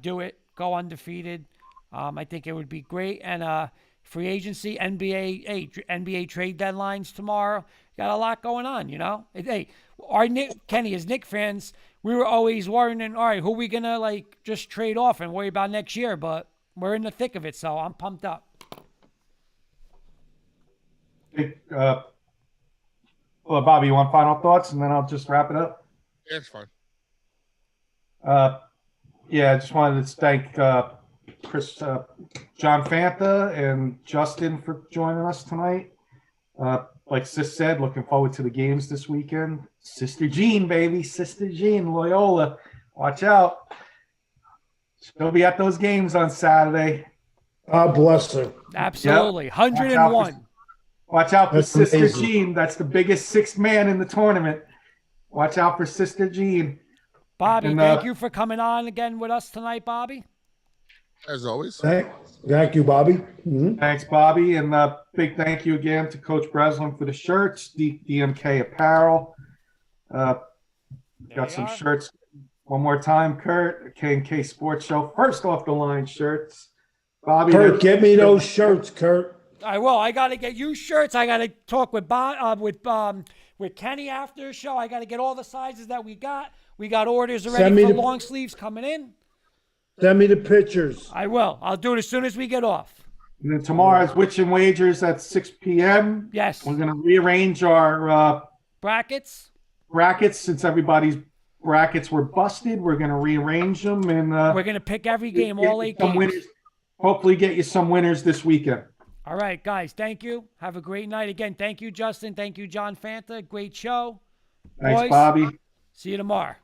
do it, go undefeated. I think it would be great. And free agency, NBA trade deadlines tomorrow. Got a lot going on, Hey, Kenny, as Knick fans, we were always worrying, all right, who are we going to, just trade off and worry about next year? But we're in the thick of it, so I'm pumped up. Hey, well, Bobby, you want final thoughts, and then I'll just wrap it up. Yeah, it's fine. Yeah, I just wanted to thank John Fanta and Justin for joining us tonight. Like Sis said, looking forward to the games this weekend. Sister Jean, baby, Sister Jean, Loyola, watch out. She'll be at those games on Saturday. God bless her. Absolutely, Yep. 101. Watch out for That's Sister amazing. Jean. That's the biggest sixth man in the tournament. Watch out for Sister Jean. Bobby, And, thank you for coming on again with us tonight, Bobby. As always. Thank you, Bobby. Mhm. Thanks, Bobby. And big thank you again to Coach Breslin for the shirts, DMK Apparel. Got some shirts. One more time, Kurt, K&K Sports Show. First off the line shirts. Bobby, Kurt, get me those shirts, Kurt. I will. I got to get you shirts. I got to talk with with Kenny after the show. I got to get all the sizes that we got. We got orders already for long sleeves coming in. Send me the pictures. I will. I'll do it as soon as we get off. And then tomorrow's Witch and Wagers at 6 p.m. Yes. We're going to rearrange our Brackets. brackets since everybody's brackets were busted. We're going to rearrange them and We're going to pick every game, all 8 some games. winners. Hopefully, get you some winners this weekend. All right, guys. Thank you. Have a great night. Again, thank you, Justin. Thank you, John Fanta. Great show. Thanks, Boys, Bobby. See you tomorrow.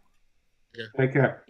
Take care.